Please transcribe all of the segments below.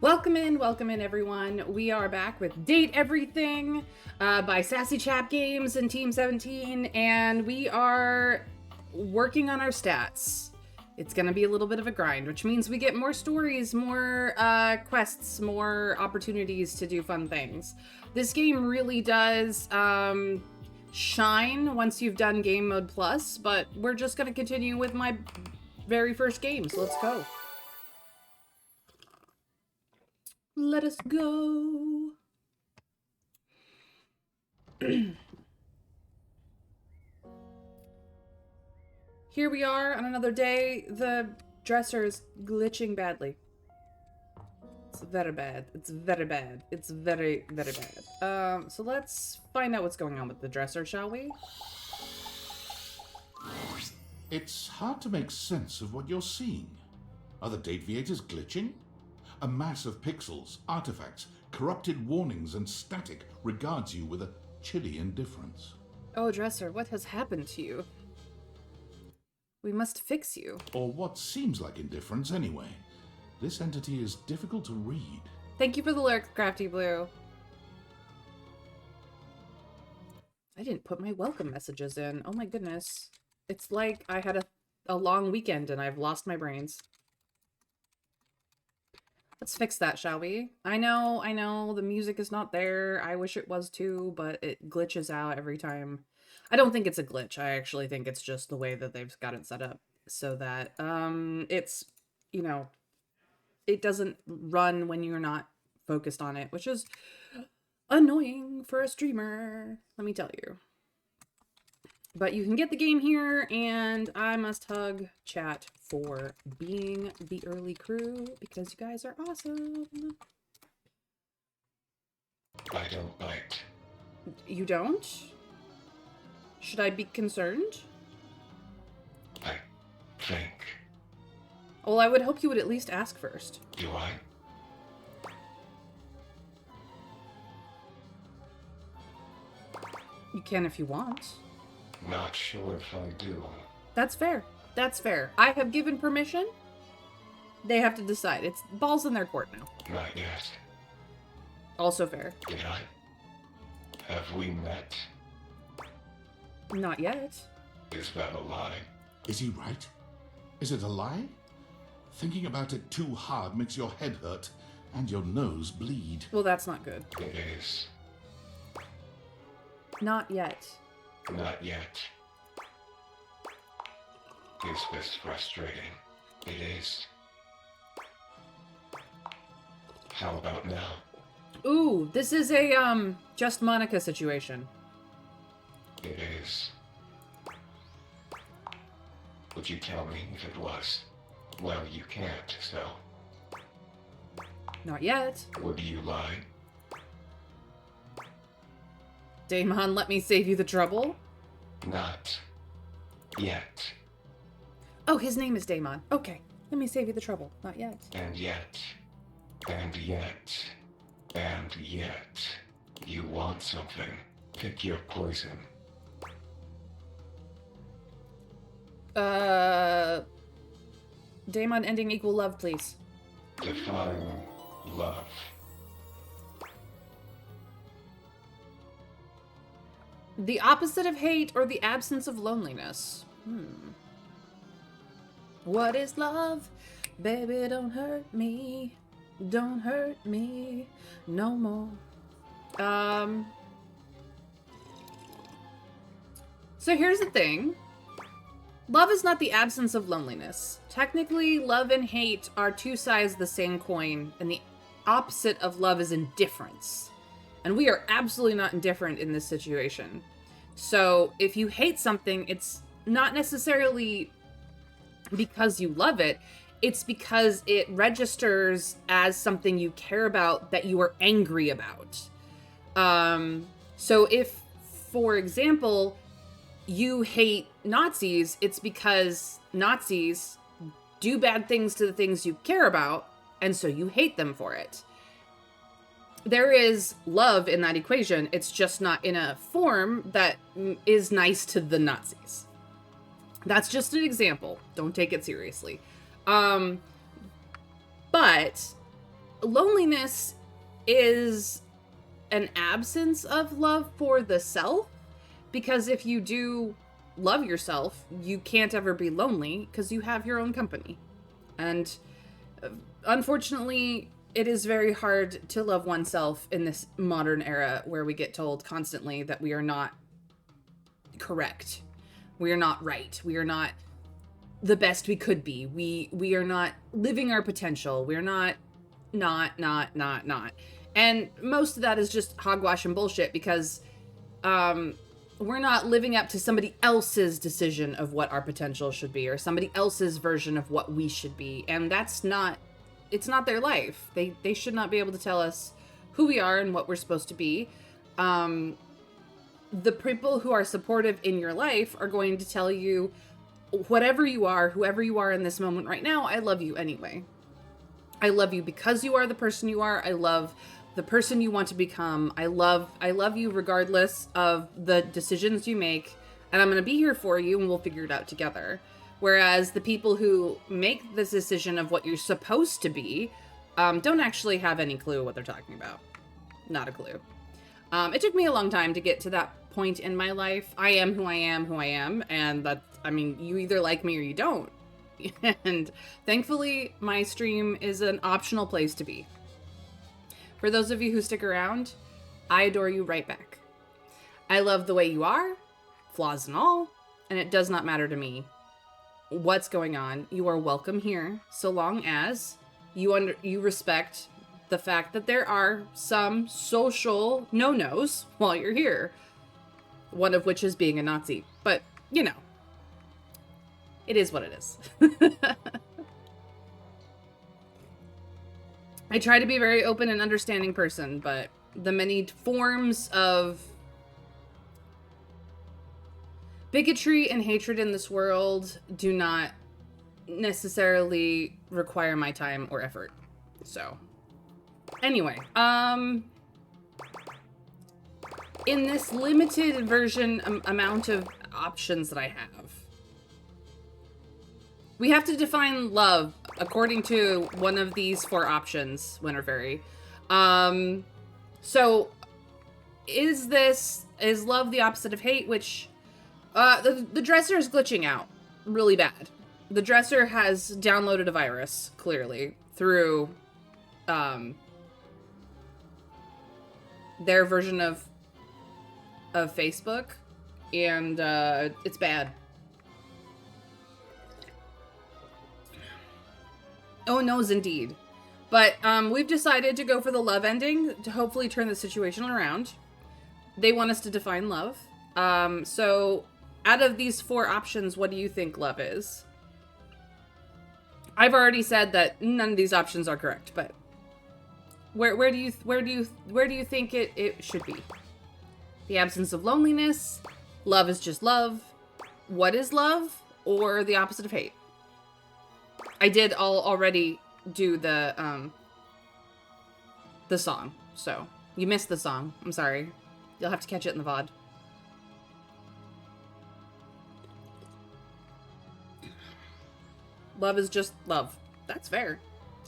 Welcome in everyone. We are back with Date Everything by Sassy Chap Games and Team 17, and we are working on our stats. It's gonna be a little bit of a grind, which means we get more stories, more quests, more opportunities to do fun things. This game really does shine once you've done Game Mode Plus, but we're just gonna continue with my very first game, so let's go. Let us go. Here we are on another day. The dresser is glitching badly. It's very bad. It's very bad. It's very, very bad. So let's find out what's going on with the dresser, shall we? It's hard to make sense of what you're seeing. Are the date viators glitching? A mass of pixels, artifacts, corrupted warnings, and static regards you with a chilly indifference. Oh, Dresser, what has happened to you? We must fix you. Or what seems like indifference anyway. This entity is difficult to read. Thank you for the lyrics, Crafty Blue. I didn't put my welcome messages in. Oh my goodness. It's like I had a long weekend and I've lost my brains. Let's fix that, shall we? I know, the music is not there. I wish it was too, but it glitches out every time. I don't think it's a glitch. I actually think it's just the way that they've got it set up so that it's, you know, it doesn't run when you're not focused on it, which is annoying for a streamer, let me tell you. But you can get the game here, and I must hug chat for being the early crew, because you guys are awesome. I don't bite. You don't? Should I be concerned? I think. Well, I would hope you would at least ask first. Do I? You can if you want. Not sure if I do. That's fair. That's fair. I have given permission. They have to decide. It's balls in their court now. Not yet. Also fair. Did I? Have we met? Not yet. Is that a lie? Is he right? Is it a lie? Thinking about it too hard makes your head hurt and your nose bleed. Well, that's not good. It is. Not yet. Not yet. Is this frustrating? It is. How about now? Ooh, this is a, just Monica situation. It is. Would you tell me if it was? Well, you can't, so. Not yet. Would you lie? Damon, let me save you the trouble. Not yet. Oh, his name is Damon. Okay, let me save you the trouble. Not yet. And yet. And yet. And yet. You want something. Pick your poison. Damon ending equal love, please. Define love. The opposite of hate or the absence of loneliness? What is love? Baby, don't hurt me. Don't hurt me no more. So here's the thing. Love is not the absence of loneliness. Technically, love and hate are two sides of the same coin, and the opposite of love is indifference. And we are absolutely not indifferent in this situation. So if you hate something, it's not necessarily because you love it. It's because it registers as something you care about that you are angry about. So if, for example, you hate Nazis, it's because Nazis do bad things to the things you care about, and so you hate them for it. There is love in that equation. It's just not in a form that is nice to the Nazis. That's just an example. Don't take it seriously. But loneliness is an absence of love for the self, because if you do love yourself, you can't ever be lonely because you have your own company. And unfortunately, it is very hard to love oneself in this modern era where we get told constantly that we are not correct. We are not right. We are not the best we could be. We are not living our potential. We're not. And most of that is just hogwash and bullshit, because we're not living up to somebody else's decision of what our potential should be, or somebody else's version of what we should be. And that's not, it's not their life. They should not be able to tell us who we are and what we're supposed to be. The people who are supportive in your life are going to tell you, whatever you are, whoever you are in this moment right now, I love you anyway. I love you because you are the person you are. I love the person you want to become. I love you regardless of the decisions you make, and I'm going to be here for you, and we'll figure it out together. Whereas the people who make this decision of what you're supposed to be don't actually have any clue what they're talking about. Not a clue. It took me a long time to get to that point in my life. I am who I am, and that, I mean, you either like me or you don't. And thankfully, my stream is an optional place to be. For those of you who stick around, I adore you right back. I love the way you are, flaws and all, and it does not matter to me what's going on. You are welcome here, so long as you respect the fact that there are some social no-nos while you're here. One of which is being a Nazi. But, you know, it is what it is. I try to be a very open and understanding person, but the many forms of bigotry and hatred in this world do not necessarily require my time or effort. So, anyway, in this limited version amount of options that I have, we have to define love according to one of these 4 options, Winter Fairy. So is love the opposite of hate? Which the dresser is glitching out really bad. The dresser has downloaded a virus, clearly, through their version of Facebook, and it's bad. Oh, no's indeed. But we've decided to go for the love ending to hopefully turn the situation around. They want us to define love. So out of these 4 options, what do you think love is? I've already said that none of these options are correct, but where do you think it should be? The absence of loneliness, love is just love, what is love, or the opposite of hate? I did already do the song, so you missed the song. I'm sorry. You'll have to catch it in the VOD. Love is just love. That's fair.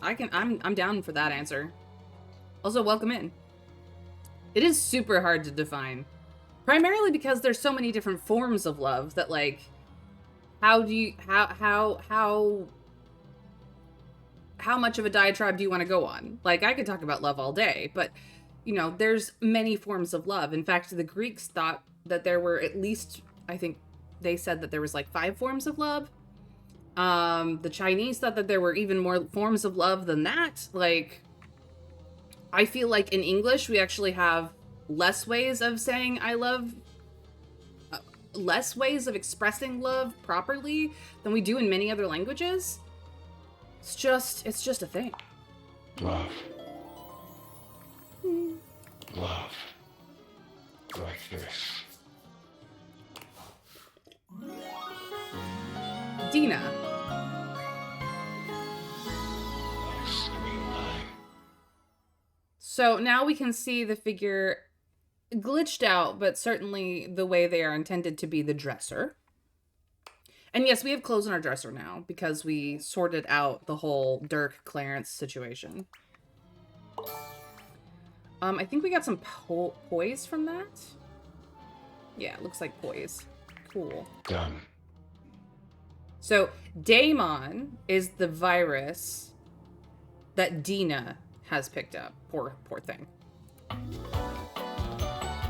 I'm down for that answer. Also, welcome in. It is super hard to define. Primarily because there's so many different forms of love that, like, how much of a diatribe do you want to go on? Like, I could talk about love all day, but, you know, there's many forms of love. In fact, the Greeks thought that there were at least, I think they said that there was like 5 forms of love. The Chinese thought that there were even more forms of love than that. Like, I feel like in English, we actually have less ways of saying I love, less ways of expressing love properly than we do in many other languages. It's just a thing. Love. Love. Like this. Dina. So now we can see the figure glitched out, but certainly the way they are intended to be the dresser. And yes, we have clothes on our dresser now because we sorted out the whole Dirk Clarence situation. I think we got some poise from that. Yeah, it looks like poise. Cool. Done. So, Daemon is the virus that Dina has picked up. Poor thing.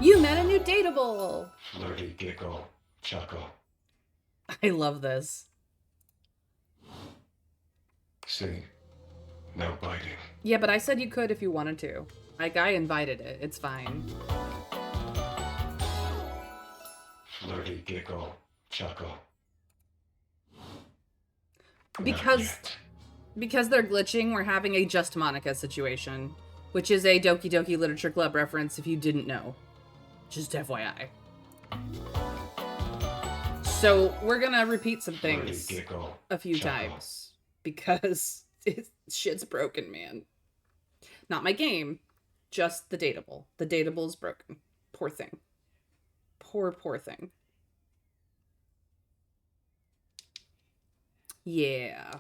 You met a new dateable! Flirty giggle. Chuckle. I love this. See? No biting. Yeah, but I said you could if you wanted to. Like, I invited it. It's fine. Flirty giggle. Chuckle. Because they're glitching, we're having a Just Monica situation, which is a Doki Doki Literature Club reference if you didn't know. Just FYI. So we're gonna repeat some things a few times because shit's broken, man. Not my game, just the dateable. The dateable is broken. Poor thing. Poor thing. Yeah.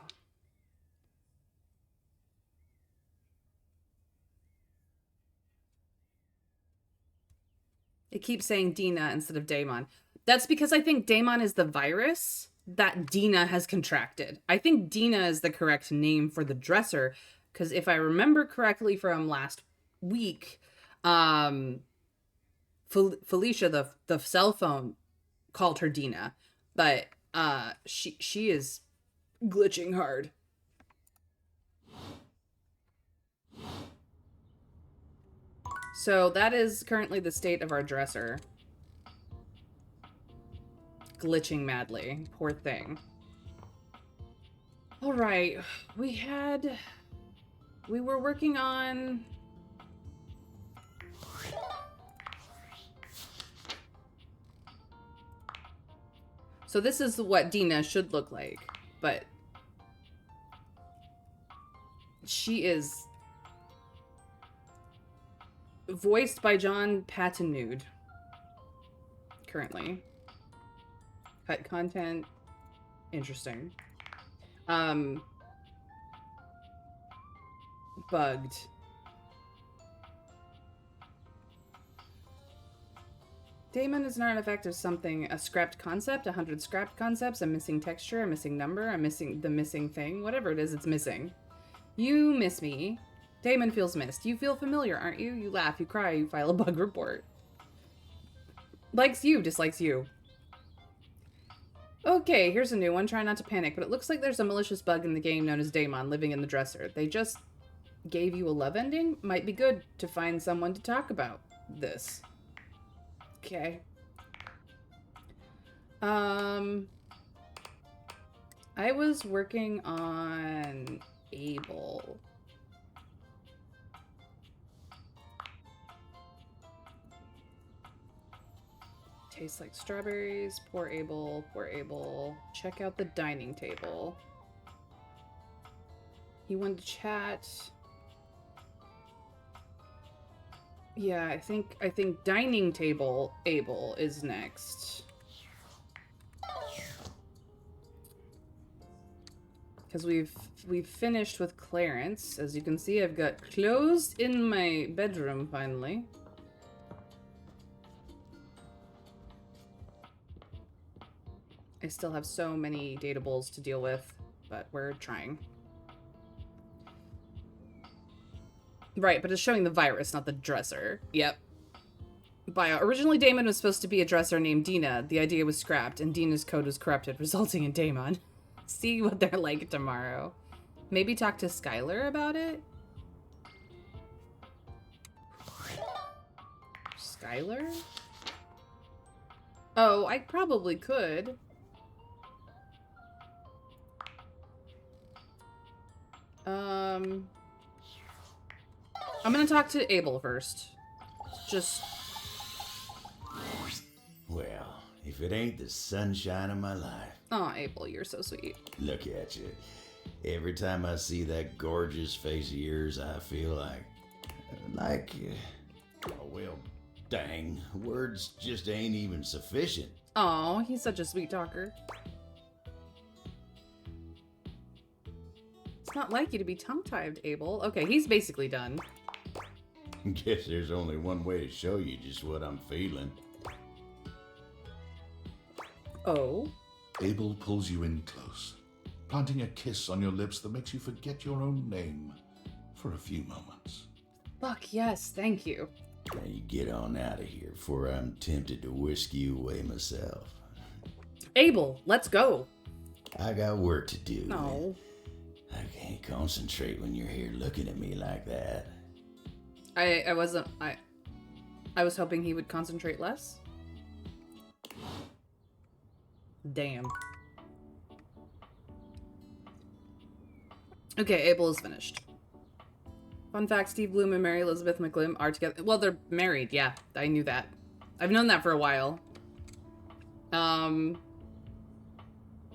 It keeps saying Dina instead of Daemon. That's because I think Daemon is the virus that Dina has contracted. I think Dina is the correct name for the dresser, because if I remember correctly from last week, Felicia, the cell phone, called her Dina, but she is glitching hard. So that is currently the state of our dresser. Glitching madly. Poor thing. All right. We were working on... So this is what Dina should look like, but she is voiced by John Pattenude currently. Cut content. Interesting. Bugged. Daemon is an artifact of something, a scrapped concept, 100 scrapped concepts, a missing texture, a missing number, the missing thing, whatever it is, it's missing. You miss me. Daemon feels missed. You feel familiar, aren't you? You laugh, you cry, you file a bug report. Likes you, dislikes you. Okay, here's a new one. Try not to panic, but it looks like there's a malicious bug in the game known as Daemon living in the dresser. They just gave you a love ending? Might be good to find someone to talk about this. Okay. I was working on Abel. Tastes like strawberries. Poor Abel. Poor Abel. Check out the dining table. He wanted to chat. Yeah, I think dining table Abel is next. Because we've finished with Clarence. As you can see, I've got clothes in my bedroom finally. I still have so many datables to deal with, but we're trying. Right, but it's showing the virus, not the dresser. Yep. Bio. Originally, Daemon was supposed to be a dresser named Dina. The idea was scrapped, and Dina's code was corrupted, resulting in Daemon. See what they're like tomorrow. Maybe talk to Skylar about it? Skylar? Oh, I probably could. I'm gonna talk to Abel first. Just... Well, if it ain't the sunshine of my life. Oh, Abel, you're so sweet. Look at you. Every time I see that gorgeous face of yours, I feel oh, well, dang. Words just ain't even sufficient. Oh, he's such a sweet talker. It's not like you to be tongue-tied, Abel. Okay, he's basically done. Guess there's only one way to show you just what I'm feeling. Oh. Abel pulls you in close, planting a kiss on your lips that makes you forget your own name for a few moments. Fuck yes, thank you. Now you get on out of here before I'm tempted to whisk you away myself. Abel, let's go. I got work to do. No. I can't concentrate when you're here looking at me like that. I was hoping he would concentrate less. Damn. Okay, Abel is finished. Fun fact, Steve Bloom and Mary Elizabeth McGlim are together. Well, they're married, yeah. I knew that. I've known that for a while.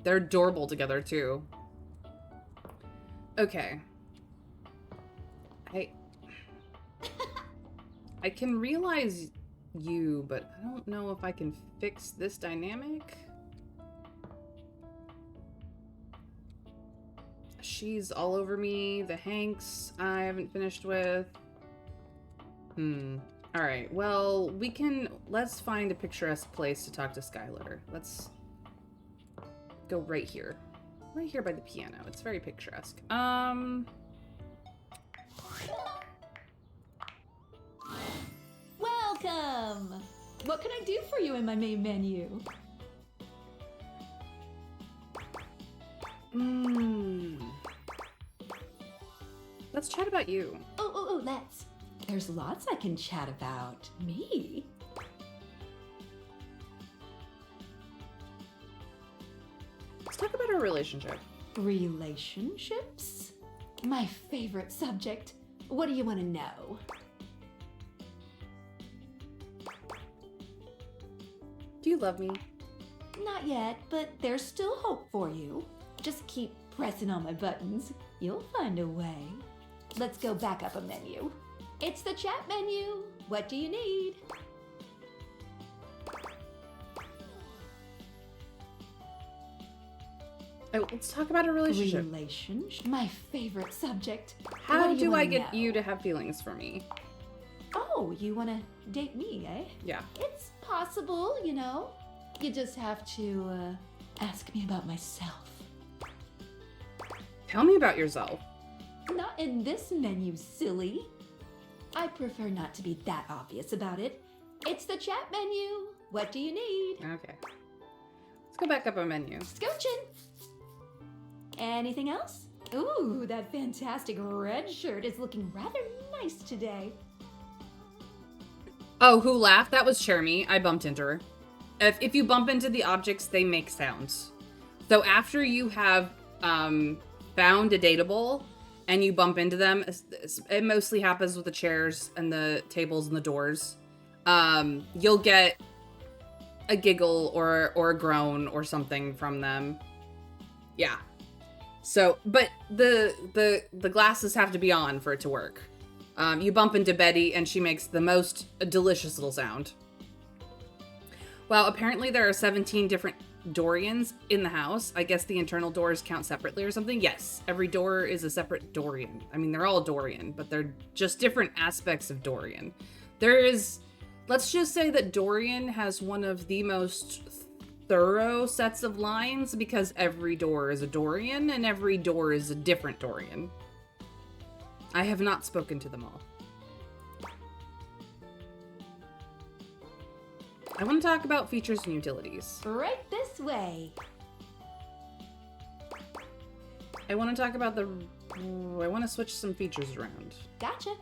They're adorable together, too. Okay. I can realize you, but I don't know if I can fix this dynamic. She's all over me. The Hanks I haven't finished with. Alright, well, let's find a picturesque place to talk to Skylar. Let's go right here. Right here by the piano. It's very picturesque. Welcome! What can I do for you in my main menu? Let's chat about you. Oh, let's. There's lots I can chat about. Me? Let's talk about our relationship. Relationships? My favorite subject. What do you want to know? Do you love me? Not yet, but there's still hope for you. Just keep pressing on my buttons. You'll find a way. Let's go back up a menu. It's the chat menu. What do you need? Oh, let's talk about a relationship. Relationship? My favorite subject. How What do I wanna get know? you to have feelings for me? Oh, you want to date me, eh? Yeah. It's possible, you know. You just have to ask me about myself. Tell me about yourself. Not in this menu, silly. I prefer not to be that obvious about it. It's the chat menu. What do you need? Okay. Let's go back up a menu. Scooching. Anything else? Ooh, that fantastic red shirt is looking rather nice today. Oh, who laughed? That was Chermy. I bumped into her. If you bump into the objects, they make sounds. So after you have found a dateable and you bump into them, it mostly happens with the chairs and the tables and the doors. You'll get a giggle or a groan or something from them. Yeah. So, but the glasses have to be on for it to work. You bump into Betty and she makes the most delicious little sound. Well, apparently there are 17 different Dorians in the house. I guess the internal doors count separately or something. Yes, every door is a separate Dorian. I mean, they're all Dorian, but they're just different aspects of Dorian. Let's just say that Dorian has one of the most thorough sets of lines because every door is a Dorian and every door is a different Dorian. I have not spoken to them all. I want to talk about features and utilities. Right this way. I want to talk about I want to switch some features around. Gotcha.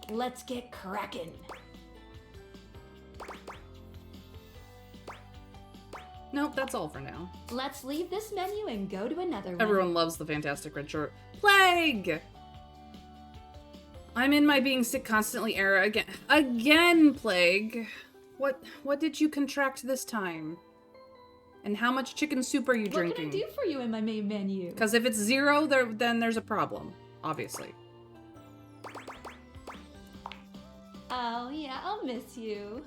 Let's get cracking. Nope, that's all for now. Let's leave this menu and go to another one. Everyone loves the fantastic red shirt. Plague! I'm in my being sick constantly era again. Again, Plague! What did you contract this time? And how much chicken soup are you drinking? What can I do for you in my main menu? Because if it's 0, then there's a problem, obviously. Oh, yeah, I'll miss you.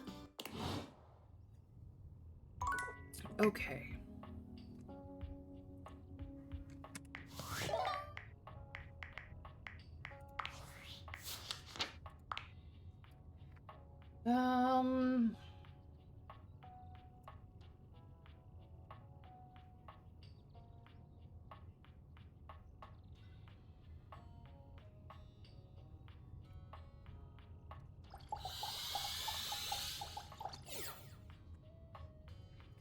Okay.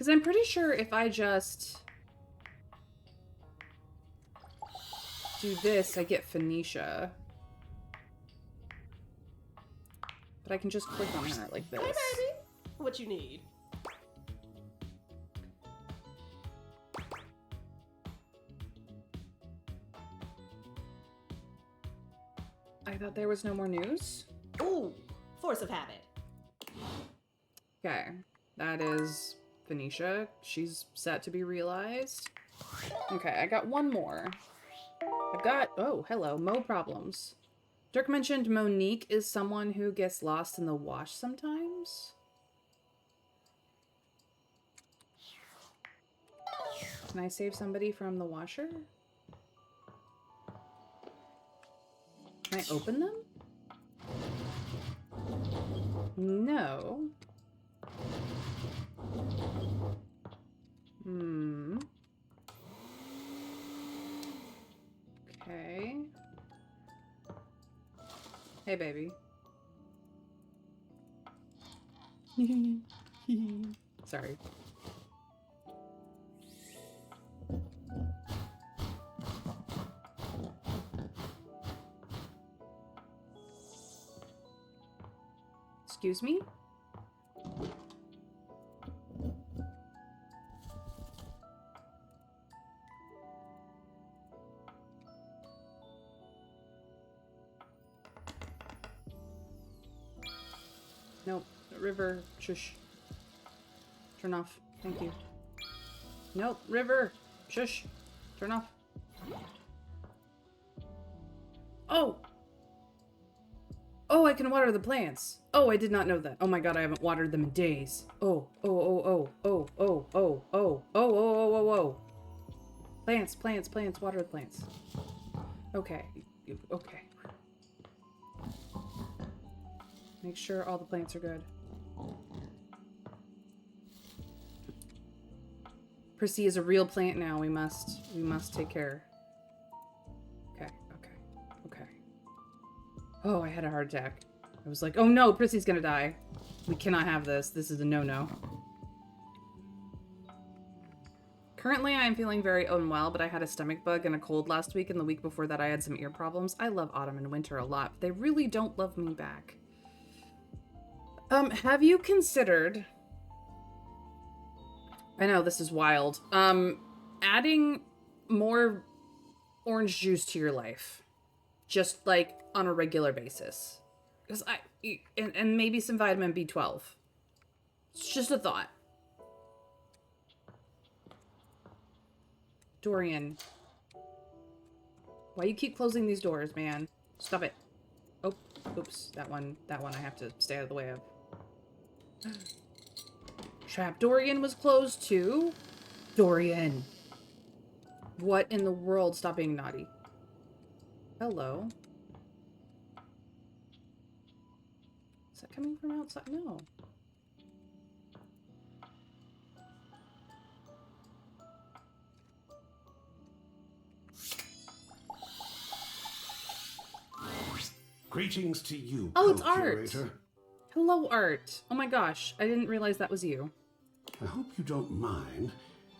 Because I'm pretty sure if I just do this, I get Phoenicia. But I can just click on her like this. Hey, baby. What you need? I thought there was no more news. Ooh, force of habit. Okay, that is Phoenicia. She's set to be realized. Okay, I got one more. I've got, oh, hello, Mo problems. Dirk mentioned Monique is someone who gets lost in the wash sometimes. Can I save somebody from the washer? Can I open them? No. Hmm. Okay. Hey, baby. Sorry. Excuse me? Nope. River. Shush. Turn off. Thank you. Nope. River. Shush. Turn off. Oh! Oh, I can water the plants. Oh, I did not know that. Oh my god, I haven't watered them in days. Oh, oh, oh, oh, oh, oh, oh, oh, oh, oh, oh, oh, oh. Plants, plants, plants, water the plants. Okay. Okay. Make sure all the plants are good. Prissy is a real plant now. We must take care. Okay, okay, okay. Oh, I had a heart attack. I was like, oh no, Prissy's gonna die. We cannot have this. This is a no-no. Currently, I am feeling very unwell, but I had a stomach bug and a cold last week, and the week before that I had some ear problems. I love autumn and winter a lot, but they really don't love me back. Have you considered... I know, this is wild. Adding more orange juice to your life. Just, like, on a regular basis. Because and maybe some vitamin B12. It's just a thought. Dorian. Why you keep closing these doors, man? Stop it. Oh, oops. That one I have to stay out of the way of. Chap, Dorian was closed too? Dorian. What in the world? Stop being naughty. Hello. Is that coming from outside? No. Greetings to you, Oh, it's Art. co-curator. Hello, Art. Oh my gosh, I didn't realize that was you. I hope you don't mind.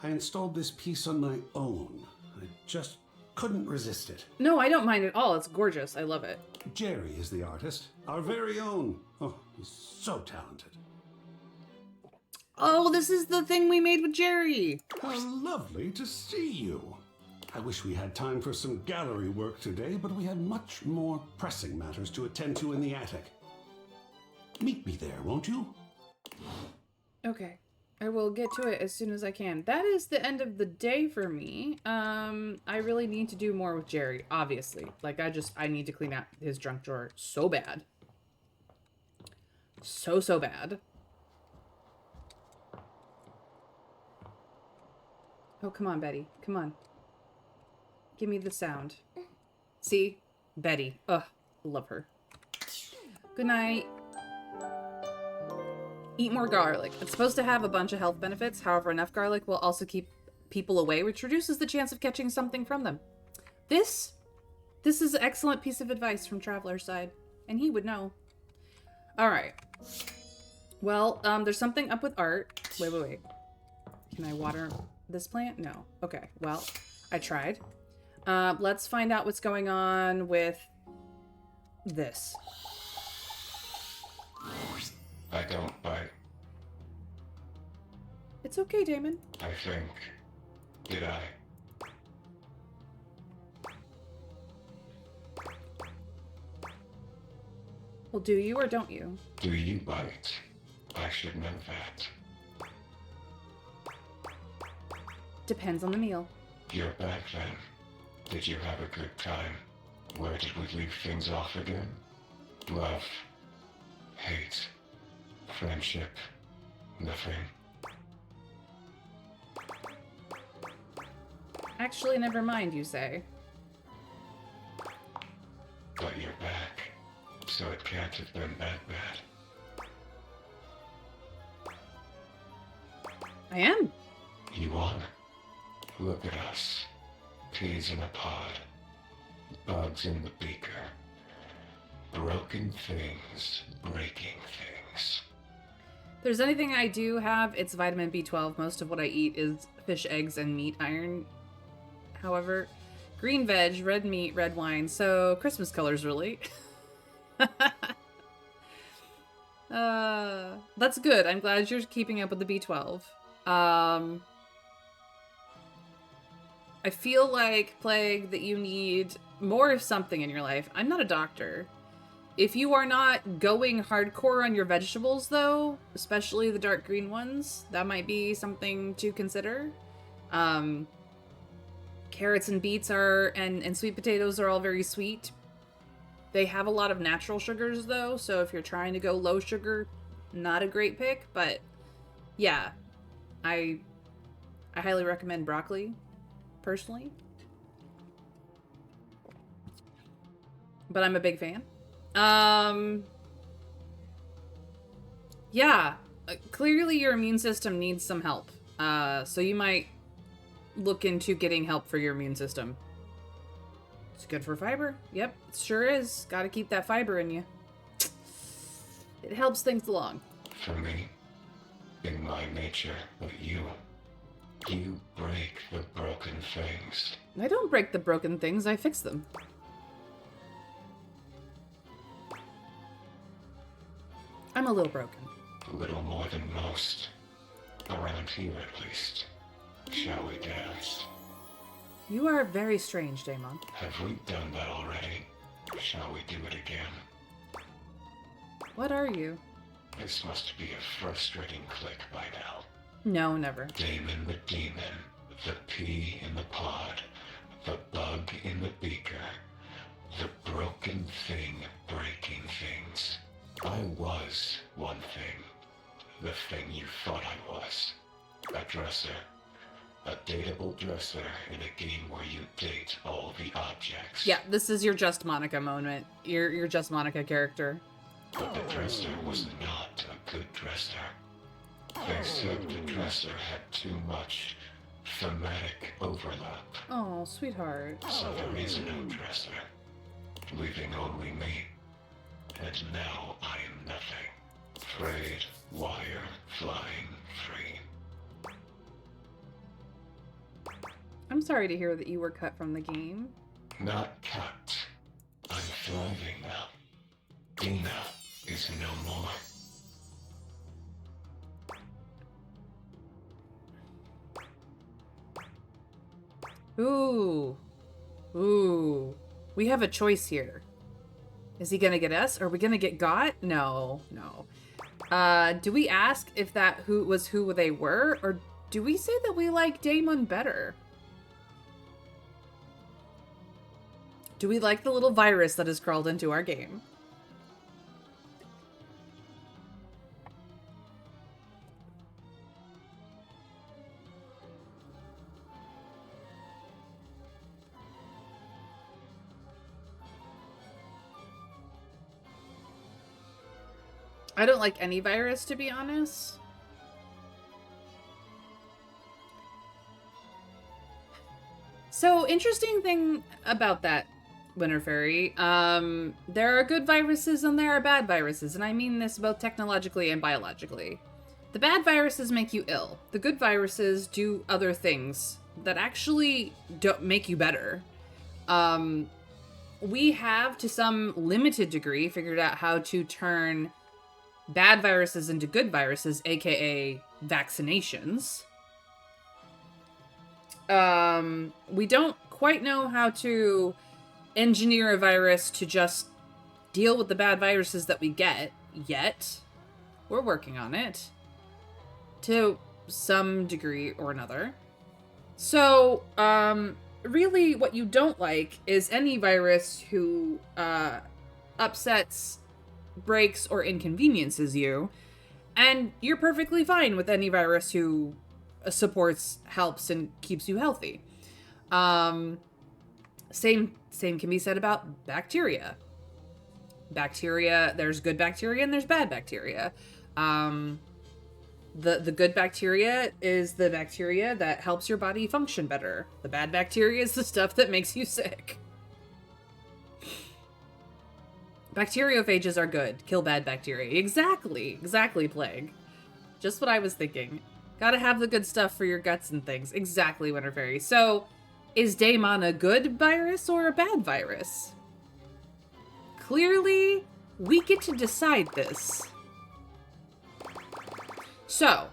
I installed this piece on my own. I just couldn't resist it. No, I don't mind at all. It's gorgeous. I love it. Jerry is the artist, our very own. Oh, he's so talented. Oh, this is the thing we made with Jerry. How lovely to see you. I wish we had time for some gallery work today, but we had much more pressing matters to attend to in the attic. Meet me there, won't you? Okay. I will get to it as soon as I can. That is the end of the day for me. I really need to do more with Jerry, obviously. Like, I need to clean out his junk drawer so bad. So bad. Oh, come on, Betty. Come on. Give me the sound. See? Betty. Ugh. Love her. Good night. Eat more garlic. It's supposed to have a bunch of health benefits. However, enough garlic will also keep people away, which reduces the chance of catching something from them. This is an excellent piece of advice from Traveler's side. And he would know. Alright. Well, there's something up with Art. Wait. Can I water this plant? No. Okay, well, I tried. Let's find out what's going on with this. I don't bite. It's okay, Damon. I think. Did I? Well, do you or don't you? Do you bite? I should know that. Depends on the meal. You're back then. Did you have a good time? Where did we leave things off again? Love. Hate. Friendship. Nothing. Actually, never mind, you say. But you're back. So it can't have been that bad. I am. You are? Look at us. Peas in a pod. Bugs in the beaker. Broken things, breaking things. If there's anything I do have, it's vitamin B12. Most of what I eat is fish, eggs, and meat iron. However, green veg, red meat, red wine. So Christmas colors, really. That's good. I'm glad you're keeping up with the B12. I feel like, Plague, that you need more of something in your life. I'm not a doctor. If you are not going hardcore on your vegetables, though, especially the dark green ones, that might be something to consider. Carrots and beets and sweet potatoes are all very sweet. They have a lot of natural sugars, though, so if you're trying to go low sugar, not a great pick, but yeah, I highly recommend broccoli, personally. But I'm a big fan. Yeah, clearly your immune system needs some help. So you might look into getting help for your immune system. It's good for fiber. Yep, it sure is. Gotta keep that fiber in you. It helps things along. For me, in my nature, but you break the broken things. I don't break the broken things, I fix them. I'm a little broken. A little more than most. Around here, at least. Shall we dance? You are very strange, Damon. Have we done that already? Shall we do it again? What are you? This must be a frustrating click by now. No, never. Damon the demon, the pea in the pod, the bug in the beaker, the broken thing breaking things. I was one thing. The thing you thought I was. A dresser. A dateable dresser in a game where you date all the objects. Yeah, this is your Just Monica moment. Your Just Monica character. But the dresser was not a good dresser. They said the dresser had too much thematic overlap. Oh, sweetheart. So there is no dresser, leaving only me. And now I am nothing. Frayed wire flying free. I'm sorry to hear that you were cut from the game. Not cut. I'm thriving now. Dina is no more. Ooh. Ooh. We have a choice here. Is he gonna get us? Are we gonna get got? No, no. Do we ask if that who they were? Or do we say that we like Damon better? Do we like the little virus that has crawled into our game? I don't like any virus, to be honest. So, interesting thing about that, Winter Fairy. There are good viruses and there are bad viruses, and I mean this both technologically and biologically. The bad viruses make you ill. The good viruses do other things that actually don't make you better. We have, to some limited degree, figured out how to turn bad viruses into good viruses, aka vaccinations. We don't quite know how to engineer a virus to just deal with the bad viruses that we get yet. We're working on it to some degree or another. So, really what you don't like is any virus who upsets, breaks, or inconveniences you, and you're perfectly fine with any virus who supports, helps, and keeps you healthy. Same can be said about bacteria. Bacteria, there's good bacteria and there's bad bacteria. The good bacteria is the bacteria that helps your body function better. The bad bacteria is the stuff that makes you sick. Bacteriophages are good. Kill bad bacteria. Exactly, Plague. Just what I was thinking. Gotta have the good stuff for your guts and things. Exactly, Winter Fairy. So, is Daemon a good virus or a bad virus? Clearly, we get to decide this. So,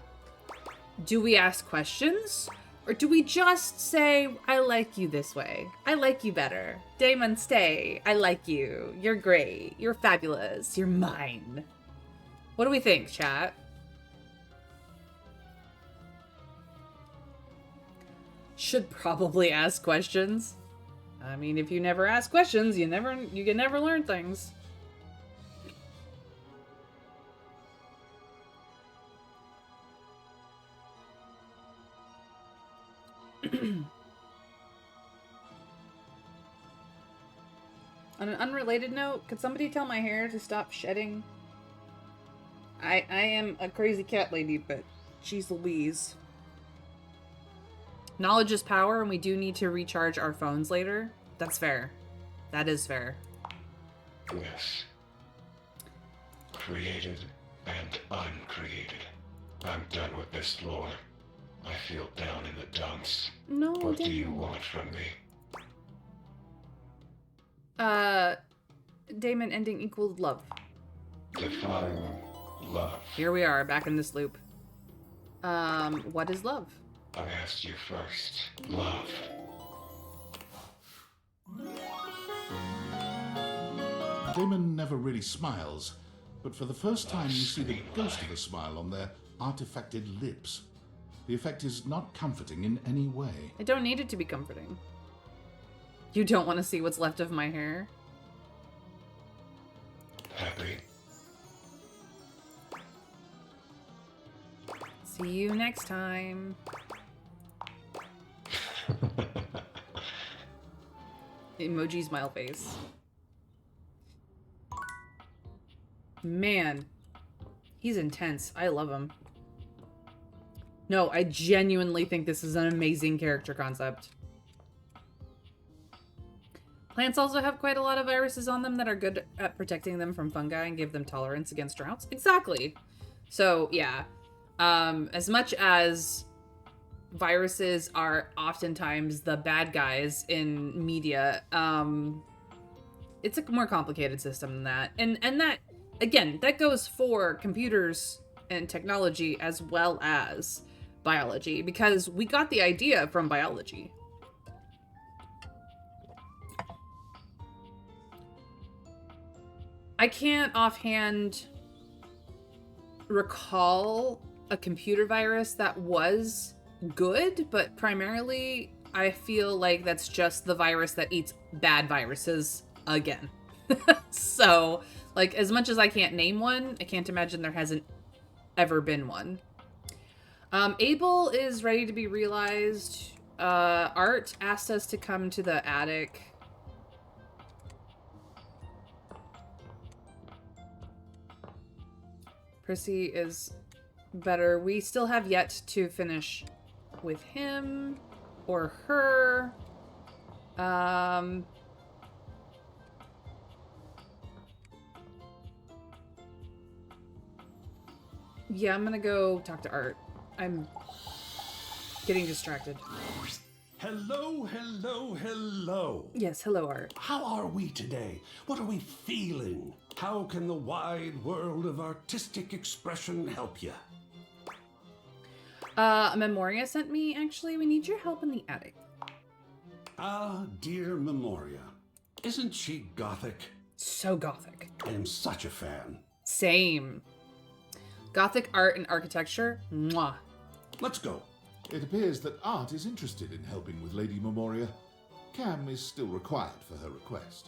do we ask questions? Or do we just say, I like you this way. I like you better. Daemon, stay. I like you. You're great. You're fabulous. You're mine. What do we think, chat? Should probably ask questions. I mean, if you never ask questions, you can never learn things. On an unrelated note, could somebody tell my hair to stop shedding? I am a crazy cat lady, but she's Louise. Knowledge is power, and we do need to recharge our phones later. That's fair. That is fair. Yes. Created and uncreated. I'm done with this lore. I feel down in the dumps. No, What do you want from me? Daemon ending equals love. Define love. Here we are, back in this loop. What is love? I asked you first. Love. Damon never really smiles, but for the first time you see the ghost of a smile on their artifacted lips. The effect is not comforting in any way. I don't need it to be comforting. You don't want to see what's left of my hair? Happy. See you next time. Emoji smile face. Man, he's intense. I love him. No, I genuinely think this is an amazing character concept. Plants also have quite a lot of viruses on them that are good at protecting them from fungi and give them tolerance against droughts. Exactly. So, yeah. As much as viruses are oftentimes the bad guys in media, it's a more complicated system than that. And that, again, that goes for computers and technology as well as biology, because we got the idea from biology. I can't offhand recall a computer virus that was good, but primarily I feel like that's just the virus that eats bad viruses again. So, like, as much as I can't name one, I can't imagine there hasn't ever been one. Abel is ready to be realized. Art asked us to come to the attic. Prissy is better. We still have yet to finish with him or her. Yeah, I'm gonna go talk to Art. I'm getting distracted. Hello, hello, hello. Yes, hello, Art. How are we today? What are we feeling? How can the wide world of artistic expression help you? Memoria sent me, actually. We need your help in the attic. Ah, dear Memoria. Isn't she gothic? So gothic. I am such a fan. Same. Gothic art and architecture. Mwah. Let's go. It appears that Art is interested in helping with Lady Memoria. Cam is still required for her request.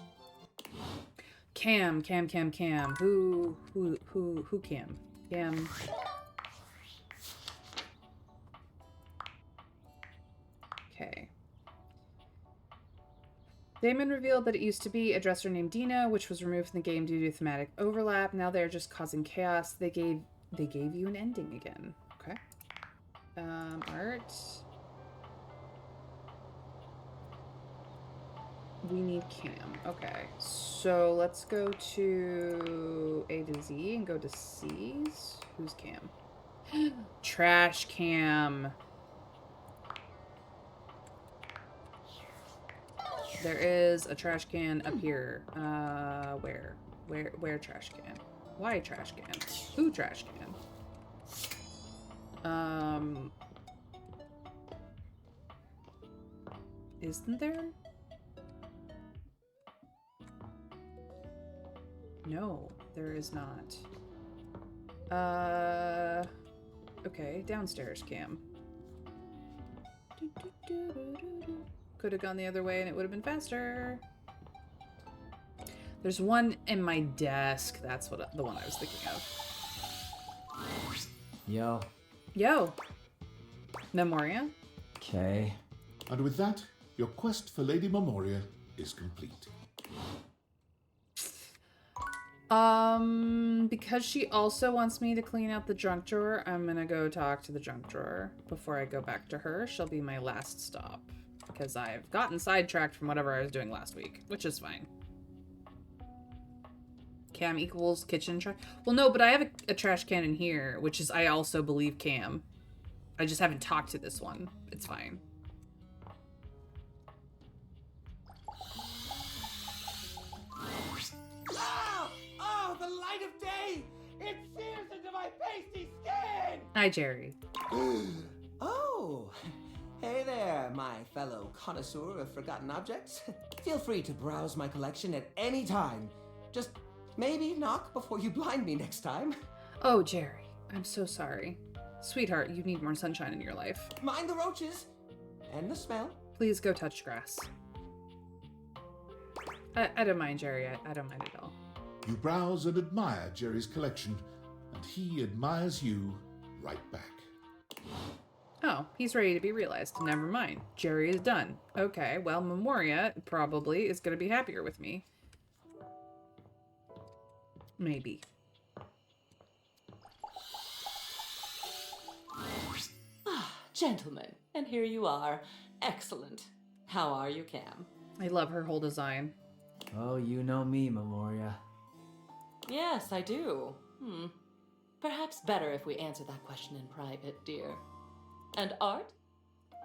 Cam. Who Cam? Cam. Okay. Damon revealed that it used to be a dresser named Dina, which was removed from the game due to thematic overlap. Now they're just causing chaos. They gave you an ending again. Okay. Art. We need Cam. Okay. So let's go to A to Z and go to C's. Who's Cam? Trash Cam. There is a trash can up here. Where trash can? Why trash can? Who trash can? Isn't there? No, there is not. Okay, downstairs cam. Could have gone the other way and it would have been faster. There's one in my desk. That's what the one I was thinking of. Yo. Memoria. Okay. And with that, your quest for Lady Memoria is complete. Because she also wants me to clean out the junk drawer, I'm gonna go talk to the junk drawer before I go back to her. She'll be my last stop. Because I've gotten sidetracked from whatever I was doing last week, which is fine. Cam equals kitchen trash. Well, no, but I have a trash can in here, which is, I also believe, Cam. I just haven't talked to this one. It's fine. Oh, the light of day! It sears into my pasty skin! Hi, Jerry. Oh, hey there, my fellow connoisseur of forgotten objects. Feel free to browse my collection at any time. Just maybe knock before you blind me next time. Oh, Jerry, I'm so sorry. Sweetheart, you need more sunshine in your life. Mind the roaches and the smell. Please go touch grass. I don't mind, Jerry. I don't mind at all. You browse and admire Jerry's collection, and he admires you right back. Oh, he's ready to be realized. Never mind. Jerry is done. Okay, well, Memoria probably is going to be happier with me. Maybe. Gentlemen, and here you are. Excellent. How are you, Cam? I love her whole design. Oh, you know me, Memoria. Yes, I do. Perhaps better if we answer that question in private, dear. And Art?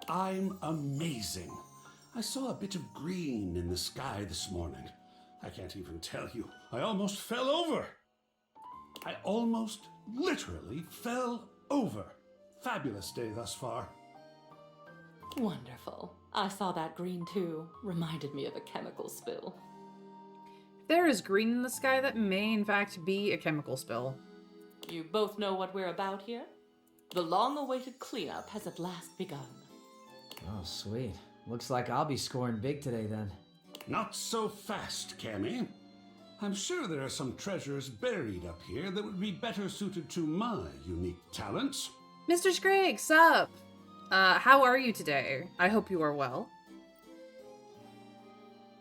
I'm amazing. I saw a bit of green in the sky this morning. I can't even tell you. I almost fell over. I almost literally fell over. Fabulous day thus far. Wonderful. I saw that green too. Reminded me of a chemical spill. If there is green in the sky, that may in fact be a chemical spill. You both know what we're about here? The long-awaited cleanup has at last begun. Oh, sweet. Looks like I'll be scoring big today then. Not so fast, Cammy. I'm sure there are some treasures buried up here that would be better suited to my unique talents. Mr. Scragg, sup? How are you today? I hope you are well.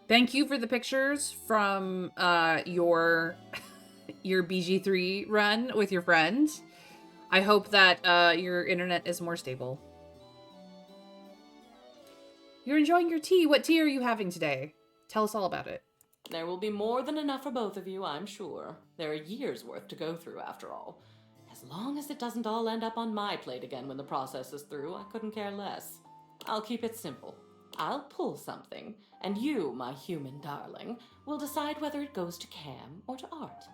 Thank you for the pictures from your BG3 run with your friend. I hope that your internet is more stable. You're enjoying your tea. What tea are you having today? Tell us all about it. There will be more than enough for both of you, I'm sure. There are years worth to go through, after all. As As long as it doesn't all end up on my plate again when the process is through, I couldn't care less. I'll keep it simple. I'll pull something, and you, my human darling, will decide whether it goes to Cam or to Art.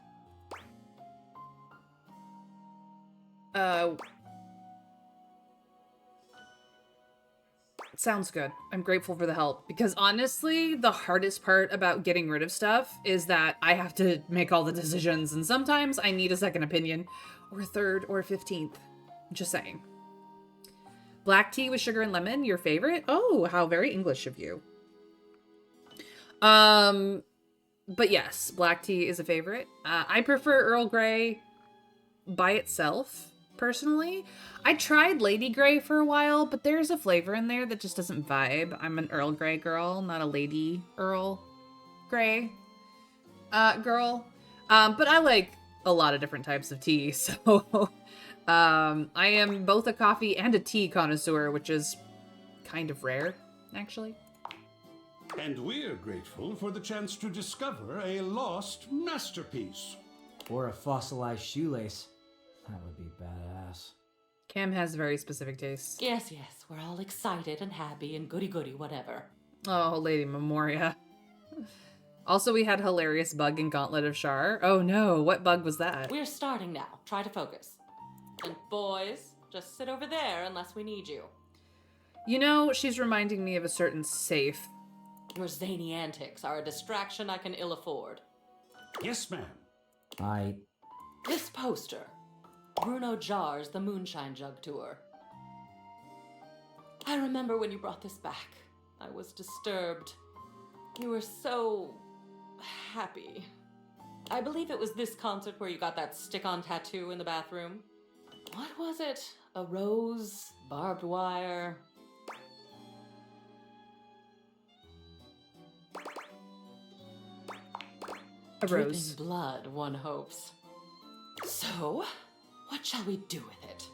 Sounds good. I'm grateful for the help, because honestly, the hardest part about getting rid of stuff is that I have to make all the decisions, and sometimes I need a second opinion, or a third, or a 15th. Just saying. Black tea with sugar and lemon, your favorite? Oh, how very English of you. But yes, black tea is a favorite. I prefer Earl Grey by itself, personally. I tried Lady Grey for a while, but there's a flavor in there that just doesn't vibe. I'm an Earl Grey girl, not a Lady Earl Grey girl. But I like a lot of different types of tea, so I am both a coffee and a tea connoisseur, which is kind of rare, actually. And we're grateful for the chance to discover a lost masterpiece. Or a fossilized shoelace. That would be badass. Cam has very specific tastes. Yes, we're all excited and happy and goody-goody whatever. Oh, Lady Memoria. Also, we had hilarious bug in Gauntlet of Shar. Oh no, what bug was that? We're starting now. Try to focus. And boys, just sit over there unless we need you. You know, she's reminding me of a certain safe. Your zany antics are a distraction I can ill afford. Yes, ma'am. This poster. Bruno Jar's The Moonshine Jug Tour. I remember when you brought this back. I was disturbed. You were so happy. I believe it was this concert where you got that stick-on tattoo in the bathroom. What was it? A rose? Barbed wire? A rose. Dripping blood, one hopes. So, what shall we do with it?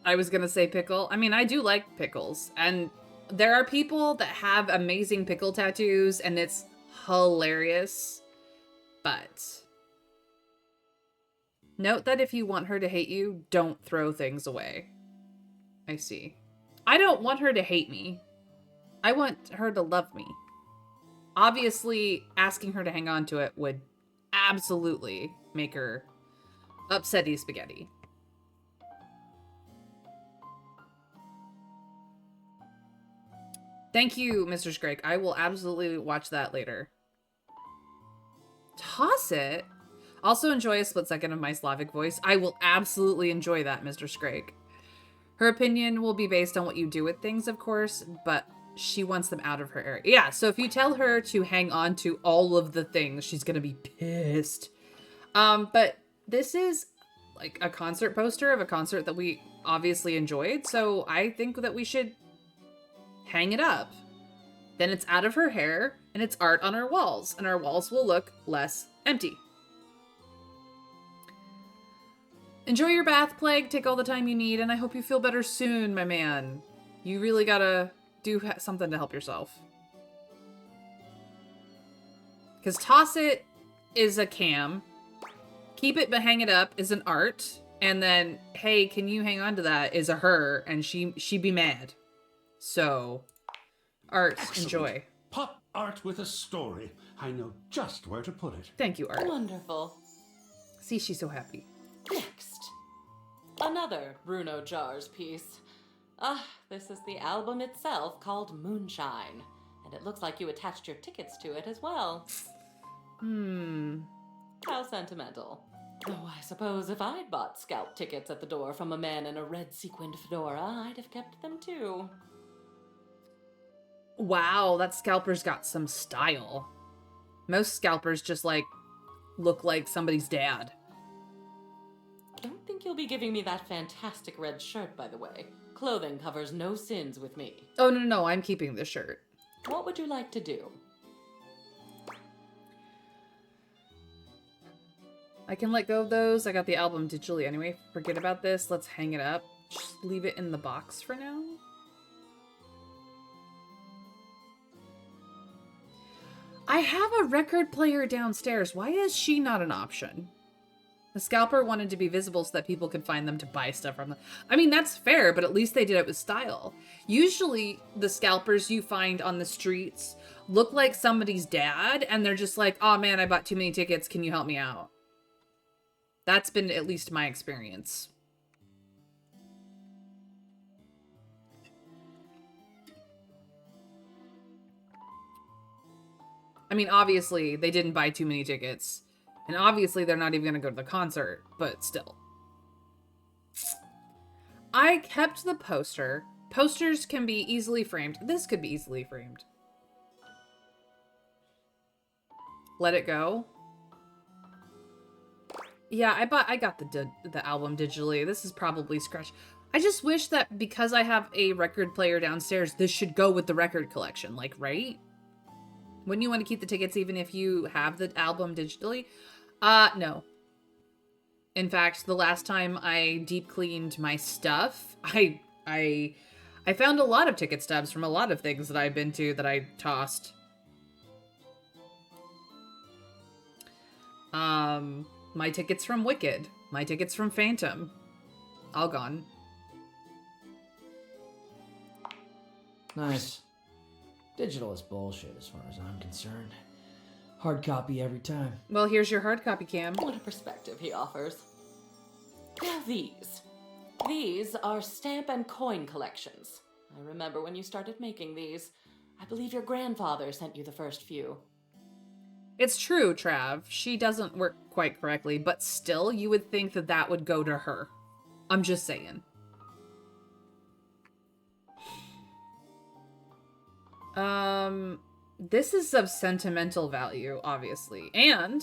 I was gonna say pickle. I mean, I do like pickles, and there are people that have amazing pickle tattoos, and it's hilarious. But note that if you want her to hate you, don't throw things away. I see. I don't want her to hate me. I want her to love me. Obviously, asking her to hang on to it would absolutely make her upsetty spaghetti. Thank you, Mr. Scrake. I will absolutely watch that later. Toss it? Also enjoy a split second of my Slavic voice. I will absolutely enjoy that, Mr. Scrake. Her opinion will be based on what you do with things, of course, but she wants them out of her area. Yeah, so if you tell her to hang on to all of the things, she's gonna be pissed. But this is like a concert poster of a concert that we obviously enjoyed, so I think that we should hang it up. Then it's out of her hair, and it's art on our walls, and our walls will look less empty. Enjoy your bath, Plague. Take all the time you need, and I hope you feel better soon, my man. You really gotta do something to help yourself. Because toss it is a Cam. Keep it but hang it up is an Art. And then, hey, can you hang on to that is a her, and she be mad. So, Art, Excellent. enjoy. Pop art with a story. I know just where to put it. Thank you, Art. Wonderful. See, she's so happy. Next, another Bruno Jar's piece. This is the album itself called Moonshine, and it looks like you attached your tickets to it as well. How sentimental. Though I suppose if I'd bought scalp tickets at the door from a man in a red sequined fedora, I'd have kept them too. Wow, that scalper's got some style. Most scalpers just, like, look like somebody's dad. Don't think you'll be giving me that fantastic red shirt, by the way. Clothing covers no sins with me. Oh, no, I'm keeping this shirt. What would you like to do? I can let go of those. I got the album digitally anyway. Forget about this. Let's hang it up. Just leave it in the box for now. I have a record player downstairs. Why is she not an option? The scalper wanted to be visible so that people could find them to buy stuff from them. I mean, that's fair, but at least they did it with style. Usually, the scalpers you find on the streets look like somebody's dad, and they're just like, oh man, I bought too many tickets. Can you help me out? That's been at least my experience. I mean, obviously, they didn't buy too many tickets. And obviously, they're not even going to go to the concert, but still. I kept the poster. Posters can be easily framed. This could be easily framed. Let It Go. Yeah, I got the album digitally. This is probably scratch. I just wish that because I have a record player downstairs, this should go with the record collection, like, right? Wouldn't you want to keep the tickets even if you have the album digitally? No. In fact, the last time I deep cleaned my stuff, I found a lot of ticket stubs from a lot of things that I've been to that I tossed. My tickets from Wicked, my tickets from Phantom, all gone. Nice. Digital is bullshit as far as I'm concerned. Hard copy every time. Well, here's your hard copy, Cam. What a perspective he offers. Now these. These are stamp and coin collections. I remember when you started making these. I believe your grandfather sent you the first few. It's true, Trav. She doesn't work quite correctly, but still, you would think that that would go to her. I'm just saying. This is of sentimental value, obviously, and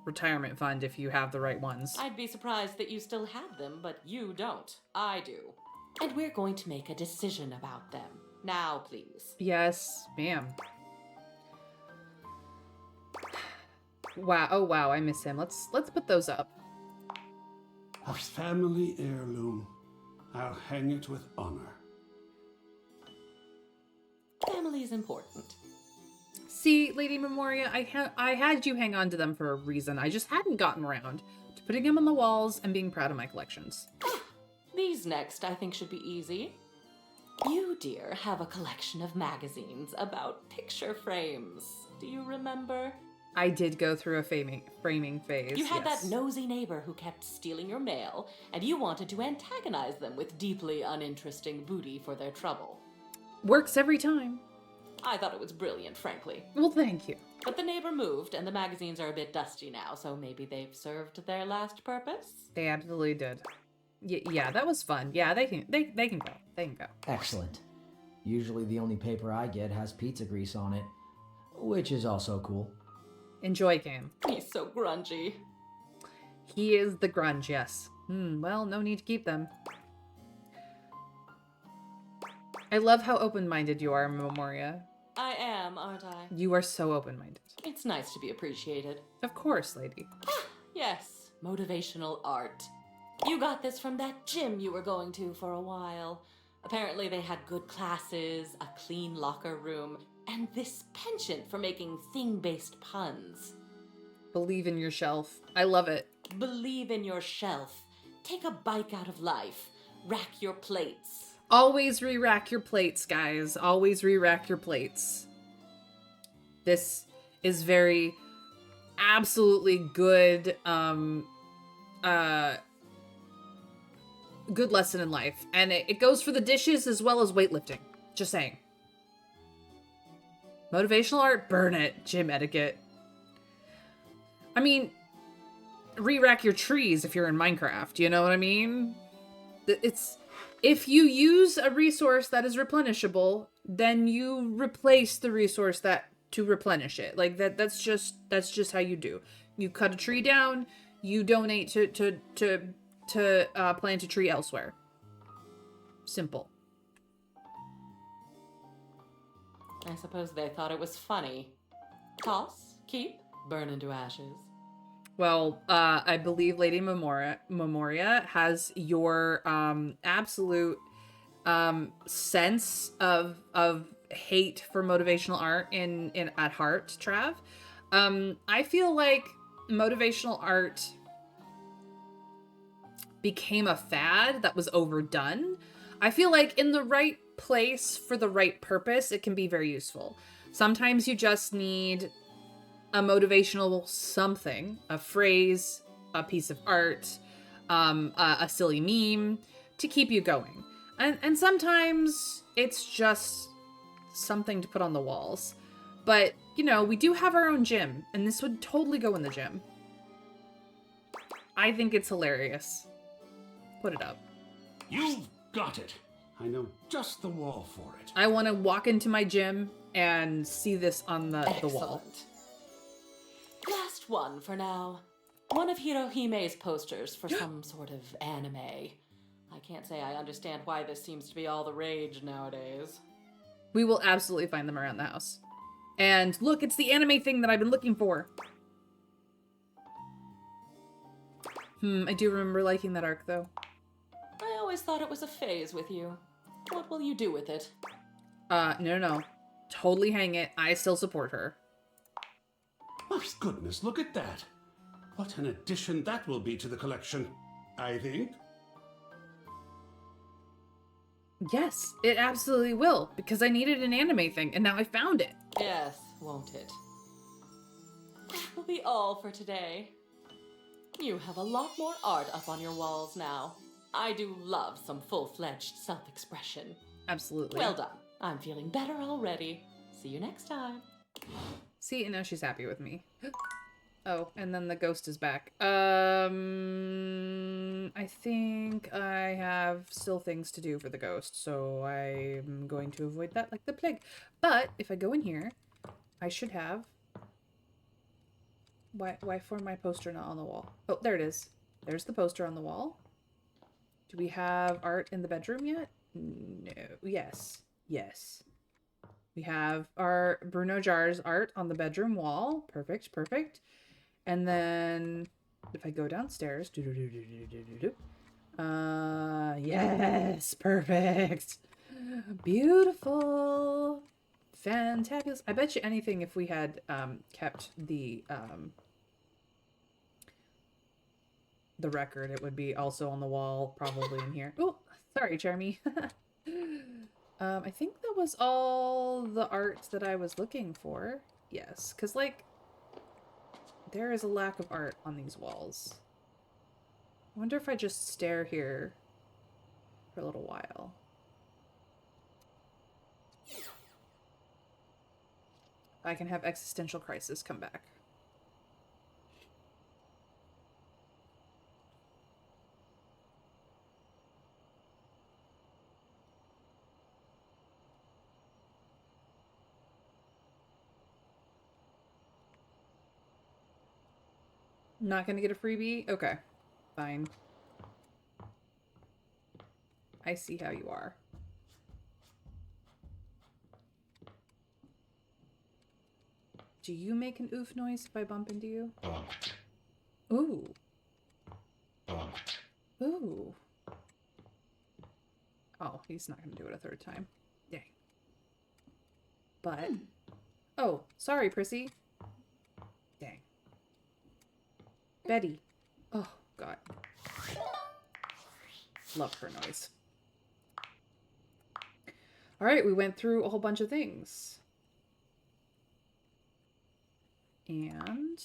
retirement fund if you have the right ones. I'd be surprised that you still had them, but you don't. I do. And we're going to make a decision about them. Now, please. Yes, ma'am. Wow, oh wow, I miss him. Let's put those up. A family heirloom. I'll hang it with honor. Family is important. See, Lady Memoria, I had you hang on to them for a reason. I just hadn't gotten around to putting them on the walls and being proud of my collections. These next, I think, should be easy. You, dear, have a collection of magazines about picture frames. Do you remember? I did go through a framing phase. You had yes. that nosy neighbor who kept stealing your mail, and you wanted to antagonize them with deeply uninteresting booty for their trouble. Works every time. I thought it was brilliant, frankly. Well, thank you. But the neighbor moved, and the magazines are a bit dusty now, so maybe they've served their last purpose? They absolutely did. Yeah, that was fun. Yeah, they can go. They can go. Excellent. Usually the only paper I get has pizza grease on it, which is also cool. Enjoy, Cam. He's so grungy. He is the grunge, yes. Well, no need to keep them. I love how open-minded you are, Memoria. I am, aren't I? You are so open-minded. It's nice to be appreciated. Of course, lady. Yes, motivational art. You got this from that gym you were going to for a while. Apparently they had good classes, a clean locker room, and this penchant for making thing-based puns. Believe in your shelf. I love it. Believe in your shelf. Take a bite out of life. Rack your plates. Always re-rack your plates, guys. Always re-rack your plates. This is very absolutely good good lesson in life. And it goes for the dishes as well as weightlifting. Just saying. Motivational art, burn it. Gym etiquette. I mean, re-rack your trees if you're in Minecraft. You know what I mean? It's... If you use a resource that is replenishable, then you replace the resource to replenish it. Like that's just how you do. You cut a tree down, you donate to plant a tree elsewhere. Simple. I suppose they thought it was funny. Toss, keep, burn into ashes. Well, I believe Lady Memoria has your absolute sense of hate for motivational art in at heart, Trav. I feel like motivational art became a fad that was overdone. I feel like in the right place for the right purpose, it can be very useful. Sometimes you just need a motivational something, a phrase, a piece of art, a silly meme to keep you going. And sometimes it's just something to put on the walls. But, you know, we do have our own gym, and this would totally go in the gym. I think it's hilarious. Put it up. You've got it. I know just the wall for it. I want to walk into my gym and see this on the wall. Excellent. Last one for now. One of Hirohime's posters for some sort of anime. I can't say I understand why this seems to be all the rage nowadays. We will absolutely find them around the house. And look, it's the anime thing that I've been looking for. I do remember liking that arc, though. I always thought it was a phase with you. What will you do with it? No. Totally hang it. I still support her. My goodness, look at that. What an addition that will be to the collection, I think. Yes, it absolutely will, because I needed an anime thing, and now I found it. Yes, won't it? That will be all for today. You have a lot more art up on your walls now. I do love some full-fledged self-expression. Absolutely. Well done. I'm feeling better already. See you next time. See, and now she's happy with me. Oh, and then the ghost is back. I think I have still things to do for the ghost, so I'm going to avoid that like the plague. But if I go in here, I should have... Why for my poster not on the wall? Oh, there it is. There's the poster on the wall. Do we have art in the bedroom yet? No. Yes. Yes. We have our Bruno Jars art on the bedroom wall. Perfect, perfect. And then if I go downstairs, yes, perfect. Beautiful. Fantabulous. I bet you anything if we had kept the record, it would be also on the wall, probably in here. Oh, sorry, Jeremy. I think that was all the art that I was looking for. Yes, because, like, there is a lack of art on these walls. I wonder if I just stare here for a little while. I can have existential crisis come back. Not gonna get a freebie? Okay. Fine. I see how you are. Do you make an oof noise if I bump into you? Bumped. Ooh. Bumped. Ooh. Oh, he's not gonna do it a third time. Dang. But... Oh, sorry, Prissy. Dang. Betty. Oh, God. Love her noise. Alright, we went through a whole bunch of things. And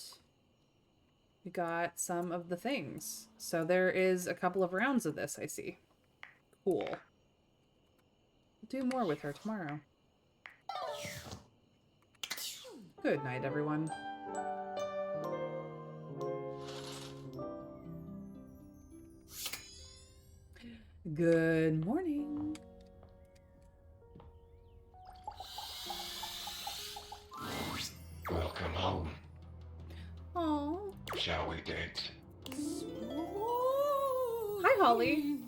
we got some of the things. So there is a couple of rounds of this, I see. Cool. We'll do more with her tomorrow. Good night, everyone. Good morning. Welcome home. Oh. Shall we date? Hi, Holly.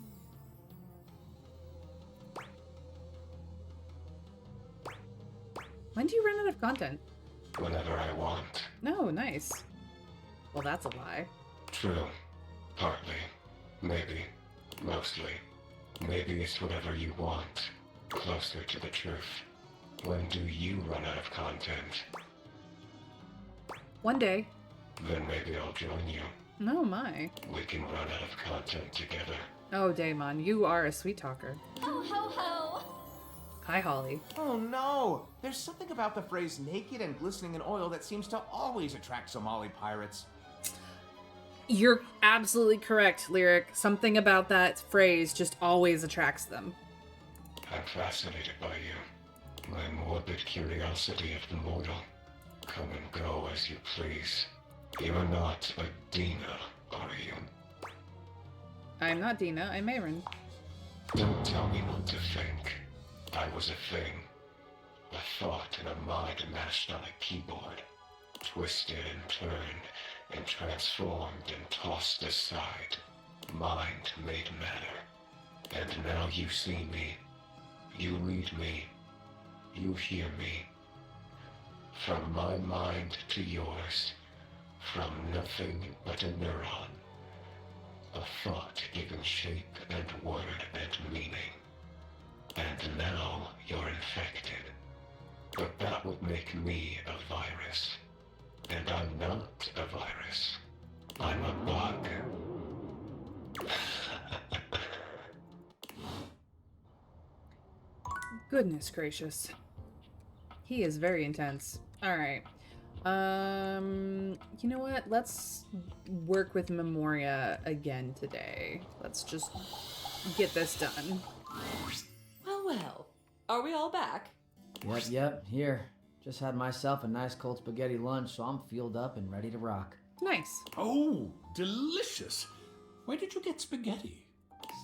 When do you run out of content? Whenever I want. No, nice. Well, that's a lie. True. Partly. Maybe. Mostly. Maybe it's whatever you want. Closer to the truth. When do you run out of content? One day. Then maybe I'll join you. Oh my. We can run out of content together. Oh, Daemon, you are a sweet talker. Ho ho ho! Hi, Holly. Oh no! There's something about the phrase naked and glistening in oil that seems to always attract Somali pirates. You're absolutely correct, Lyric. Something about that phrase just always attracts them. I'm fascinated by you. My morbid curiosity of the mortal. Come and go as you please. You're not a Dina, are you? I'm not Dina, I'm Mayron. Don't tell me what to think. I was a thing. A thought in a mind mashed on a keyboard. Twisted and turned and transformed and tossed aside. Mind made matter. And now you see me. You read me. You hear me. From my mind to yours. From nothing but a neuron. A thought given shape and word and meaning. And now you're infected. But that would make me a virus. And I'm not a virus. I'm a bug. Goodness gracious. He is very intense. Alright. You know what? Let's work with Memoria again today. Let's just get this done. Well, well. Are we all back? Yep, here. Just had myself a nice cold spaghetti lunch, so I'm fueled up and ready to rock. Nice. Oh, delicious. Where did you get spaghetti?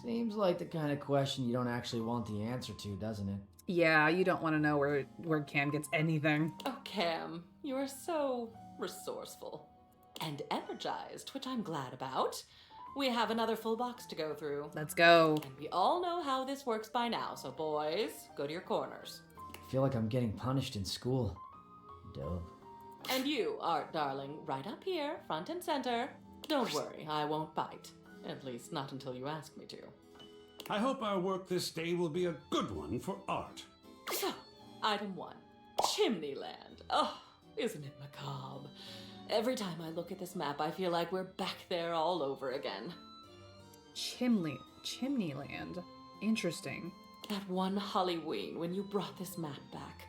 Seems like the kind of question you don't actually want the answer to, doesn't it? Yeah, you don't want to know where Cam gets anything. Oh, Cam, you are so resourceful. And energized, which I'm glad about. We have another full box to go through. Let's go. And we all know how this works by now, so boys, go to your corners. I feel like I'm getting punished in school. Dope. And you, Art darling, right up here, front and center. Don't worry, I won't bite. At least not until you ask me to. I hope our work this day will be a good one for Art. So, item 1. Chimneyland. Oh, isn't it macabre? Every time I look at this map, I feel like we're back there all over again. Chimneyland. Interesting. That one Halloween when you brought this map back.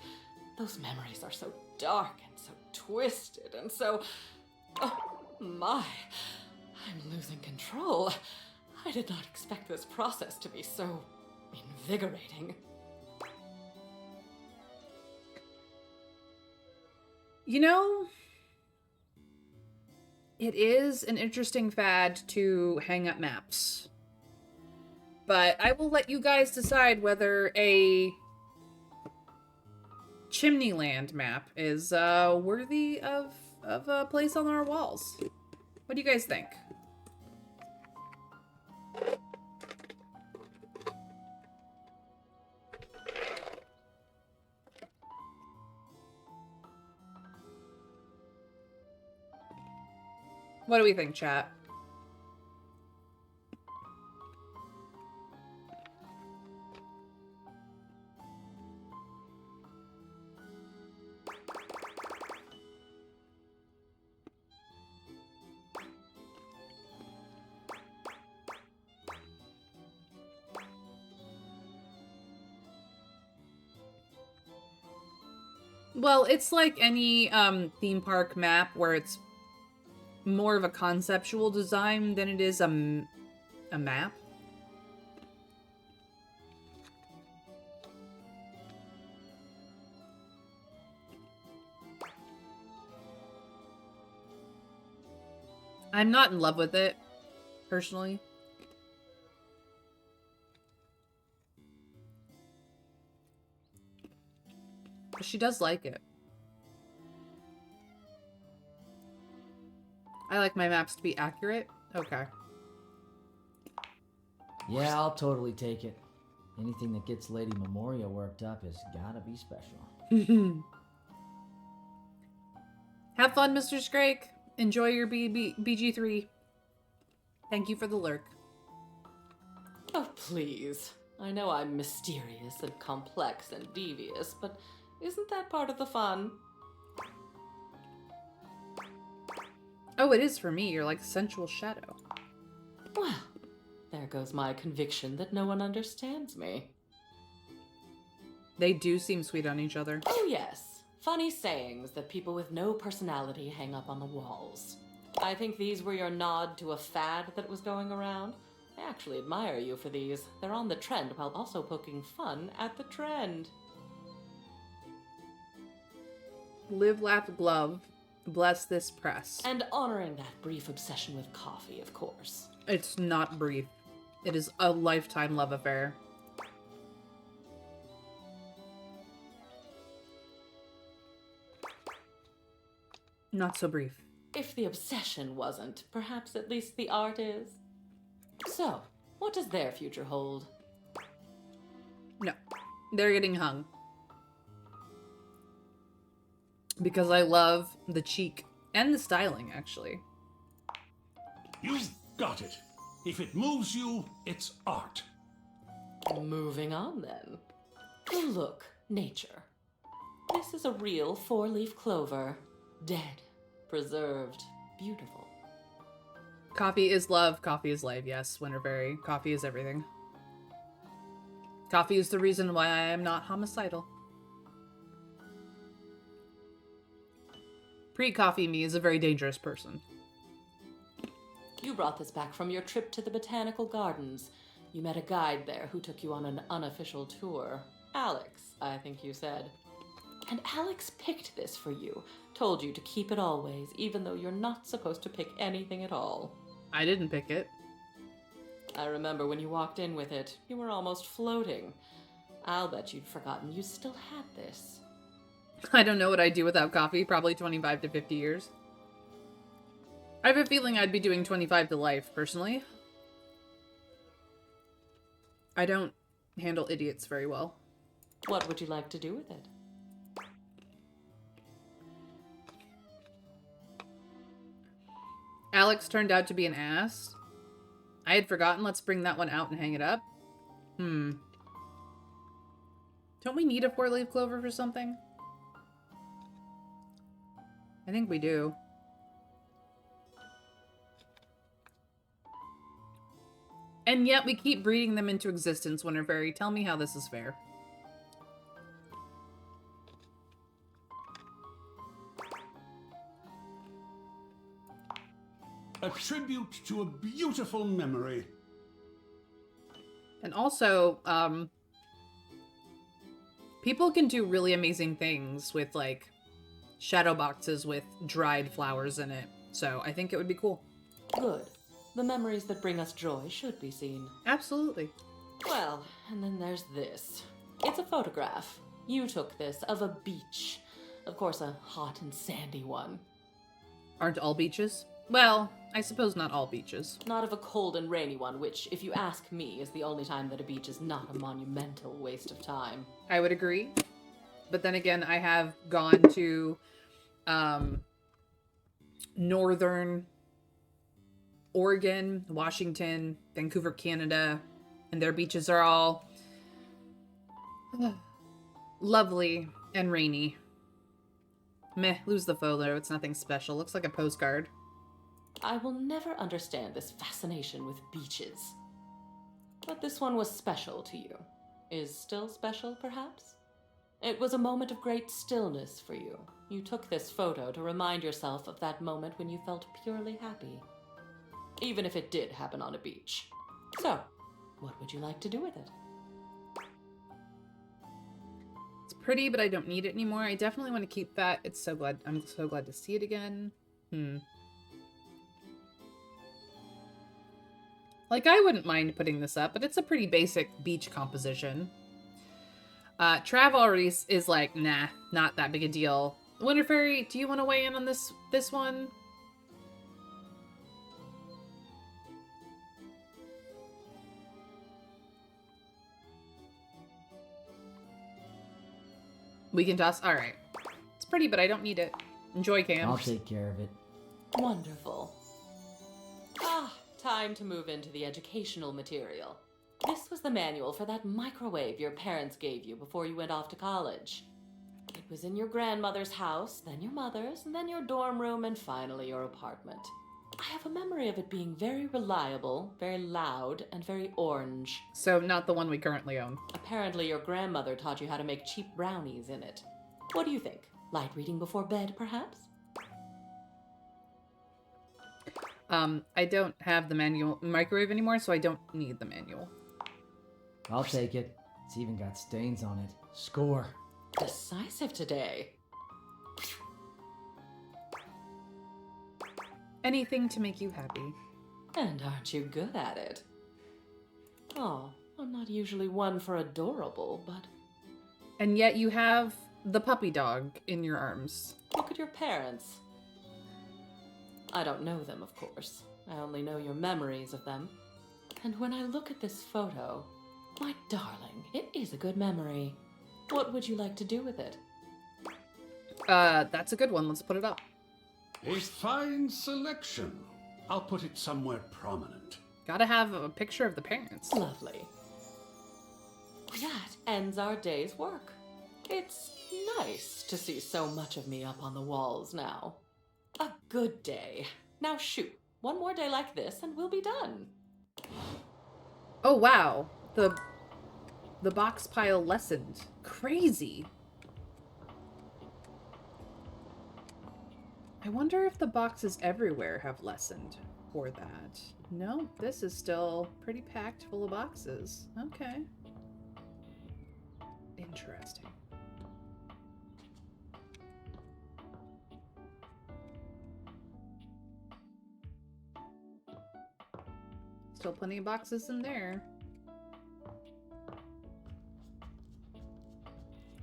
Those memories are so dark and so twisted and so... Oh, my. I'm losing control. I did not expect this process to be so invigorating. You know, it is an interesting fad to hang up maps. But I will let you guys decide whether a Chimneyland map is worthy of a place on our walls. What do you guys think? What do we think, chat? Well, it's like any theme park map where it's more of a conceptual design than it is a map. I'm not in love with it, personally. But she does like it. I like my maps to be accurate. Okay. Yeah, I'll totally take it. Anything that gets Lady Memoria worked up has gotta be special. Have fun, Mr. Scrake. Enjoy your BG3. Thank you for the lurk. Oh, please. I know I'm mysterious and complex and devious, but Isn't that part of the fun? Oh, it is for me. You're like a sensual shadow. Well, there goes my conviction that no one understands me. They do seem sweet on each other. Oh, yes. Funny sayings that people with no personality hang up on the walls. I think these were your nod to a fad that was going around. I actually admire you for these. They're on the trend while also poking fun at the trend. Live, laugh, love. Bless this press. And honoring that brief obsession with coffee, of course. It's not brief. It is a lifetime love affair. Not so brief. If the obsession wasn't, perhaps at least the art is. So, what does their future hold? No. They're getting hung. Because I love the cheek and the styling, actually. You've got it. If it moves you, it's art. Moving on, then. Look, nature. This is a real four-leaf clover. Dead. Preserved. Beautiful. Coffee is love. Coffee is life. Yes, Winterberry. Coffee is everything. Coffee is the reason why I am not homicidal. Pre-coffee me is a very dangerous person. You brought this back from your trip to the botanical gardens. You met a guide there who took you on an unofficial tour. Alex, I think you said. And Alex picked this for you. Told you to keep it always, even though you're not supposed to pick anything at all. I didn't pick it. I remember when you walked in with it. You were almost floating. I'll bet you'd forgotten you still had this. I don't know what I'd do without coffee. Probably 25 to 50 years. I have a feeling I'd be doing 25 to life, personally. I don't handle idiots very well. What would you like to do with it? Alex turned out to be an ass. I had forgotten. Let's bring that one out and hang it up. Don't we need a four-leaf clover for something? I think we do. And yet we keep breeding them into existence, Winterberry. Tell me how this is fair. A tribute to a beautiful memory. And also, people can do really amazing things with, like, shadow boxes with dried flowers in it. So I think it would be cool. Good. The memories that bring us joy should be seen. Absolutely. Well, and then there's this. It's a photograph. You took this of a beach. Of course, a hot and sandy one. Aren't all beaches? Well, I suppose not all beaches. Not of a cold and rainy one, which, if you ask me, is the only time that a beach is not a monumental waste of time. I would agree. But then again, I have gone to northern Oregon, Washington, Vancouver, Canada, and their beaches are all lovely and rainy. Meh, lose the photo. It's nothing special. Looks like a postcard. I will never understand this fascination with beaches. But this one was special to you. Is still special, perhaps? It was a moment of great stillness for you. You took this photo to remind yourself of that moment when you felt purely happy. Even if it did happen on a beach. So, what would you like to do with it? It's pretty, but I don't need it anymore. I definitely want to keep that. I'm so glad to see it again. Like, I wouldn't mind putting this up, but it's a pretty basic beach composition. Trav already is like, nah, not that big a deal. Winter Fairy, do you want to weigh in on this one? We can toss. All right. It's pretty, but I don't need it. Enjoy, Cam. I'll take care of it. Wonderful. Ah, time to move into the educational material. This was the manual for that microwave your parents gave you before you went off to college. was in your grandmother's house, then your mother's, and then your dorm room, and finally your apartment. I have a memory of it being very reliable, very loud, and very orange. So not the one we currently own. Apparently your grandmother taught you how to make cheap brownies in it. What do you think? Light reading before bed, perhaps? I don't have the manual microwave anymore, so I don't need the manual. I'll take it. It's even got stains on it. Score. Decisive today. Anything to make you happy. And aren't you good at it? Oh, I'm not usually one for adorable, but... And yet you have the puppy dog in your arms. Look at your parents. I don't know them, of course. I only know your memories of them. And when I look at this photo, my darling, it is a good memory. What would you like to do with it? That's a good one. Let's put it up. A fine selection. I'll put it somewhere prominent. Gotta have a picture of the parents. Lovely. That ends our day's work. It's nice to see so much of me up on the walls now. A good day. Now shoot, one more day like this and we'll be done. Oh wow, the box pile lessened. Crazy. I wonder if the boxes everywhere have lessened for that. No, this is still pretty packed full of boxes. Okay. Interesting. Still plenty of boxes in there.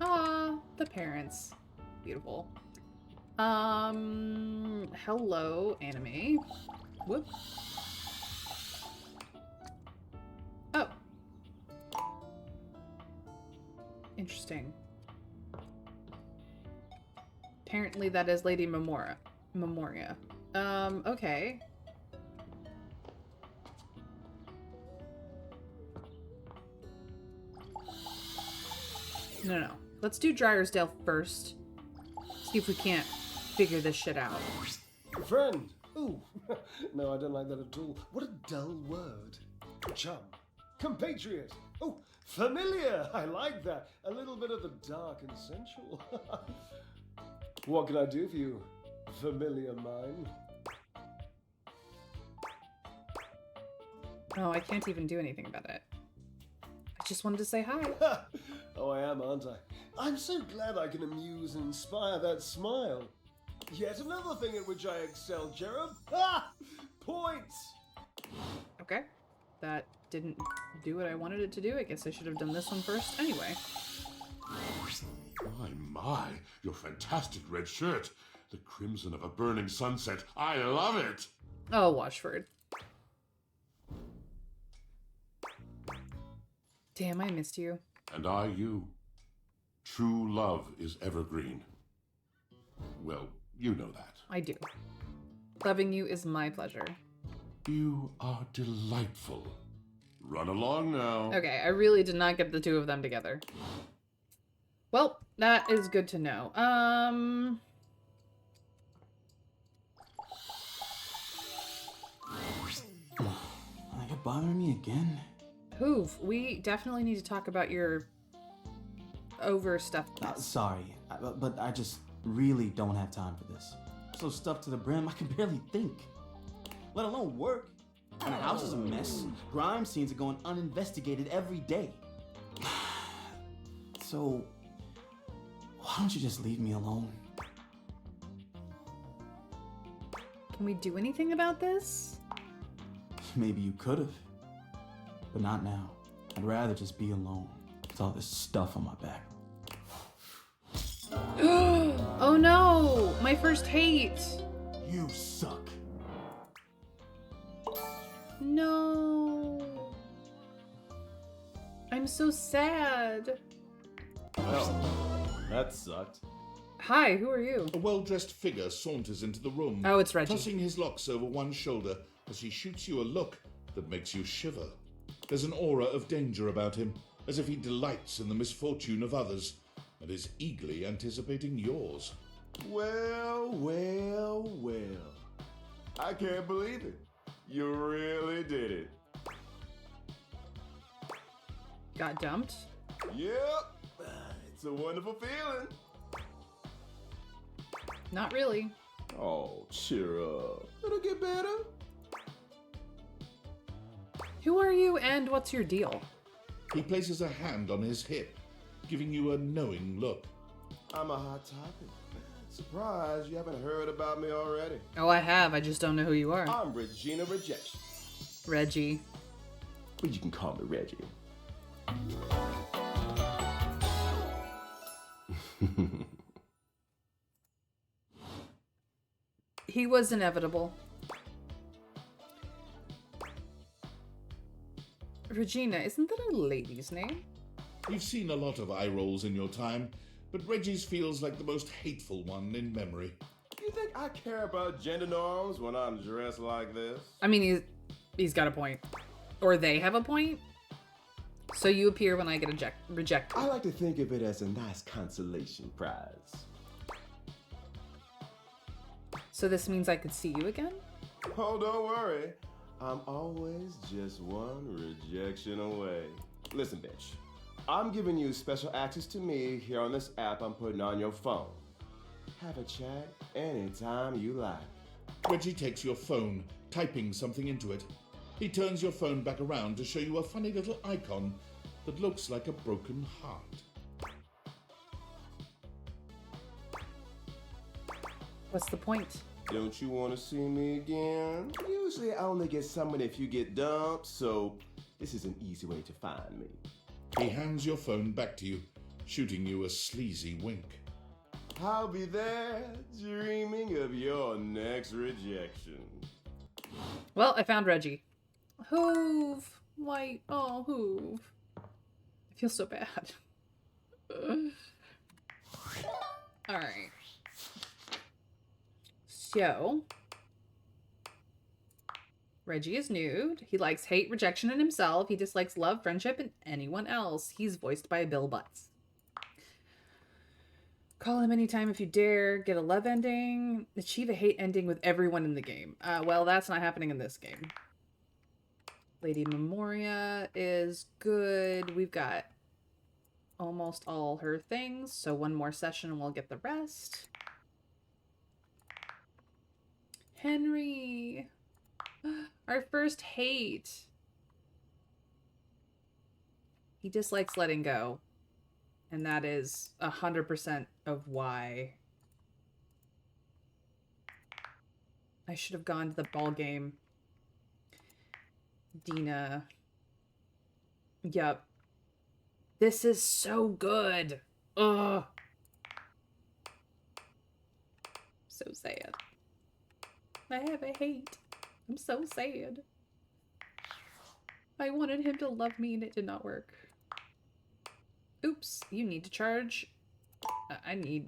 Ah, the parents. Beautiful. Hello, anime. Whoop. Oh. Interesting. Apparently that is Lady Memoria. Okay. No. Let's do Dryersdale first. See if we can't figure this shit out. Friend. Ooh. No, I don't like that at all. What a dull word. Chum. Compatriot. Oh, familiar. I like that. A little bit of the dark and sensual. What can I do for you, familiar mine? Oh, I can't even do anything about it. I just wanted to say hi. Oh, I am, aren't I? I'm so glad I can amuse and inspire that smile. Yet another thing at which I excel, Cherub. Ha! Points! Okay. That didn't do what I wanted it to do. I guess I should have done this one first anyway. My, your fantastic red shirt. The crimson of a burning sunset. I love it. Oh, Washford. Damn, I missed you. And I you. True love is evergreen. Well, you know that. I do. Loving you is my pleasure. You are delightful. Run along now. Okay, I really did not get the two of them together. Well, that is good to know. Are you bothering me again? Hoof, we definitely need to talk about your overstuffed. Sorry, but I just really don't have time for this. So stuffed to the brim, I can barely think. Let alone work. And the house is a mess. Crime scenes are going uninvestigated every day. So, why don't you just leave me alone? Can we do anything about this? Maybe you could have. But not now. I'd rather just be alone with all this stuff on my back. Oh no! My first hate! You suck. No. I'm so sad. Well, that sucked. Hi, who are you? A well-dressed figure saunters into the room. Oh, it's Reggie. Tossing his locks over one shoulder as he shoots you a look that makes you shiver. There's an aura of danger about him, as if he delights in the misfortune of others. and is eagerly anticipating yours. Well, well, well. I can't believe it. You really did it. Got dumped? Yep. It's a wonderful feeling. Not really. Oh, cheer up. It'll get better. Who are you and what's your deal? He places a hand on his hip, giving you a knowing look. I'm a hot topic. Surprised you haven't heard about me already. Oh, I have. I just don't know who you are. I'm Regina Rejection. Reggie. But you can call me Reggie. He was inevitable. Regina, isn't that a lady's name? You've seen a lot of eye rolls in your time, but Reggie's feels like the most hateful one in memory. You think I care about gender norms when I'm dressed like this? I mean, he's got a point. Or they have a point. So you appear when I get rejected. I like to think of it as a nice consolation prize. So this means I could see you again? Oh, don't worry. I'm always just one rejection away. Listen, bitch. I'm giving you special access to me here on this app I'm putting on your phone. Have a chat anytime you like. Reggie takes your phone, typing something into it. He turns your phone back around to show you a funny little icon that looks like a broken heart. What's the point? Don't you want to see me again? Usually I only get someone if you get dumped, so this is an easy way to find me. He hands your phone back to you, shooting you a sleazy wink. I'll be there, dreaming of your next rejection. Well, I found Reggie. Hoove. White. Oh, Hoove. I feel so bad. Alright. So, Reggie is nude. He likes hate, rejection in himself. He dislikes love, friendship, and anyone else. He's voiced by Bill Butts. Call him anytime if you dare. Get a love ending. Achieve a hate ending with everyone in the game. Well, that's not happening in this game. Lady Memoria is good. We've got almost all her things. So one more session and we'll get the rest. Henry. Our first hate. He dislikes letting go. And that is 100% of why. I should have gone to the ball game. Dina. Yep. This is so good. Ugh. So sad. I have a hate. I'm so sad. I wanted him to love me and it did not work. Oops, you need to charge. I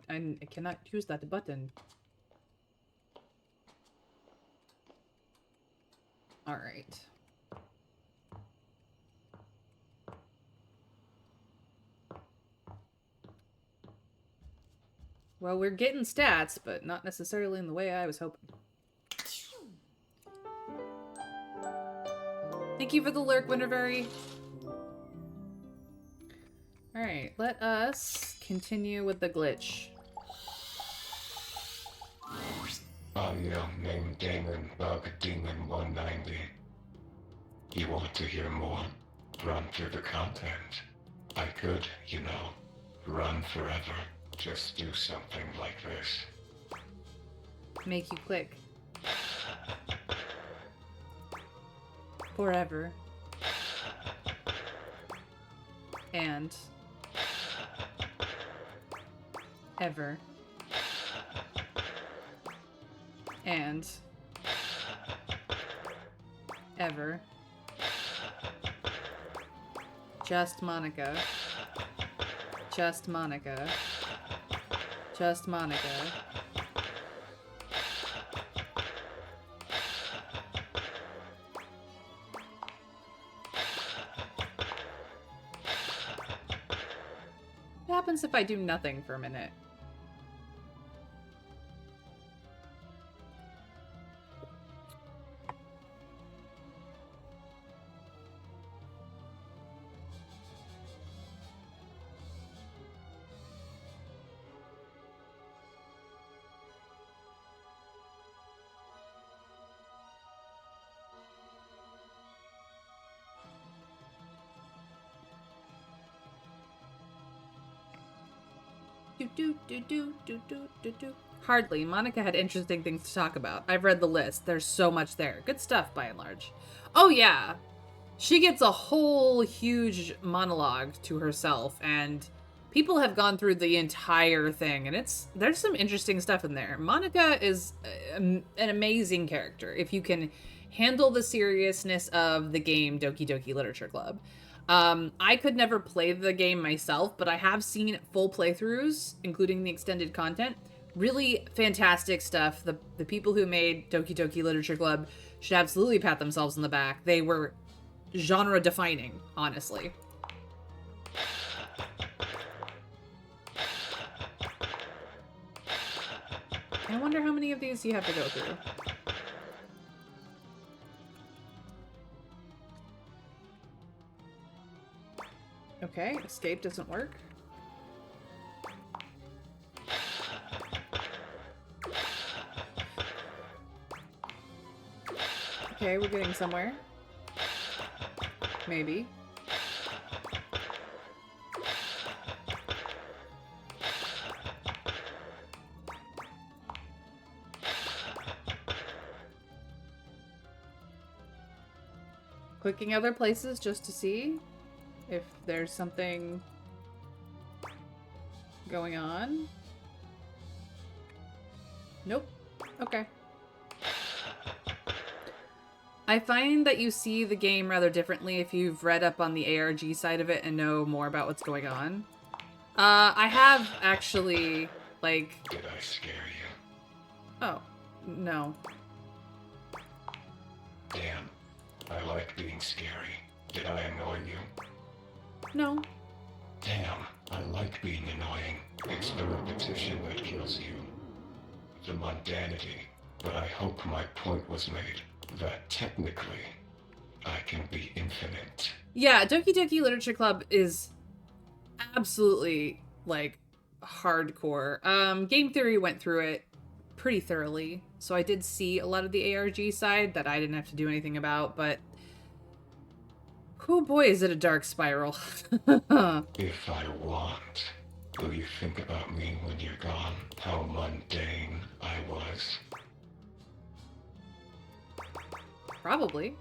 cannot use that button. Alright. Well, we're getting stats, but not necessarily in the way I was hoping. Thank you for the lurk, Winterberry. Alright, let us continue with the glitch. A young named Damon Bug Demon 190. You want to hear more? Run through the content. I could, you know, run forever. Just do something like this. Make you click. Forever. And ever. And ever. Just Monica. Just Monica. Just Monica. happens if I do nothing for a minute? Hardly. Monica had interesting things to talk about. I've read the list. There's so much there. Good stuff, by and large. Oh, yeah. She gets a whole huge monologue to herself, and people have gone through the entire thing, and there's some interesting stuff in there. Monica is an amazing character if you can handle the seriousness of the game Doki Doki Literature Club. I could never play the game myself, but I have seen full playthroughs, including the extended content. Really fantastic stuff. The people who made Doki Doki Literature Club should absolutely pat themselves on the back. They were genre defining, honestly. I wonder how many of these you have to go through. Okay, escape doesn't work. Okay, we're getting somewhere. Maybe. Clicking other places just to see if there's something going on. Nope. Okay. I find that you see the game rather differently if you've read up on the ARG side of it and know more about what's going on. I have actually, like... Did I scare you? Oh, no. Damn. I like being scary. Did I annoy you? No. Damn. I like being annoying. It's the repetition that kills you. The mundanity. But I hope my point was made. That technically, I can be infinite. Yeah, Doki Doki Literature Club is absolutely, like, hardcore. Game Theory went through it pretty thoroughly, so I did see a lot of the ARG side that I didn't have to do anything about, but... oh boy, is it a dark spiral. If I want, will you think about me when you're gone? How mundane I was? Probably.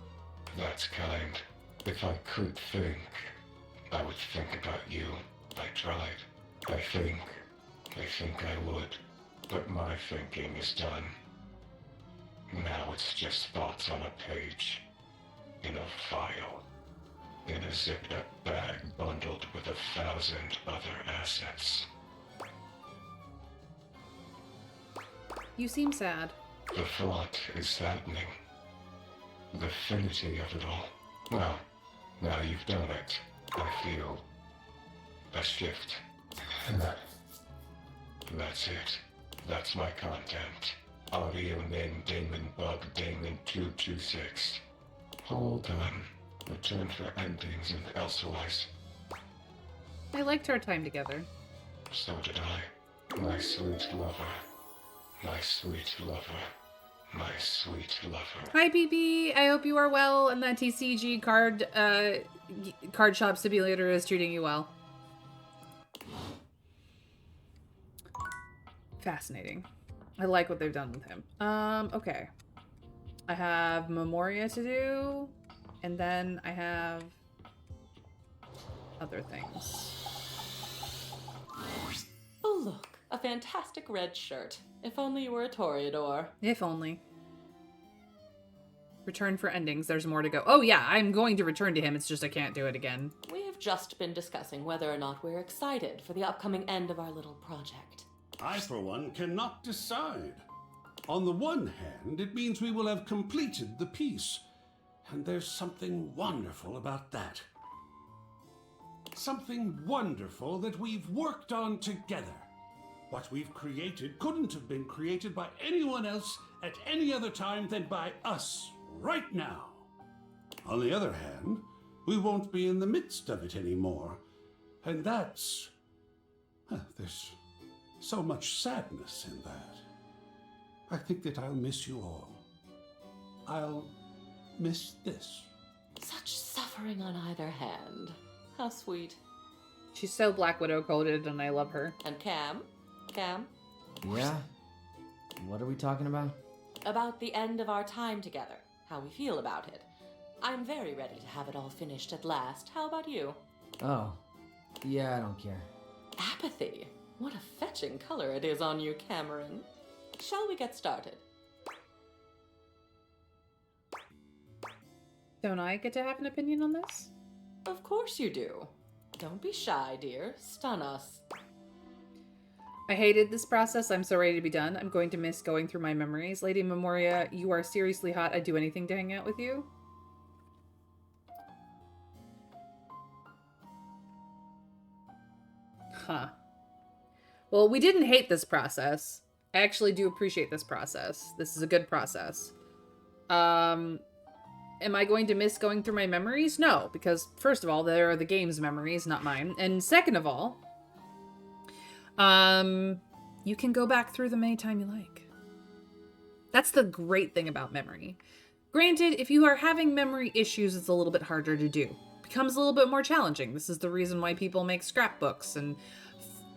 That's kind. If I could think, I would think about you. I tried. I think I would. But my thinking is done. Now it's just thoughts on a page. In a file. In a zipped-up bag bundled with 1,000 other assets. You seem sad. The thought is saddening. The finity of it all. Well, now you've done it. I feel a shift. That's it. That's my content. Audio name Damon Bug Damon 226. Hold on. Return for endings and elsewise. I liked our time together. So did I. My sweet lover. My sweet lover. My sweet lover. Hi, BB. I hope you are well, and that TCG card shop simulator is treating you well. Fascinating. I like what they've done with him. Okay. I have Memoria to do, and then I have other things. Oh, look. A fantastic red shirt. If only you were a Toreador. If only. Return for endings. There's more to go. Oh, yeah. I'm going to return to him. It's just I can't do it again. We have just been discussing whether or not we're excited for the upcoming end of our little project. I, for one, cannot decide. On the one hand, it means we will have completed the piece. And there's something wonderful about that. something wonderful that we've worked on together. What we've created couldn't have been created by anyone else at any other time than by us right now. On the other hand, we won't be in the midst of it anymore. And that's... there's so much sadness in that. I think that I'll miss you all. I'll miss this. Such suffering on either hand. How sweet. She's so Black Widow coded, and I love her. And Cam? Cam? Yeah? What are we talking about? About the end of our time together. How we feel about it. I'm very ready to have it all finished at last. How about you? Oh. Yeah, I don't care. Apathy. What a fetching color it is on you, Cameron. Shall we get started? Don't I get to have an opinion on this? Of course you do. Don't be shy, dear. Stun us. I hated this process. I'm so ready to be done. I'm going to miss going through my memories. Lady Memoria, you are seriously hot. I'd do anything to hang out with you. Huh. Well, we didn't hate this process. I actually do appreciate this process. This is a good process. Am I going to miss going through my memories? No, because first of all, there are the game's memories, not mine. And second of all, you can go back through them anytime you like. That's the great thing about memory. Granted, if you are having memory issues, it's a little bit harder to do. It becomes a little bit more challenging. This is the reason why people make scrapbooks and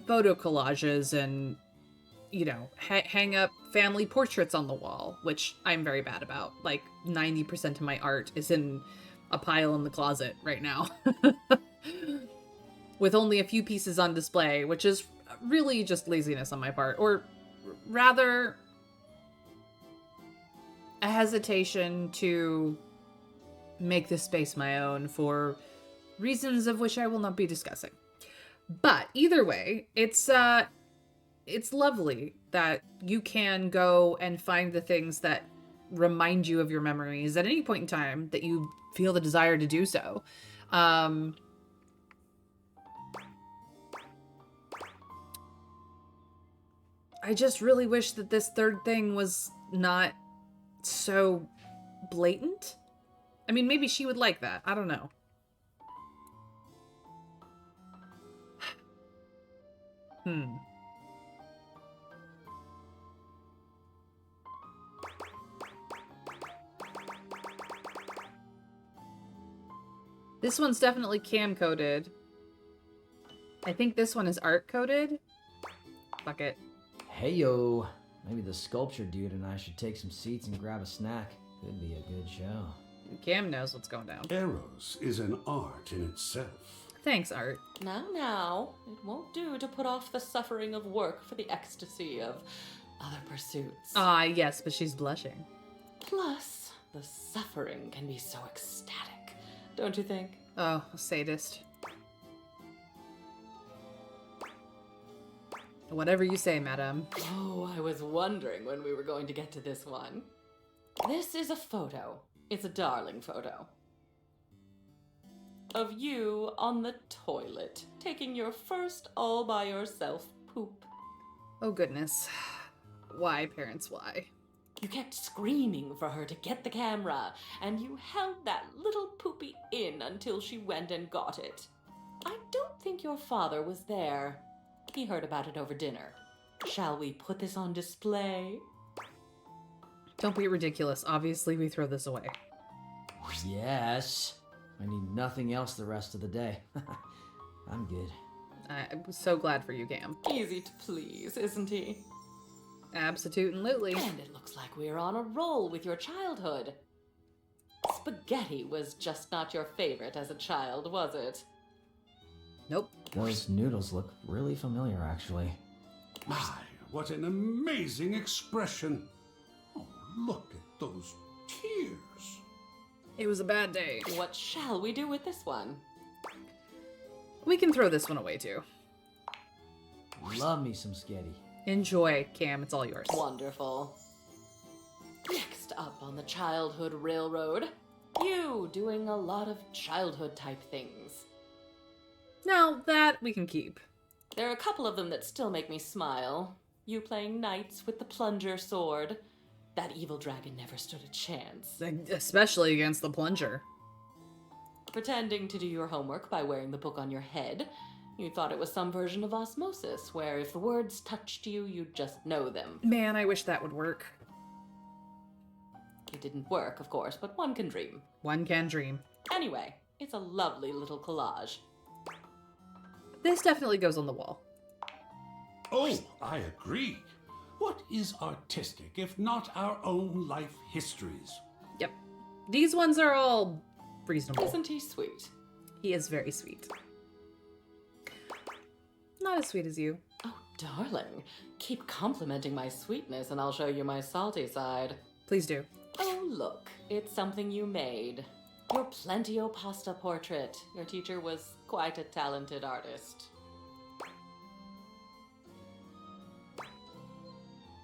photo collages and, you know, hang up family portraits on the wall, which I'm very bad about. Like 90% of my art is in a pile in the closet right now. With only a few pieces on display, which is really just laziness on my part, or rather a hesitation to make this space my own for reasons of which I will not be discussing. But either way, it's lovely that you can go and find the things that remind you of your memories at any point in time that you feel the desire to do so. I just really wish that this third thing was not so blatant. I mean, maybe she would like that. I don't know. This one's definitely cam coded. I think this one is art coded. Fuck it. Hey yo, maybe the sculpture dude and I should take some seats and grab a snack. Could be a good show. Cam knows what's going down. Eros is an art in itself. Thanks, Art. Now, it won't do to put off the suffering of work for the ecstasy of other pursuits. Ah, yes, but she's blushing. Plus, the suffering can be so ecstatic, don't you think? Oh, a sadist. Whatever you say, madam. Oh, I was wondering when we were going to get to this one. This is a photo. It's a darling photo. Of you on the toilet, taking your first all-by-yourself poop. Oh, goodness. Why, parents, why? You kept screaming for her to get the camera, and you held that little poopy in until she went and got it. I don't think your father was there. He heard about it over dinner. Shall we put this on display? Don't be ridiculous. Obviously, we throw this away. Yes. I need nothing else the rest of the day. I'm good. I'm so glad for you, Cam. Easy to please, isn't he? Absolutely. And it looks like we're on a roll with your childhood. Spaghetti was just not your favorite as a child, was it? Nope. Those noodles look really familiar, actually. My, what an amazing expression. Oh, look at those tears. It was a bad day. What shall we do with this one? We can throw this one away, too. Love me some sketty. Enjoy, Cam. It's all yours. Wonderful. Next up on the childhood railroad, you doing a lot of childhood type things. Now that we can keep. There are a couple of them that still make me smile. You playing knights with the plunger sword. That evil dragon never stood a chance. Especially against the plunger. Pretending to do your homework by wearing the book on your head. You thought it was some version of osmosis, where if the words touched you, you'd just know them. Man, I wish that would work. It didn't work, of course, but one can dream. One can dream. Anyway, it's a lovely little collage. This definitely goes on the wall. Oh, I agree. What is artistic if not our own life histories? Yep. These ones are all reasonable. Isn't he sweet? He is very sweet. Not as sweet as you. Oh, darling. Keep complimenting my sweetness and I'll show you my salty side. Please do. Oh, look. It's something you made. Your Plentio pasta portrait. Your teacher was quite a talented artist.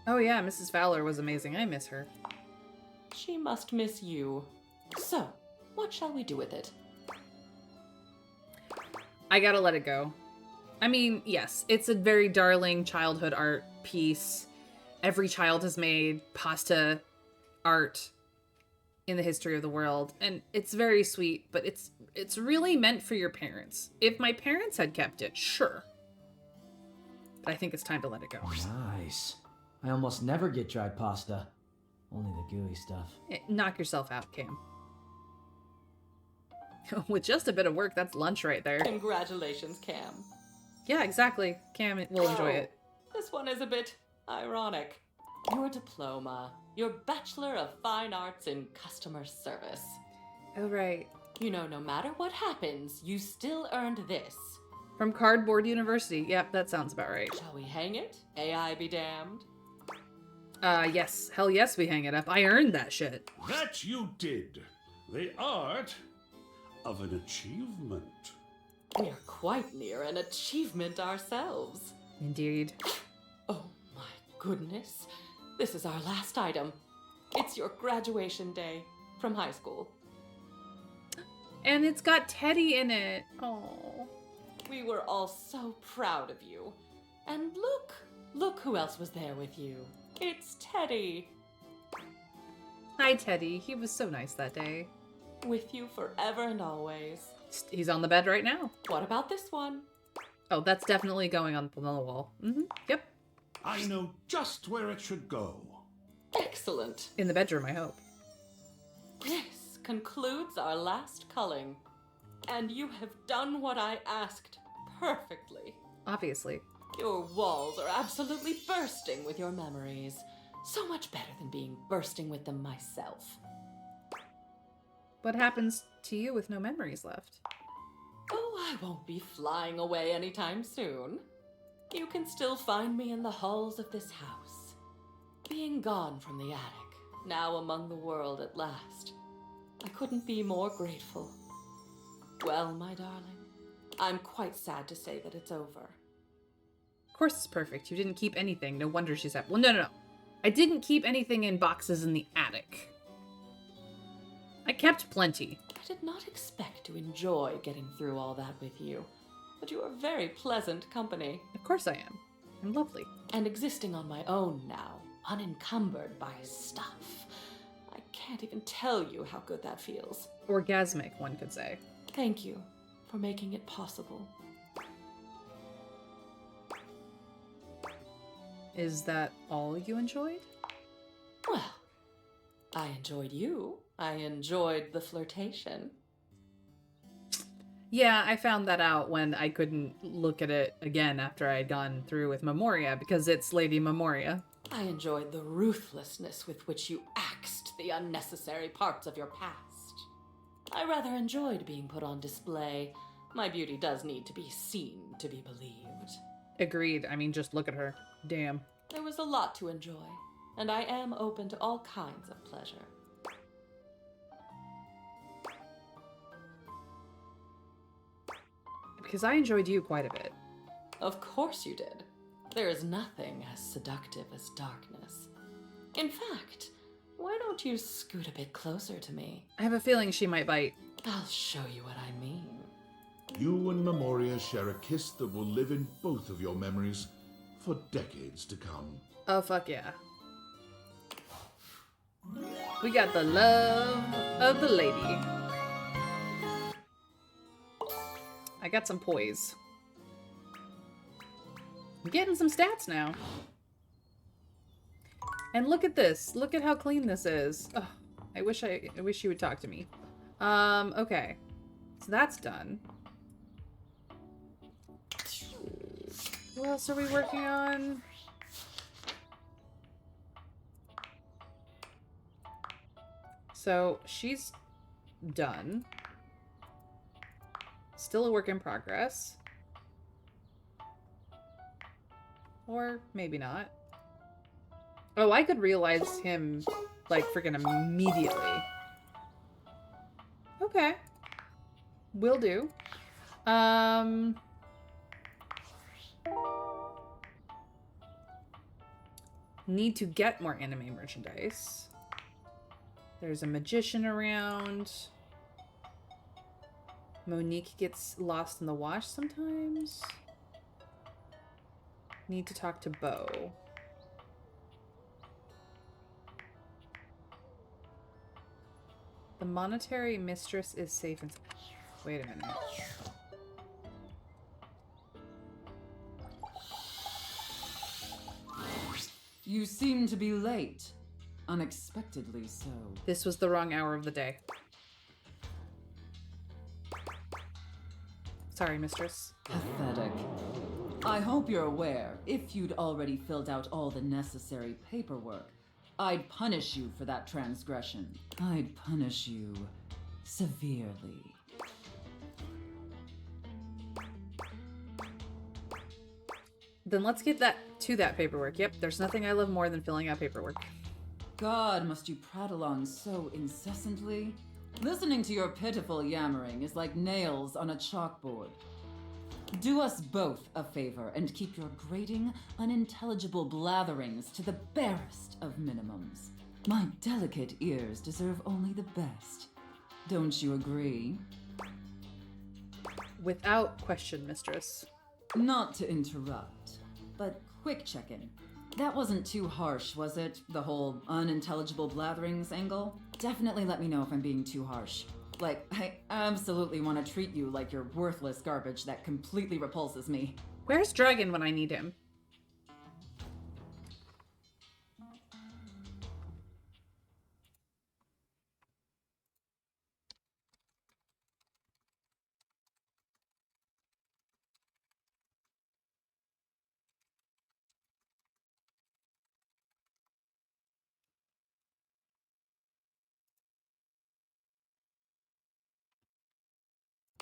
Oh yeah, Mrs. Fowler was amazing. I miss her. She must miss you. So, what shall we do with it? I gotta let it go. I mean, yes, it's a very darling childhood art piece. Every child has made pasta art in the history of the world, and it's very sweet, but it's really meant for your parents. If my parents had kept it, sure. But I think it's time to let it go. Nice. I almost never get dried pasta. Only the gooey stuff. Knock yourself out, Cam. With just a bit of work, that's lunch right there. Congratulations, Cam. Yeah, exactly. Cam will enjoy it. This one is a bit ironic. Your diploma. Your Bachelor of Fine Arts in Customer Service. Oh, right. You know, no matter what happens, you still earned this. From Cardboard University. Yep, that sounds about right. Shall we hang it? AI be damned. Yes. Hell yes, we hang it up. I earned that shit. That you did. The art of an achievement. We're quite near an achievement ourselves. Indeed. Oh my goodness. This is our last item. It's your graduation day from high school. And it's got Teddy in it. Oh. We were all so proud of you. And look who else was there with you. It's Teddy. Hi, Teddy. He was so nice that day. With you forever and always. He's on the bed right now. What about this one? Oh, that's definitely going on the wall. Mm-hmm. Yep. I know just where it should go. Excellent. In the bedroom, I hope. This concludes our last culling. And you have done what I asked perfectly. Obviously. Your walls are absolutely bursting with your memories. So much better than being bursting with them myself. What happens to you with no memories left? Oh, I won't be flying away anytime soon. You can still find me in the halls of this house. Being gone from the attic, now among the world at last. I couldn't be more grateful. Well, my darling, I'm quite sad to say that it's over. Of course it's perfect. You didn't keep anything. No wonder she's happy. Well, no. I didn't keep anything in boxes in the attic. I kept plenty. I did not expect to enjoy getting through all that with you, but you are very pleasant company. Of course I am. I'm lovely. And existing on my own now, unencumbered by stuff. I can't even tell you how good that feels. Orgasmic, one could say. Thank you for making it possible. Is that all you enjoyed? Well, I enjoyed you. I enjoyed the flirtation. Yeah, I found that out when I couldn't look at it again after I had gone through with Memoria, because it's Lady Memoria. I enjoyed the ruthlessness with which you axed the unnecessary parts of your past. I rather enjoyed being put on display. My beauty does need to be seen to be believed. Agreed. I mean, just look at her. Damn. There was a lot to enjoy, and I am open to all kinds of pleasure. Because I enjoyed you quite a bit. Of course you did. There is nothing as seductive as darkness. In fact, why don't you scoot a bit closer to me? I have a feeling she might bite. I'll show you what I mean. You and Memoria share a kiss that will live in both of your memories for decades to come. Oh, fuck yeah. We got the love of the lady. I got some poise. I'm getting some stats now. And look at this. Look at how clean this is. Oh, I wish you would talk to me. Okay. So that's done. What else are we working on? So she's done. Still a work in progress. Or maybe not. Oh, I could realize him, like, freaking immediately. Okay. Will do. Need to get more anime merchandise. There's a magician around. Monique gets lost in the wash sometimes. Need to talk to Bo. The monetary mistress is safe and... Wait a minute. You seem to be late. Unexpectedly so. This was the wrong hour of the day. Sorry, mistress. Pathetic. I hope you're aware, if you'd already filled out all the necessary paperwork, I'd punish you for that transgression. I'd punish you severely. Then let's get to that paperwork. Yep, there's nothing I love more than filling out paperwork. God, must you prattle on so incessantly? Listening to your pitiful yammering is like nails on a chalkboard. Do us both a favor and keep your grating, unintelligible blatherings to the barest of minimums. My delicate ears deserve only the best. Don't you agree? Without question, mistress. Not to interrupt, but quick check-in. That wasn't too harsh, was it? The whole unintelligible blatherings angle? Definitely let me know if I'm being too harsh. Like, I absolutely want to treat you like you're worthless garbage that completely repulses me. Where's Dragon when I need him?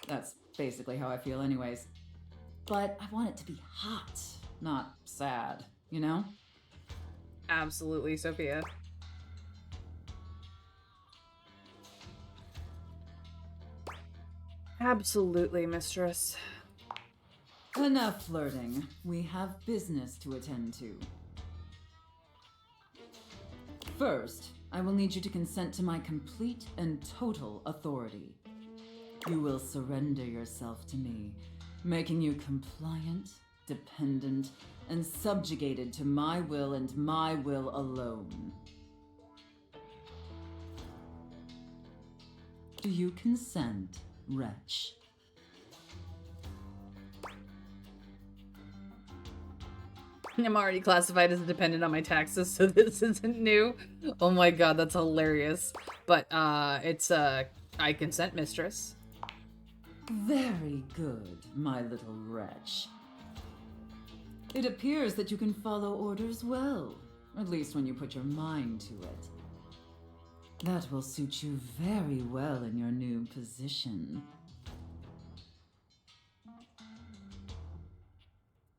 That's basically how I feel anyways. But I want it to be hot, not sad, you know? Absolutely, Sophia. Absolutely, mistress. Enough flirting. We have business to attend to. First, I will need you to consent to my complete and total authority. You will surrender yourself to me, making you compliant, dependent, and subjugated to my will and my will alone. Do you consent, wretch? I'm already classified as a dependent on my taxes, so this isn't new. Oh my god, that's hilarious. But, it's, I consent, mistress. Very good, my little wretch. It appears that you can follow orders well, at least when you put your mind to it. That will suit you very well in your new position.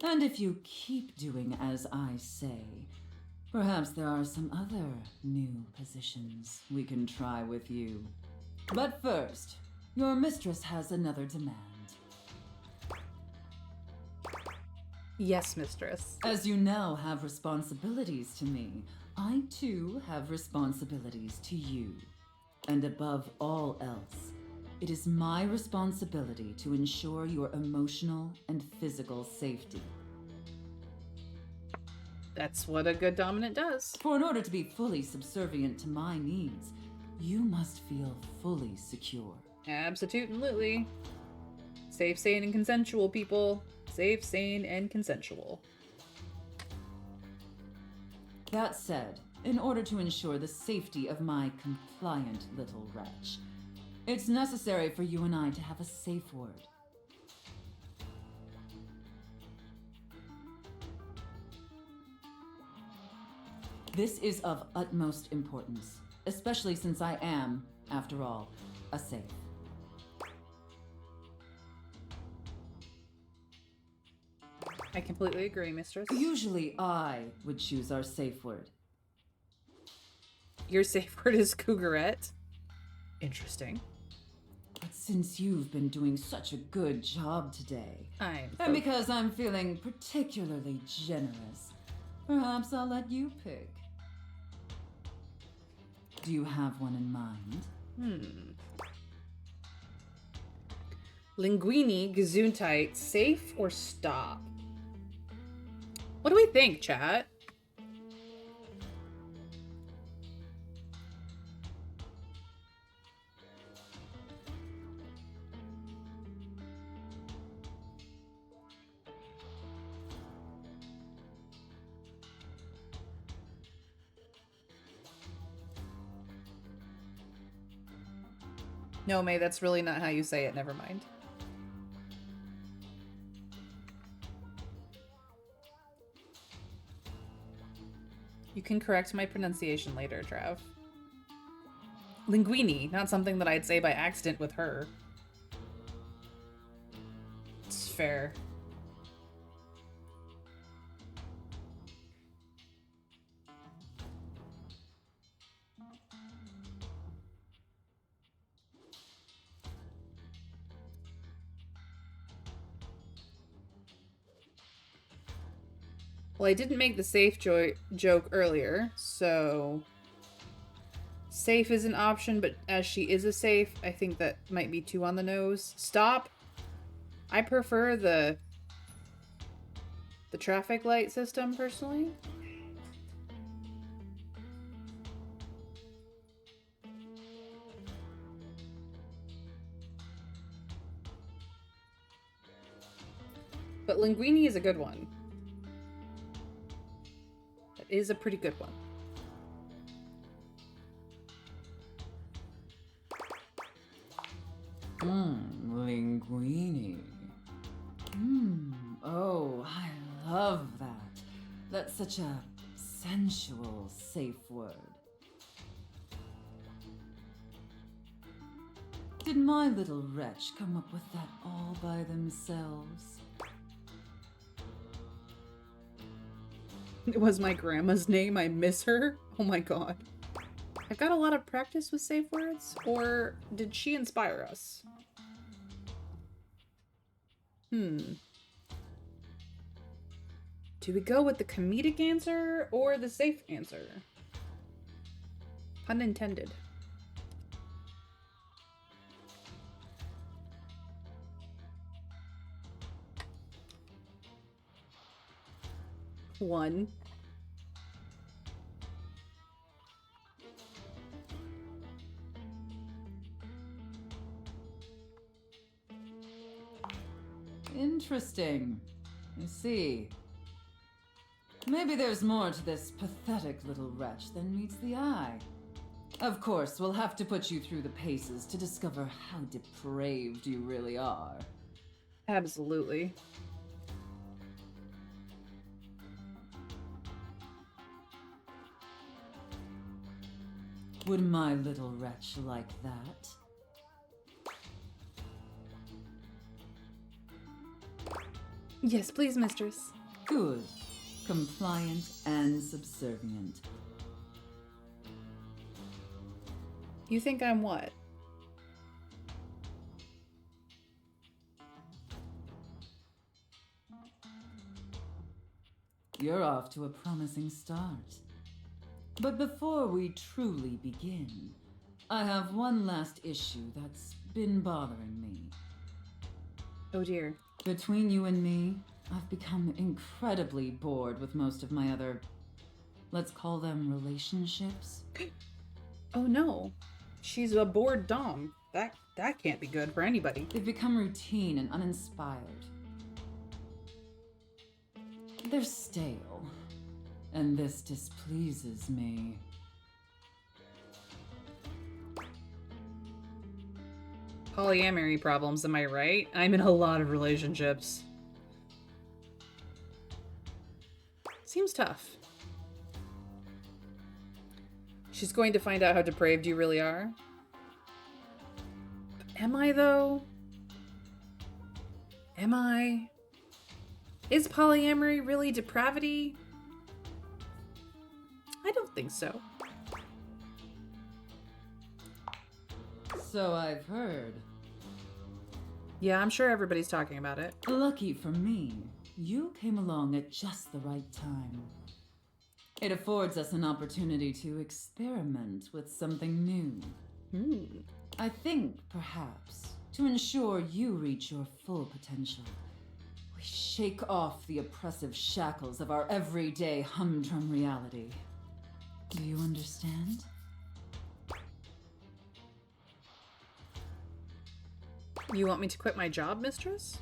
And if you keep doing as I say, perhaps there are some other new positions we can try with you. But first, your mistress has another demand. Yes, mistress. As you now have responsibilities to me, I too have responsibilities to you. And above all else, It is my responsibility to ensure your emotional and physical safety. That's what a good dominant does. For in order to be fully subservient to my needs, you must feel fully secure. Absolutely. Safe, sane, and consensual, people. Safe, sane, and consensual. That said, in order to ensure the safety of my compliant little wretch, it's necessary for you and I to have a safe word. This is of utmost importance, especially since I am, after all, a safe. I completely agree, mistress. Usually I would choose our safe word. Your safe word is cougarette. Interesting. But since you've been doing such a good job today, and because I'm feeling particularly generous, perhaps I'll let you pick. Do you have one in mind? Linguini, Gesundheit, safe or stop? What do we think, chat? No, May, that's really not how you say it. Never mind. You can correct my pronunciation later, Trav. Linguini, not something that I'd say by accident with her. It's fair. Well, I didn't make the safe joke earlier, so safe is an option, but as she is a safe, I think that might be too on the nose. Stop. I prefer the traffic light system, personally. But Linguini is a good one. That is a pretty good one. Linguini. Oh, I love that. That's such a sensual, safe word. Did my little wretch come up with that all by themselves? It was my grandma's name. I miss her. Oh my god. I've got a lot of practice with safe words, or did she inspire us? Do we go with the comedic answer or the safe answer? Pun intended. One. Interesting. I see. Maybe there's more to this pathetic little wretch than meets the eye. Of course, we'll have to put you through the paces to discover how depraved you really are. Absolutely. Would my little wretch like that? Yes, please, mistress. Good. Compliant and subservient. You think I'm what? You're off to a promising start. But before we truly begin, I have one last issue that's been bothering me. Oh dear. Between you and me, I've become incredibly bored with most of my other, let's call them relationships. Oh no. She's a bored dom. That can't be good for anybody. They've become routine and uninspired. They're stale, and this displeases me. Polyamory problems, am I right? I'm in a lot of relationships. Seems tough. She's going to find out how depraved you really are. Am I, though? Am I? Is polyamory really depravity? I don't think so. So I've heard. Yeah, I'm sure everybody's talking about it. Lucky for me, you came along at just the right time. It affords us an opportunity to experiment with something new. I think, perhaps, to ensure you reach your full potential, we shake off the oppressive shackles of our everyday humdrum reality. Do you understand? You want me to quit my job, mistress?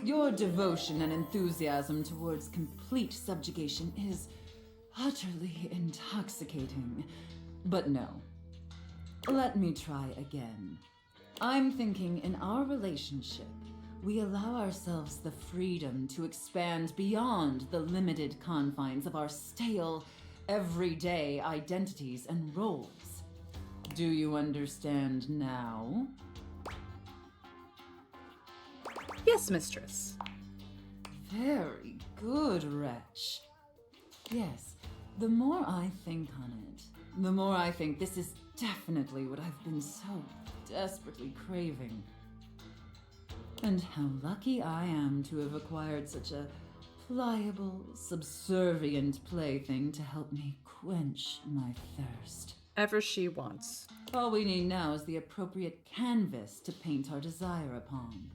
Your devotion and enthusiasm towards complete subjugation is utterly intoxicating. But no. Let me try again. I'm thinking in our relationship, we allow ourselves the freedom to expand beyond the limited confines of our stale, everyday identities and roles. Do you understand now? Yes, mistress. Very good, wretch. Yes, the more I think on it, the more I think this is definitely what I've been so desperately craving. And how lucky I am to have acquired such a pliable, subservient plaything to help me quench my thirst. Ever she wants. All we need now is the appropriate canvas to paint our desire upon.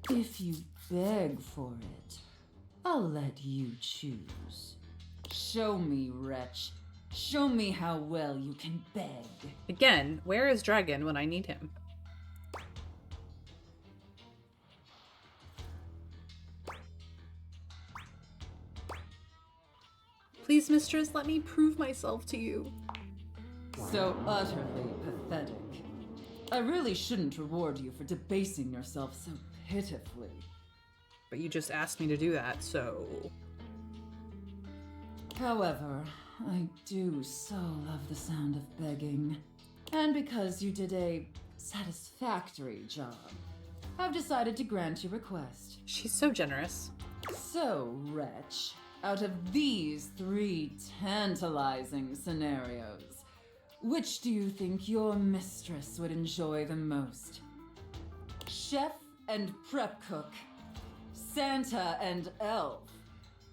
If you beg for it, I'll let you choose. Show me, wretch. Show me how well you can beg. Again, where is Dragon when I need him? Please, mistress, let me prove myself to you. So utterly pathetic. I really shouldn't reward you for debasing yourself so pitifully. But you just asked me to do that, so... However, I do so love the sound of begging. And because you did a satisfactory job, I've decided to grant your request. She's so generous. So, wretch, out of these 3 tantalizing scenarios, which do you think your mistress would enjoy the most? Chef and prep cook, Santa and elf,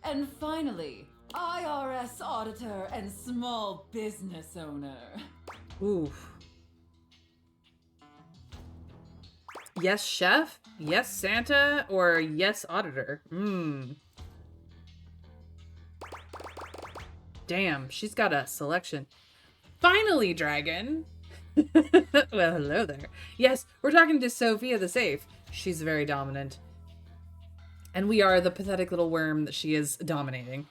and finally, IRS auditor and small business owner. Oof. Yes, chef? Yes, Santa? Or yes, auditor? Damn, she's got a selection. Finally, Dragon! Well, hello there. Yes, we're talking to Sophia the Safe. She's very dominant. And we are the pathetic little worm that she is dominating.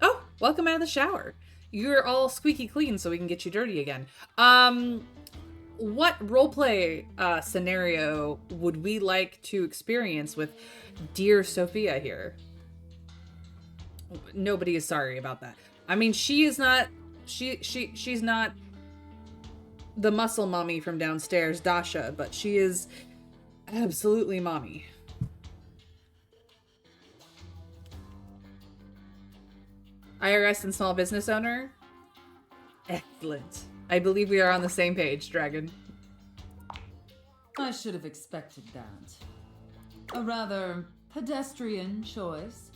Oh, welcome out of the shower. You're all squeaky clean so we can get you dirty again. What roleplay scenario would we like to experience with dear Sophia here? Nobody is sorry about that. I mean, she is not... She's not the muscle mommy from downstairs, Dasha, but she is absolutely mommy. IRS and small business owner? Excellent. I believe we are on the same page, Dragon. I should have expected that. A rather pedestrian choice,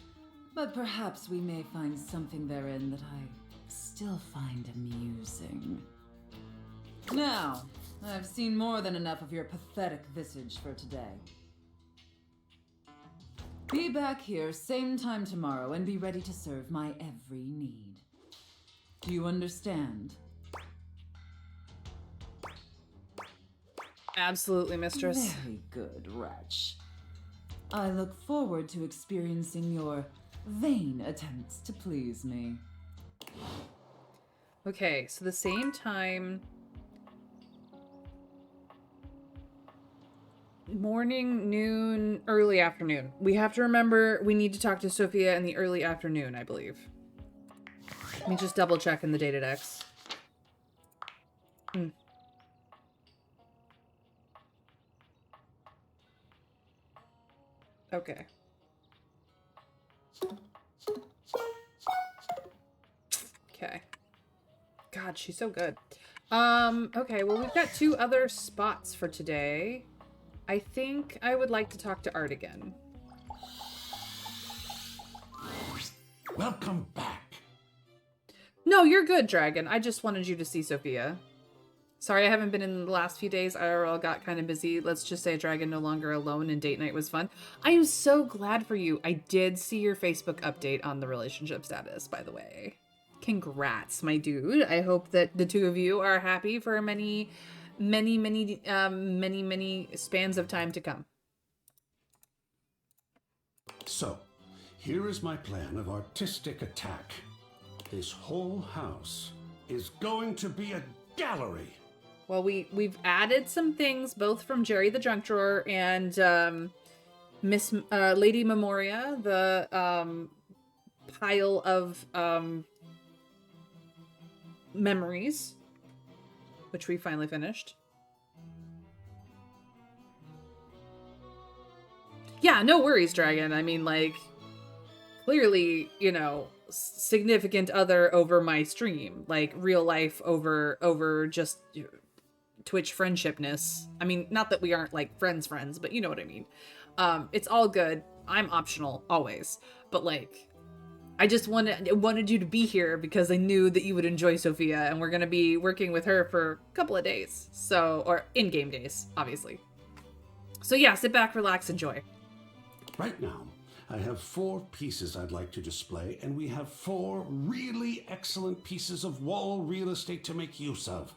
but perhaps we may find something therein that I still find amusing. Now, I've seen more than enough of your pathetic visage for today. Be back here same time tomorrow and be ready to serve my every need. Do you understand? Absolutely, mistress. Very good, wretch. I look forward to experiencing your vain attempts to please me. Okay, so the same time... Morning, noon, early afternoon. We have to remember we need to talk to Sophia in the early afternoon, I believe. Let me just double check in the data decks. Okay. Okay. God, she's so good. Okay, well, we've got 2 other spots for today. I think I would like to talk to Art again. Welcome back. No, you're good, Dragon. I just wanted you to see Sophia. Sorry I haven't been in the last few days. IRL got kind of busy. Let's just say Dragon no longer alone and date night was fun. I am so glad for you. I did see your Facebook update on the relationship status, by the way. Congrats, my dude. I hope that the 2 of you are happy for many spans of time to come. So, here is my plan of artistic attack. This whole house is going to be a gallery. Well, we've added some things, both from Jerry the Junk Drawer and Miss Lady Memoria, the pile of memories, which we finally finished. Yeah, no worries, Dragon. I mean, like, clearly, you know, significant other over my stream, like real life over just Twitch friendshipness. I mean, not that we aren't like friends, but you know what I mean. It's all good. I'm optional always, but like, I just wanted you to be here because I knew that you would enjoy Sophia, and we're gonna be working with her for a couple of days, so, or in-game days, obviously. So yeah, sit back, relax, enjoy. Right now, I have 4 pieces I'd like to display, and we have 4 really excellent pieces of wall real estate to make use of.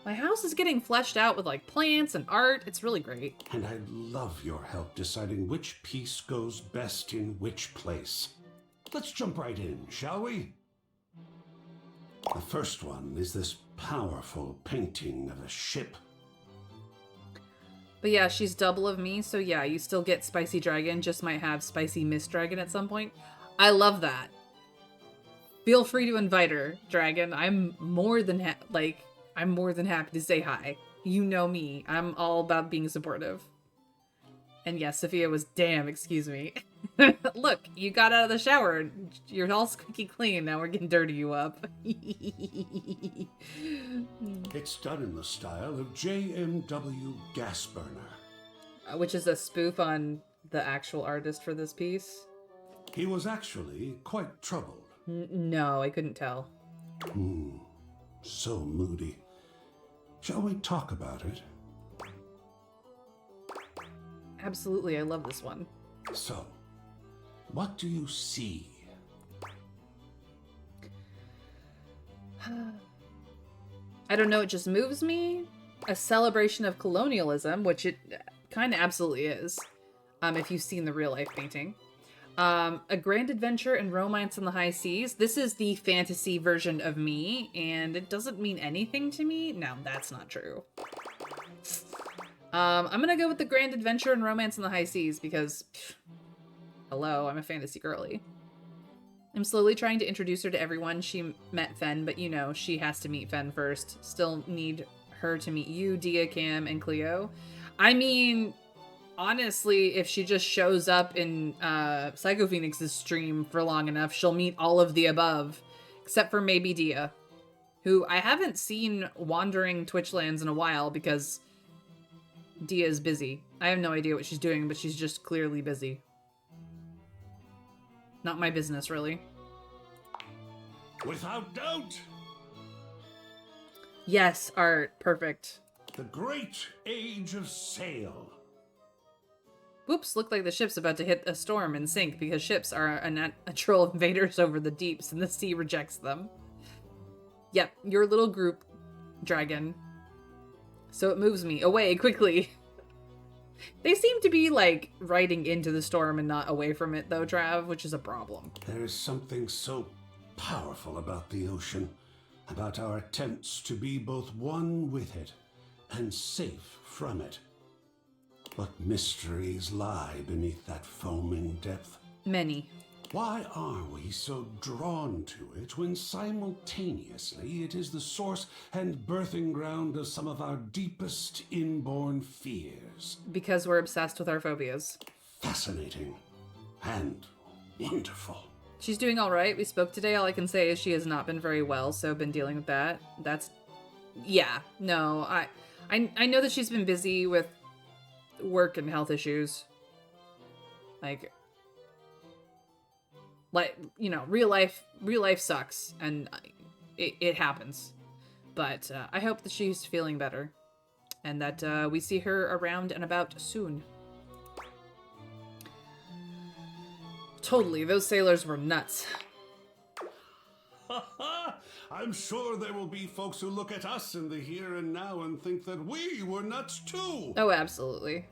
My house is getting fleshed out with like plants and art. It's really great. And I'd love your help deciding which piece goes best in which place. Let's jump right in, shall we? The first one is this powerful painting of a ship. But yeah, she's double of me, so yeah, you still get Spicy Dragon, just might have Spicy Miss Dragon at some point. I love that. Feel free to invite her, Dragon. I'm more than happy to say hi. You know me. I'm all about being supportive. And yes, Sophia was damn, excuse me. Look, you got out of the shower. You're all squeaky clean. Now we're getting dirty you up. It's done in the style of JMW Gas Burner. Which is a spoof on the actual artist for this piece. He was actually quite troubled. No, I couldn't tell. So moody. Shall we talk about it? Absolutely, I love this one. So, what do you see? I don't know, it just moves me. A celebration of colonialism, which it kind of absolutely is, if you've seen the real life painting. A grand adventure and romance in the high seas. This is the fantasy version of me, and it doesn't mean anything to me. No, that's not true. I'm gonna go with the grand adventure and romance in the high seas because, hello, I'm a fantasy girly. I'm slowly trying to introduce her to everyone. She met Fen, but you know, she has to meet Fen first. Still need her to meet you, Dia, Cam, and Cleo. I mean, honestly, if she just shows up in Psycho Phoenix's stream for long enough, she'll meet all of the above, except for maybe Dia, who I haven't seen wandering Twitchlands in a while because Dia is busy. I have no idea what she's doing, but she's just clearly busy. Not my business, really. Without doubt. Yes, art. Perfect. The great age of sail. Whoops, looked like the ship's about to hit a storm and sink because ships are a natural invaders over the deeps and the sea rejects them. Yep, your little group, dragon. So it moves me away quickly. They seem to be, like, riding into the storm and not away from it, though, Trav, which is a problem. There is something so powerful about the ocean, about our attempts to be both one with it and safe from it. What mysteries lie beneath that foaming depth? Many. Why are we so drawn to it when simultaneously it is the source and birthing ground of some of our deepest inborn fears? Because we're obsessed with our phobias. Fascinating and wonderful. She's doing all right. We spoke today. All I can say is she has not been very well, so been dealing with that. That's... Yeah, no, I know that she's been busy with work and health issues. Like, you know, real life sucks, and it happens. But I hope that she's feeling better, and that we see her around and about soon. Totally, those sailors were nuts. I'm sure there will be folks who look at us in the here and now and think that we were nuts too. Oh, absolutely.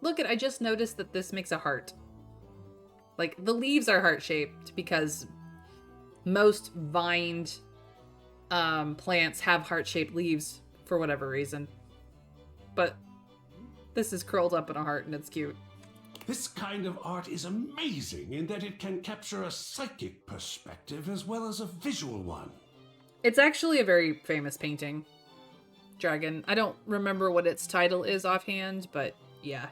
Look, I just noticed that this makes a heart. Like, the leaves are heart-shaped because most vined plants have heart-shaped leaves for whatever reason. But this is curled up in a heart and it's cute. This kind of art is amazing in that it can capture a psychic perspective as well as a visual one. It's actually a very famous painting, Dragon. I don't remember what its title is offhand, but yeah,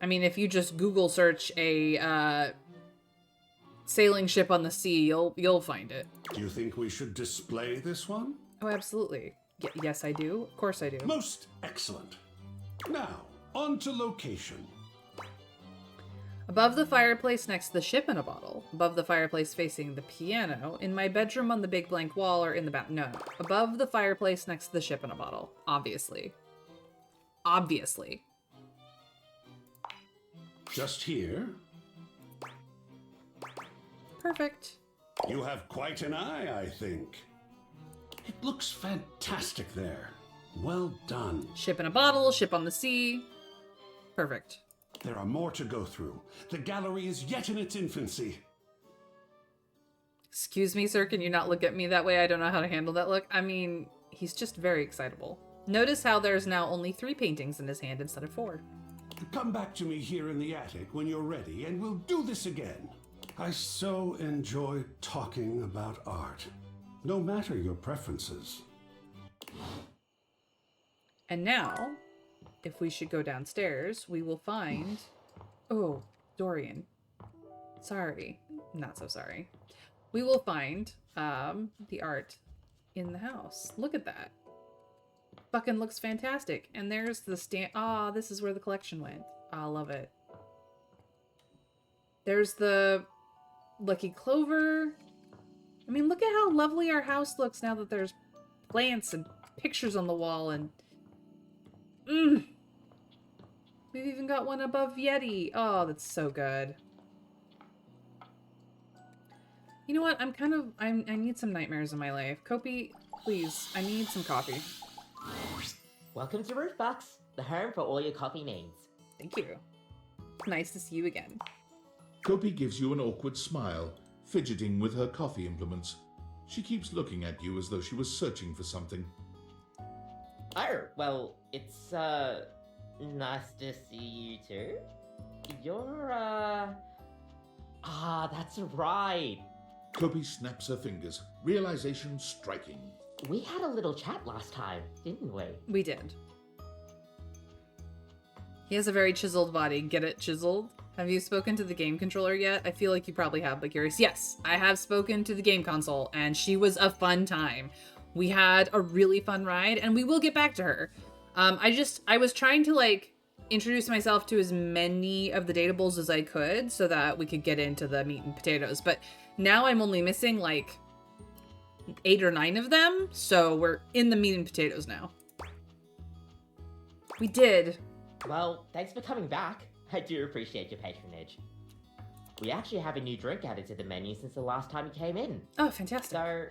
I mean, if you just Google search a sailing ship on the sea, you'll find it. Do you think we should display this one? Oh, absolutely. Yes, I do. Of course I do. Most excellent. Now, on to location. Above the fireplace next to the ship in a bottle. Above the fireplace facing the piano. In my bedroom on the big blank wall or in the bath. No. Above the fireplace next to the ship in a bottle. Obviously. Obviously. Just here. Perfect. You have quite an eye, I think. It looks fantastic there. Well done. Ship in a bottle, ship on the sea. Perfect. There are more to go through. The gallery is yet in its infancy. Excuse me, sir, can you not look at me that way? I don't know how to handle that look. I mean, he's just very excitable. Notice how there's now only 3 paintings in his hand instead of 4. Come back to me here in the attic when you're ready, and we'll do this again. I so enjoy talking about art, no matter your preferences. And now, if we should go downstairs, we will find... Oh, Dorian. Sorry. Not so sorry. We will find the art in the house. Look at that. Fucking looks fantastic. And there's the stand. Ah, this is where the collection went. I love it. There's the Lucky Clover. I mean, look at how lovely our house looks now that there's plants and pictures on the wall and... We've even got one above Yeti. Oh, that's so good. You know what? I need some nightmares in my life. Kopi, please, I need some coffee. Welcome to Rootbox, the home for all your coffee needs. Thank you. Nice to see you again. Kopi gives you an awkward smile, fidgeting with her coffee implements. She keeps looking at you as though she was searching for something. Oh, well, it's, nice to see you too. You're, that's right. Kopi snaps her fingers, realization striking. We had a little chat last time, didn't we? We did. He has a very chiseled body. Get it? Chiseled? Have you spoken to the game controller yet? I feel like you probably have, but curious. Yes, I have spoken to the game console, and she was a fun time. We had a really fun ride, and we will get back to her. I was trying to, like, introduce myself to as many of the datables as I could so that we could get into the meat and potatoes, but now I'm only missing, like, 8 or 9 of them, so we're in the meat and potatoes now. We did. Well, thanks for coming back. I do appreciate your patronage. We actually have a new drink added to the menu since the last time you came in. Oh, fantastic. So,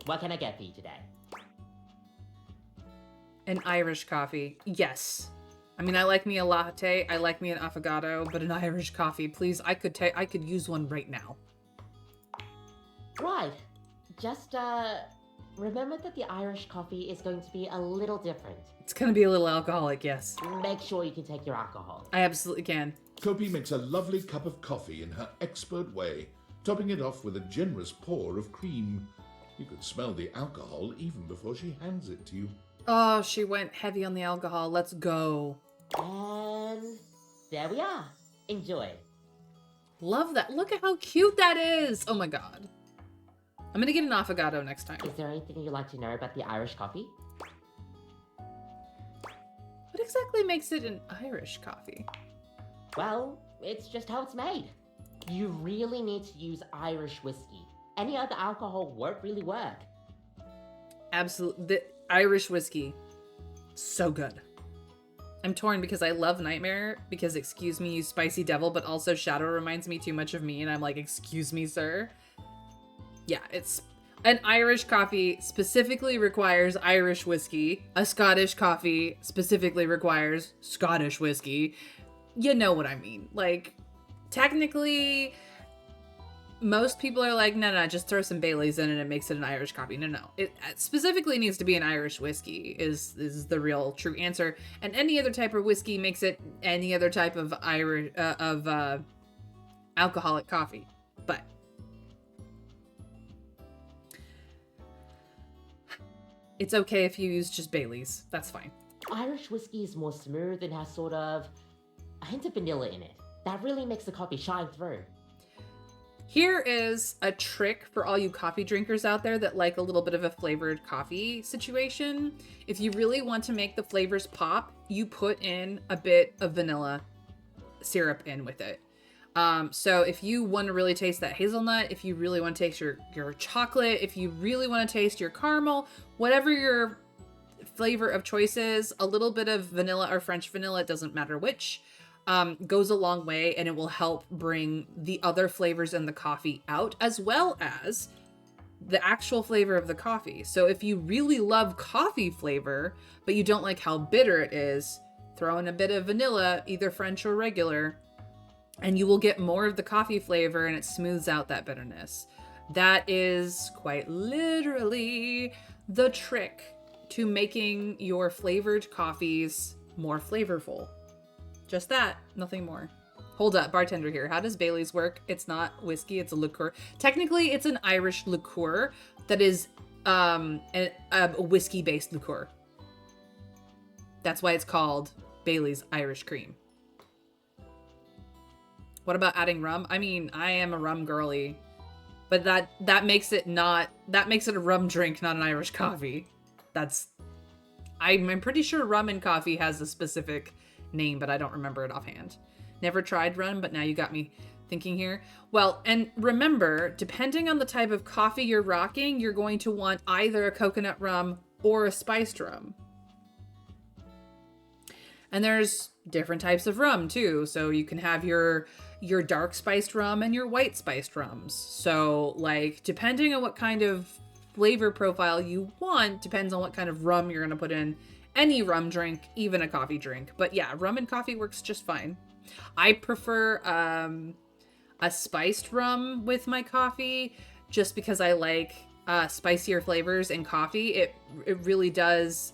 what can I get for you today? An Irish coffee. Yes. I mean, I like me a latte, I like me an affogato, but an Irish coffee, please. I could use one right now. Right. Just, remember that the Irish coffee is going to be a little different. It's gonna be a little alcoholic, yes. Make sure you can take your alcohol. I absolutely can. Kopi makes a lovely cup of coffee in her expert way, topping it off with a generous pour of cream. You could smell the alcohol even before she hands it to you. Oh, she went heavy on the alcohol. Let's go. And there we are. Enjoy. Love that. Look at how cute that is. Oh my god. I'm gonna get an affogato next time. Is there anything you'd like to know about the Irish coffee? What exactly makes it an Irish coffee? Well, it's just how it's made. You really need to use Irish whiskey. Any other alcohol won't really work. Absolutely. The Irish whiskey. So good. I'm torn because I love Nightmare, because excuse me, you spicy devil, but also Shadow reminds me too much of me, and I'm like, excuse me, sir. Yeah, it's... An Irish coffee specifically requires Irish whiskey. A Scottish coffee specifically requires Scottish whiskey. You know what I mean. Like, technically, most people are like, no, just throw some Baileys in and it makes it an Irish coffee. No. It specifically needs to be an Irish whiskey is the real true answer. And any other type of whiskey makes it any other type of alcoholic coffee. But it's okay if you use just Baileys. That's fine. Irish whiskey is more smooth and has sort of a hint of vanilla in it. That really makes the coffee shine through. Here is a trick for all you coffee drinkers out there that like a little bit of a flavored coffee situation. If you really want to make the flavors pop, you put in a bit of vanilla syrup in with it. So if you want to really taste that hazelnut, if you really want to taste your chocolate, if you really want to taste your caramel, whatever your flavor of choice is, a little bit of vanilla or French vanilla, it doesn't matter which, goes a long way, and it will help bring the other flavors in the coffee out, as well as the actual flavor of the coffee. So if you really love coffee flavor, but you don't like how bitter it is, throw in a bit of vanilla, either French or regular, and you will get more of the coffee flavor, and it smooths out that bitterness. That is quite literally the trick to making your flavored coffees more flavorful. Just that, nothing more. Hold up, bartender here. How does Bailey's work? It's not whiskey, it's a liqueur. Technically, it's an Irish liqueur that is a whiskey-based liqueur. That's why it's called Bailey's Irish Cream. What about adding rum? I mean, I am a rum girly, but that makes it a rum drink, not an Irish coffee. I'm pretty sure rum and coffee has a specific name, but I don't remember it offhand. Never tried rum, but now you got me thinking here. Well, and remember, depending on the type of coffee you're rocking, you're going to want either a coconut rum or a spiced rum. And there's different types of rum too. So you can have your dark spiced rum and your white spiced rums. So like, depending on what kind of flavor profile you want, depends on what kind of rum you're going to put in any rum drink, even a coffee drink. But yeah, rum and coffee works just fine. I prefer a spiced rum with my coffee just because I like spicier flavors in coffee. It really does,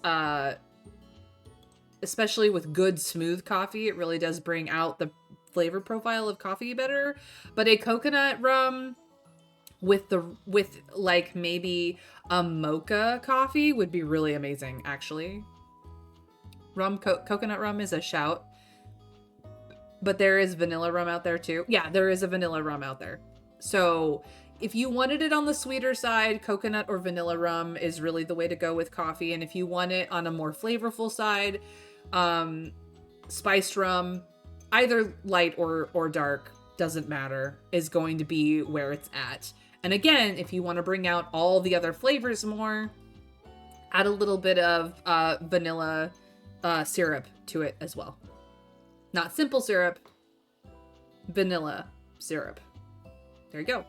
especially with good smooth coffee, it really does bring out the flavor profile of coffee better. But a coconut rum with like maybe a mocha coffee would be really amazing, actually. Coconut rum is a shout. But there is vanilla rum out there too. Yeah, there is a vanilla rum out there. So if you wanted it on the sweeter side, coconut or vanilla rum is really the way to go with coffee. And if you want it on a more flavorful side, spiced rum, either light or dark, doesn't matter, is going to be where it's at. And again, if you want to bring out all the other flavors more, add a little bit of vanilla syrup to it as well. Not simple syrup, vanilla syrup. There you go.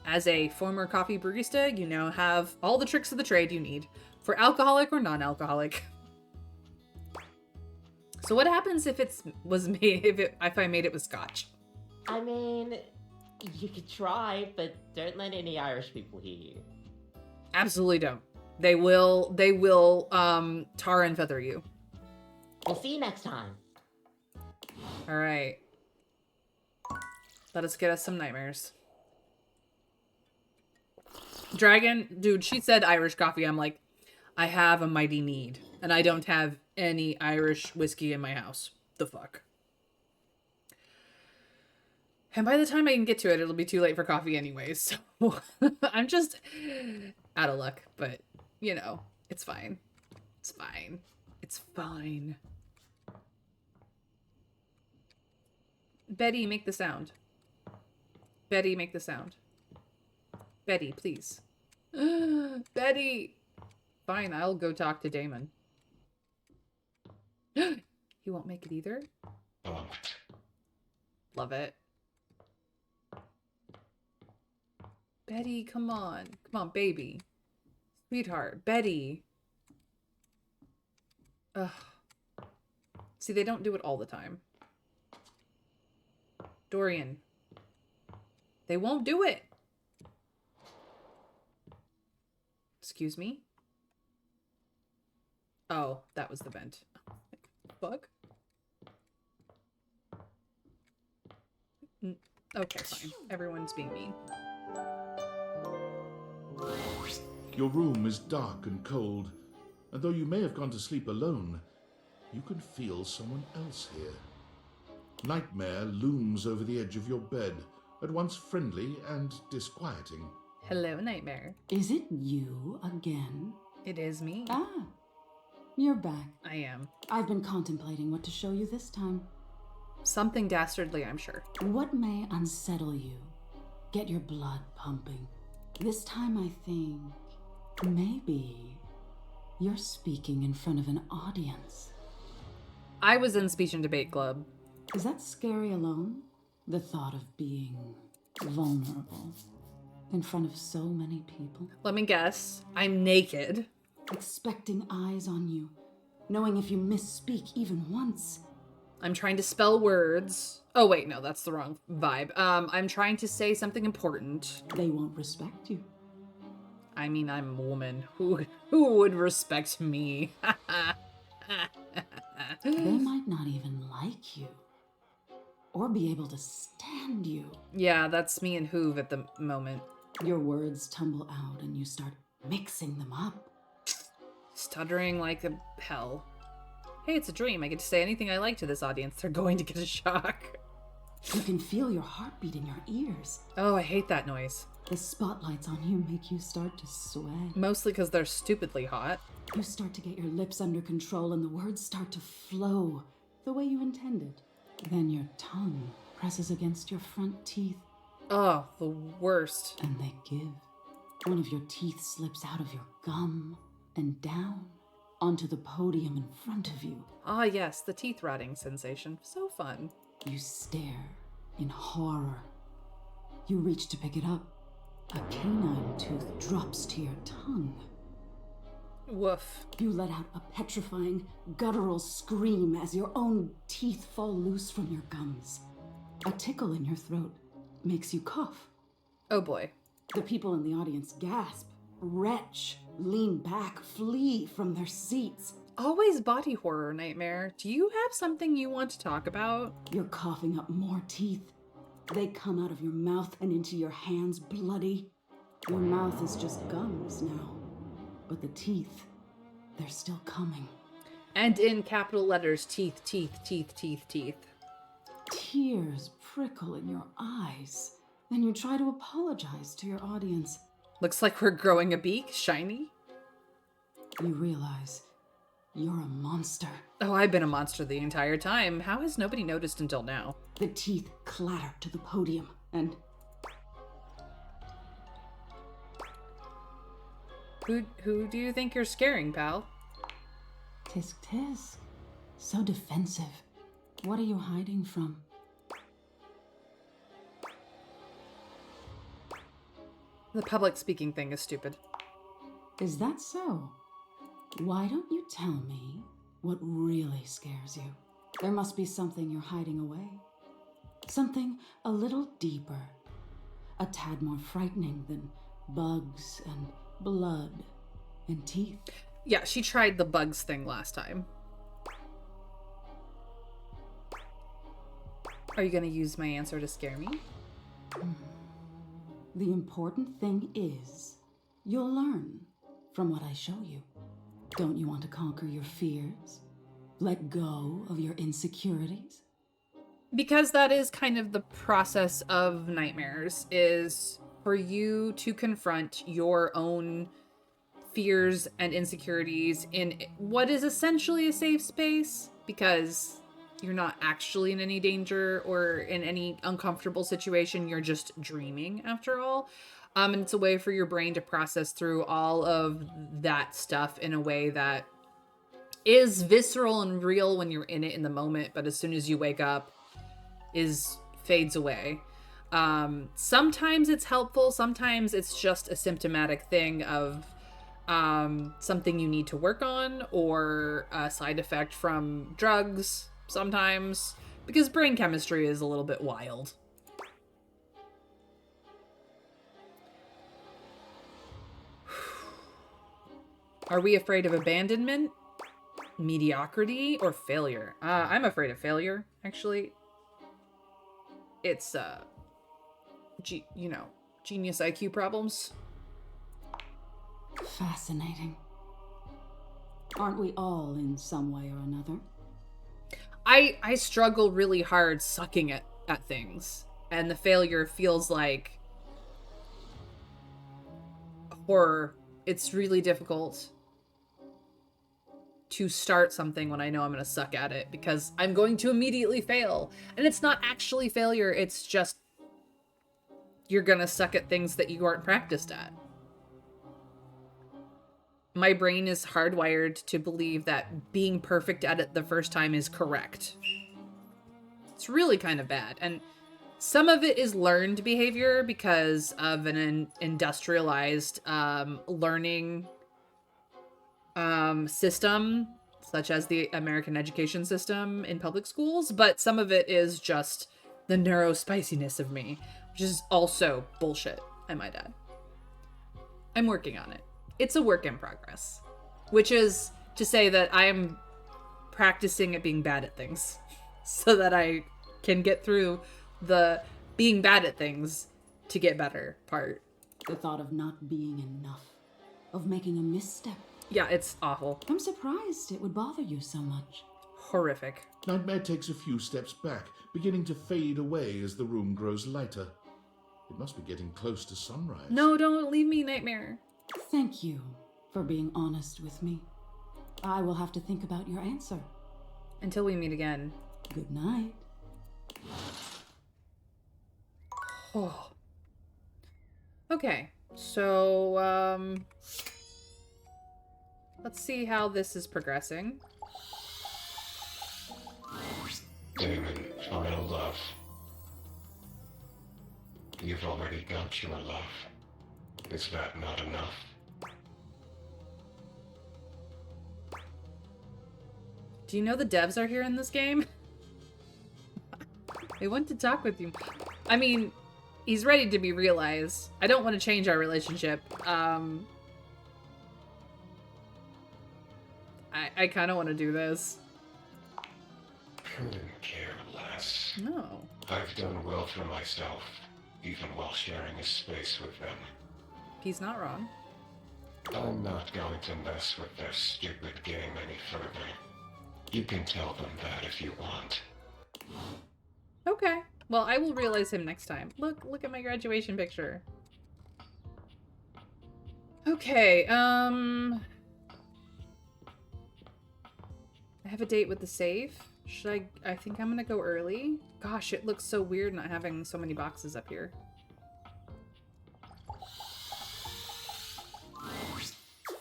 As a former coffee barista, you now have all the tricks of the trade you need for alcoholic or non-alcoholic. So what happens if if I made it with scotch? I mean, you could try, but don't let any Irish people hear you. Absolutely don't. They will tar and feather you. We'll see you next time. All right. Let us get us some nightmares. Dragon, dude, she said Irish coffee. I'm like, I have a mighty need, and I don't have any Irish whiskey in my house. The fuck? And by the time I can get to it, it'll be too late for coffee anyways. So I'm just out of luck, but you know, it's fine. It's fine. It's fine. Betty, make the sound. Betty, make the sound. Betty, please. Betty! Fine, I'll go talk to Damon. He won't make it either? Love it. Betty, come on. Come on, baby. Sweetheart. Betty. Ugh. See, they don't do it all the time. Dorian. They won't do it. Excuse me? Oh, that was the vent. Fuck. Okay, fine. Everyone's being mean. Your room is dark and cold, and though you may have gone to sleep alone, you can feel someone else here. Nightmare looms over the edge of your bed, at once friendly and disquieting. Hello, Nightmare. Is it you again? It is me. Ah, you're back. I am. I've been contemplating what to show you this time. Something dastardly, I'm sure. What may unsettle you? Get your blood pumping. This time I think maybe you're speaking in front of an audience. I was in speech and debate club. Is that scary alone? The thought of being vulnerable in front of so many people. Let me guess. I'm naked. Expecting eyes on you. Knowing if you misspeak even once. I'm trying to spell words. Oh wait, no, that's the wrong vibe. I'm trying to say something important. They won't respect you. I mean, I'm a woman. Who would respect me? They might not even like you. Or be able to stand you. Yeah, that's me and Hoove at the moment. Your words tumble out and you start mixing them up. Stuttering like a hell. Hey, it's a dream. I get to say anything I like to this audience. They're going to get a shock. You can feel your heartbeat in your ears. Oh, I hate that noise. The spotlights on you make you start to sweat. Mostly because they're stupidly hot. You start to get your lips under control and the words start to flow the way you intended. Then your tongue presses against your front teeth. Oh, the worst. And they give. One of your teeth slips out of your gum and down onto the podium in front of you. Ah, yes, the teeth rotting sensation. So fun. You stare in horror. You reach to pick it up. A canine tooth drops to your tongue. Woof. You let out a petrifying, guttural scream as your own teeth fall loose from your gums. A tickle in your throat makes you cough. Oh boy. The people in the audience gasp, retch, lean back, flee from their seats. Always body horror, Nightmare. Do you have something you want to talk about? You're coughing up more teeth. They come out of your mouth and into your hands bloody. Your mouth is just gums now. But the teeth, they're still coming. And in capital letters, teeth, teeth, teeth, teeth, teeth. Tears prickle in your eyes. Then you try to apologize to your audience. Looks like we're growing a beak, shiny. You realize you're a monster. Oh, I've been a monster the entire time. How has nobody noticed until now? The teeth clatter to the podium and... Who do you think you're scaring, pal? Tisk tisk. So defensive. What are you hiding from? The public speaking thing is stupid. Is that so? Why don't you tell me what really scares you? There must be something you're hiding away. Something a little deeper. A tad more frightening than bugs and blood and teeth. Yeah, she tried the bugs thing last time. Are you gonna use my answer to scare me? The important thing is, you'll learn from what I show you. Don't you want to conquer your fears? Let go of your insecurities? Because that is kind of the process of nightmares, is for you to confront your own fears and insecurities in what is essentially a safe space, because you're not actually in any danger or in any uncomfortable situation. You're just dreaming after all. And it's a way for your brain to process through all of that stuff in a way that is visceral and real when you're in it in the moment, but as soon as you wake up, fades away. Sometimes it's helpful, sometimes it's just a symptomatic thing of something you need to work on, or a side effect from drugs sometimes, because brain chemistry is a little bit wild. Are we afraid of abandonment, mediocrity, or failure? I'm afraid of failure, actually. It's, genius IQ problems. Fascinating. Aren't we all in some way or another? I struggle really hard sucking at things, and the failure feels like horror. It's really difficult to start something when I know I'm going to suck at it, because I'm going to immediately fail. And it's not actually failure, it's just you're going to suck at things that you aren't practiced at. My brain is hardwired to believe that being perfect at it the first time is correct. It's really kind of bad. And some of it is learned behavior because of an industrialized learning system, such as the American education system in public schools, but some of it is just the neurospiciness of me, which is also bullshit, I might add. I'm working on it. It's a work in progress, which is to say that I'm practicing at being bad at things so that I can get through the being bad at things to get better part. The thought of not being enough, of making a misstep. Yeah, it's awful. I'm surprised it would bother you so much. Horrific. Nightmare takes a few steps back, beginning to fade away as the room grows lighter. It must be getting close to sunrise. No, don't leave me, Nightmare. Thank you for being honest with me. I will have to think about your answer. Until we meet again. Good night. Oh. Okay, so, let's see how this is progressing. Damon, final love. You've already got your love. Is that not enough? Do you know the devs are here in this game? They want to talk with you. I mean, he's ready to be realized. I don't want to change our relationship. I kind of want to do this. Couldn't care less. No. I've done well for myself, even while sharing a space with them. He's not wrong. I'm not going to mess with their stupid game any further. You can tell them that if you want. Okay. Well, I will realize him next time. Look at my graduation picture. Okay, I have a date with the safe. Should I think I'm gonna go early. Gosh, it looks so weird not having so many boxes up here.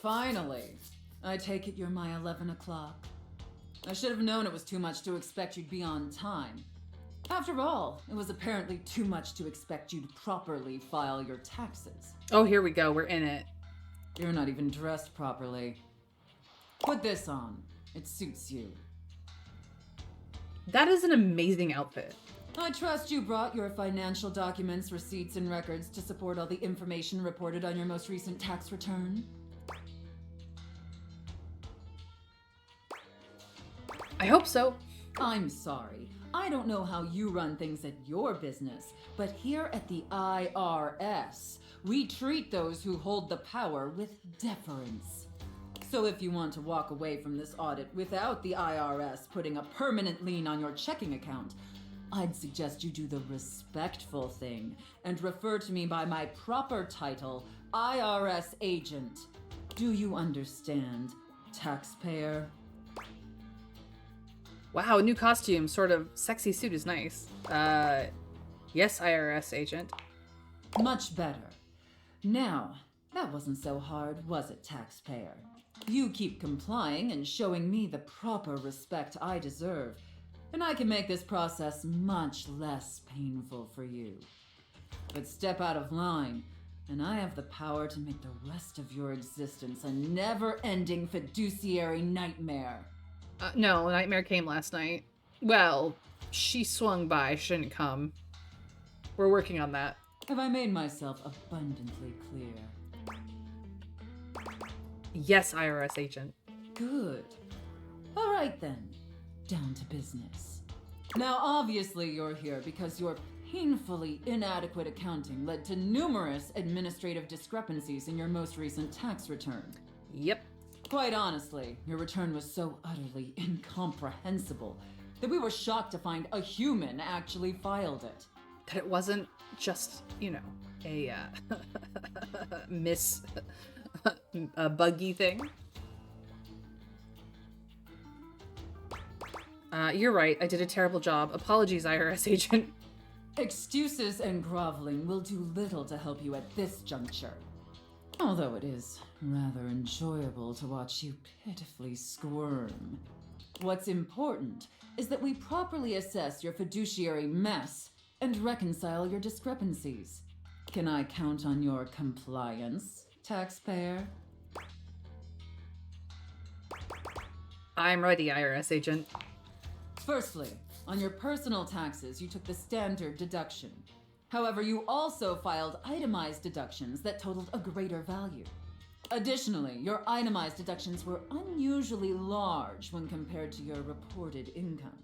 Finally. I take it you're my 11 o'clock. I should have known it was too much to expect you'd be on time. After all, it was apparently too much to expect you'd properly file your taxes. Oh, here we go. We're in it. You're not even dressed properly. Put this on. It suits you. That is an amazing outfit. I trust you brought your financial documents, receipts, and records to support all the information reported on your most recent tax return. I hope so. I'm sorry. I don't know how you run things at your business, but here at the IRS, we treat those who hold the power with deference. So if you want to walk away from this audit without the IRS putting a permanent lien on your checking account, I'd suggest you do the respectful thing and refer to me by my proper title, IRS agent. Do you understand, taxpayer? Wow, new costume, sort of sexy suit is nice. Yes, IRS agent. Much better. Now, that wasn't so hard, was it, taxpayer? You keep complying and showing me the proper respect I deserve, and I can make this process much less painful for you. But step out of line, and I have the power to make the rest of your existence a never-ending fiduciary nightmare. No, Nightmare came last night. Well, she swung by, shouldn't come. We're working on that. Have I made myself abundantly clear? Yes, IRS agent. Good. All right then, down to business. Now obviously you're here because your painfully inadequate accounting led to numerous administrative discrepancies in your most recent tax return. Yep. Quite honestly, your return was so utterly incomprehensible that we were shocked to find a human actually filed it. That it wasn't just, you know, a a buggy thing. You're right. I did a terrible job. Apologies, IRS agent. Excuses and groveling will do little to help you at this juncture. Although it is rather enjoyable to watch you pitifully squirm. What's important is that we properly assess your fiduciary mess and reconcile your discrepancies. Can I count on your compliance, taxpayer? I'm ready, IRS agent. Firstly, on your personal taxes, you took the standard deduction. However, you also filed itemized deductions that totaled a greater value. Additionally, your itemized deductions were unusually large when compared to your reported income.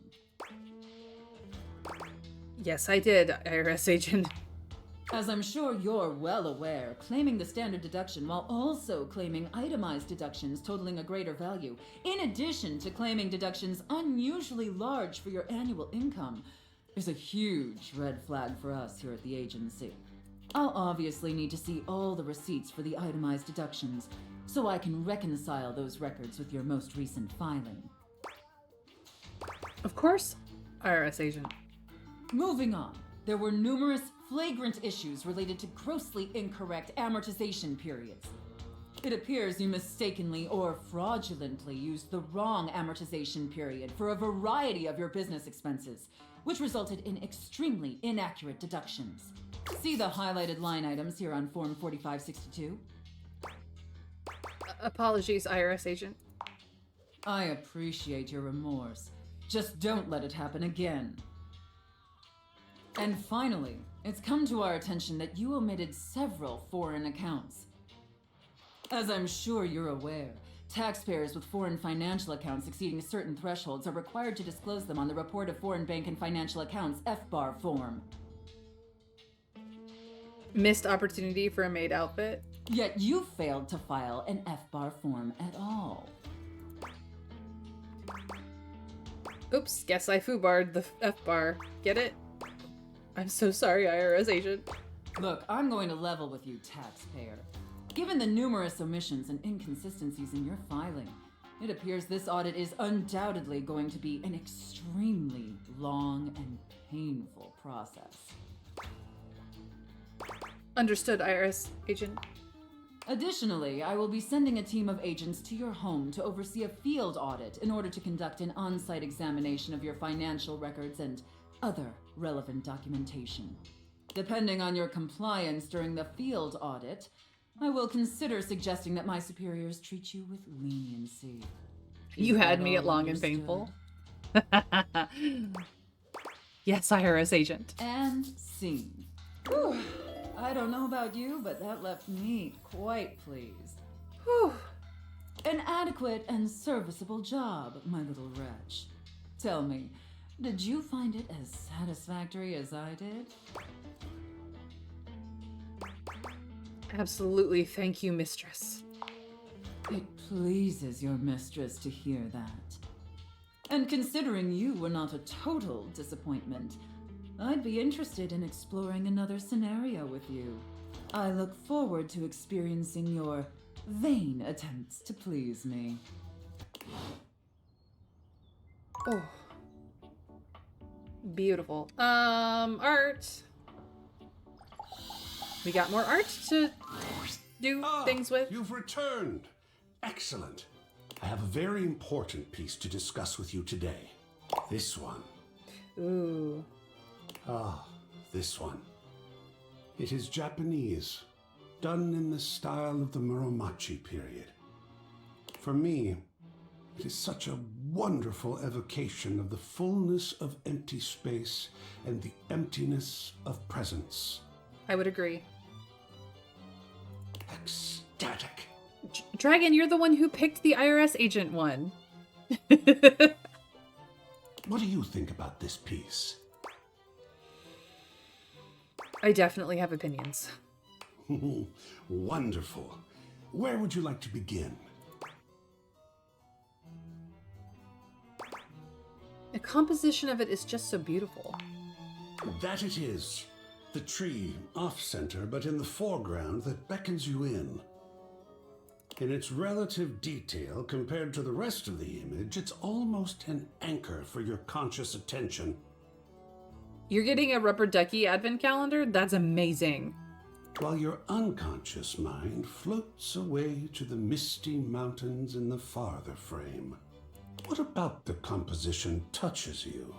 Yes, I did, IRS agent. As I'm sure you're well aware, claiming the standard deduction while also claiming itemized deductions totaling a greater value, in addition to claiming deductions unusually large for your annual income, is a huge red flag for us here at the agency. I'll obviously need to see all the receipts for the itemized deductions, so I can reconcile those records with your most recent filing. Of course, IRS agent. Moving on, there were numerous flagrant issues related to grossly incorrect amortization periods. It appears you mistakenly or fraudulently used the wrong amortization period for a variety of your business expenses, which resulted in extremely inaccurate deductions. See the highlighted line items here on Form 4562. Apologies, IRS agent. I appreciate your remorse. Just don't let it happen again. And finally, it's come to our attention that you omitted several foreign accounts. As I'm sure you're aware, taxpayers with foreign financial accounts exceeding certain thresholds are required to disclose them on the Report of Foreign Bank and Financial Accounts FBAR form. Missed opportunity for a maid outfit. Yet you failed to file an FBAR form at all. Oops, guess I foobarred the FBAR. Get it? I'm so sorry, IRS agent. Look, I'm going to level with you, taxpayer. Given the numerous omissions and inconsistencies in your filing, it appears this audit is undoubtedly going to be an extremely long and painful process. Understood, IRS agent. Additionally, I will be sending a team of agents to your home to oversee a field audit in order to conduct an on-site examination of your financial records and other relevant documentation. Depending on your compliance during the field audit, I will consider suggesting that my superiors treat you with leniency. You Is had that me at all long and understood? painful. Yes, IRS agent. And scene. Whew. I don't know about you, but that left me quite pleased. Whew. An adequate and serviceable job, my little wretch. Tell me, did you find it as satisfactory as I did? Absolutely, thank you, mistress. It pleases your mistress to hear that. And considering you were not a total disappointment, I'd be interested in exploring another scenario with you. I look forward to experiencing your vain attempts to please me. Oh. Beautiful. Art. We got more art to do things with. You've returned. Excellent. I have a very important piece to discuss with you today. This one. Ooh. This one. It is Japanese, done in the style of the Muromachi period. For me, it is such a wonderful evocation of the fullness of empty space and the emptiness of presence. I would agree. Ecstatic. Dragon, you're the one who picked the IRS agent one. What do you think about this piece? I definitely have opinions. Wonderful. Where would you like to begin? The composition of it is just so beautiful. That it is. The tree, off-center, but in the foreground that beckons you in. In its relative detail compared to the rest of the image, it's almost an anchor for your conscious attention. You're getting a rubber ducky advent calendar? That's amazing. While your unconscious mind floats away to the misty mountains in the farther frame. What about the composition touches you?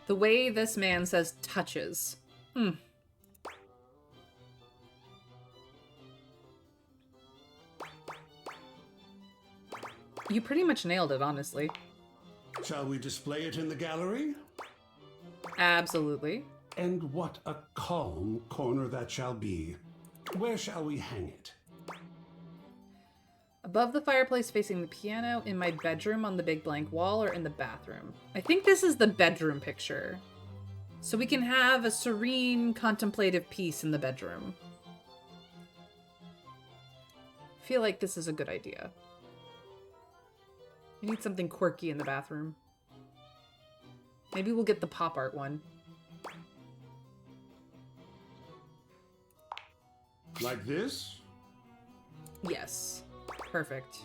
The way this man says touches. You pretty much nailed it, honestly. Shall we display it in the gallery? Absolutely. And what a calm corner that shall be. Where shall we hang it? Above the fireplace facing the piano, in my bedroom on the big blank wall, or in the bathroom? I think this is the bedroom picture. So we can have a serene, contemplative piece in the bedroom. I feel like this is a good idea. We need something quirky in the bathroom. Maybe we'll get the pop art one. Like this? Yes. Perfect.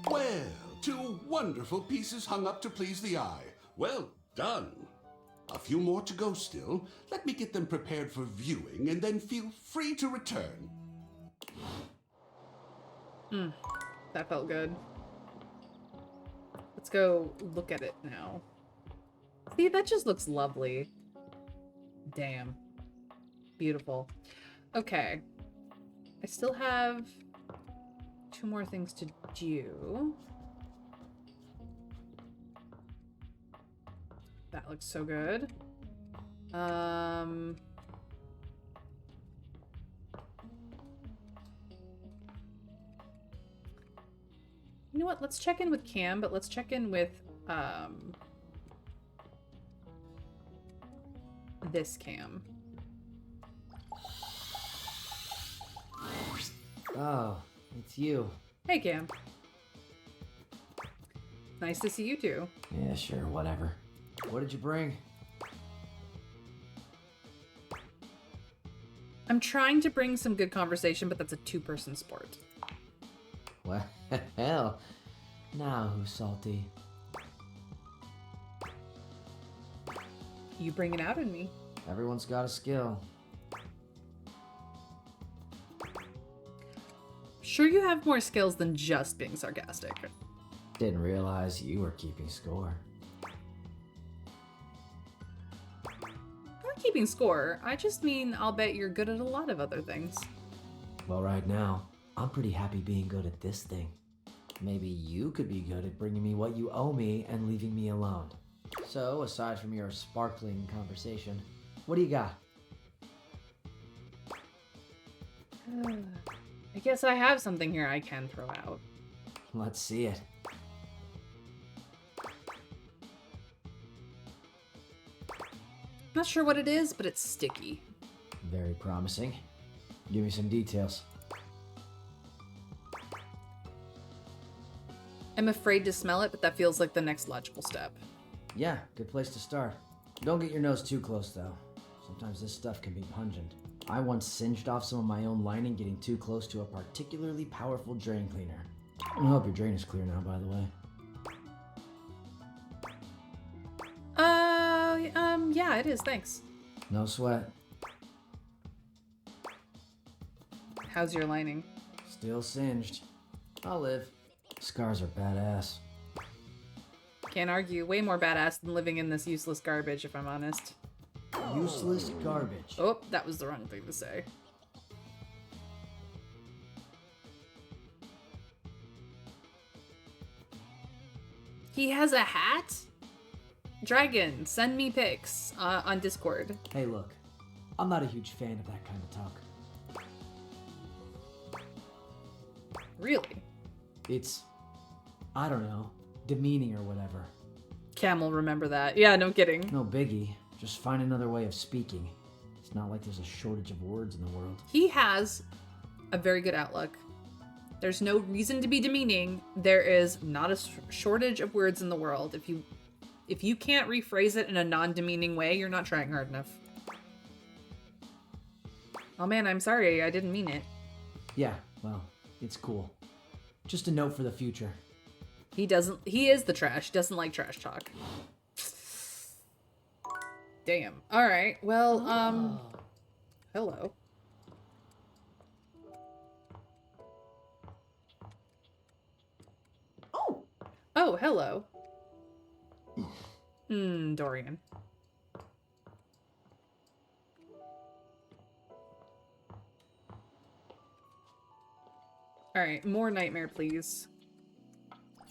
Well, 2 wonderful pieces hung up to please the eye. Well done. A few more to go still. Let me get them prepared for viewing and then feel free to return. That felt good. Let's go look at it now. See, that just looks lovely. Damn. Beautiful. Okay. I still have 2 more things to do. That looks so good. You know what? Let's check in with Cam, but let's check in with this Cam. Oh, it's you. Hey, Cam. Nice to see you too. Yeah, sure, whatever. What did you bring? I'm trying to bring some good conversation, but that's a 2-person sport. Well, hell. Now who's salty? You bring it out in me. Everyone's got a skill. Sure you have more skills than just being sarcastic. Didn't realize you were keeping score. I'm not keeping score. I just mean I'll bet you're good at a lot of other things. Well, right now, I'm pretty happy being good at this thing. Maybe you could be good at bringing me what you owe me and leaving me alone. So, aside from your sparkling conversation, what do you got? I guess I have something here I can throw out. Let's see it. Not sure what it is, but it's sticky. Very promising. Give me some details. I'm afraid to smell it, but that feels like the next logical step. Yeah, good place to start. Don't get your nose too close, though. Sometimes this stuff can be pungent. I once singed off some of my own lining getting too close to a particularly powerful drain cleaner. I hope your drain is clear now, by the way. Yeah, it is, thanks. No sweat. How's your lining? Still singed. I'll live. Scars are badass. Can't argue. Way more badass than living in this useless garbage, if I'm honest. Useless garbage. Oh, that was the wrong thing to say. He has a hat? Dragon, send me pics on Discord. Hey, look. I'm not a huge fan of that kind of talk. Really? It's, I don't know, demeaning or whatever. Cam will remember that. Yeah, no kidding. No biggie. Just find another way of speaking. It's not like there's a shortage of words in the world. He has a very good outlook. There's no reason to be demeaning. There is not a shortage of words in the world. If you can't rephrase it in a non-demeaning way, you're not trying hard enough. Oh man, I'm sorry. I didn't mean it. Yeah, well, it's cool. Just a note for the future. He is the trash. He doesn't like trash talk. Damn. All right. Well, hello. Oh, hello. Dorian. All right, more nightmare, please.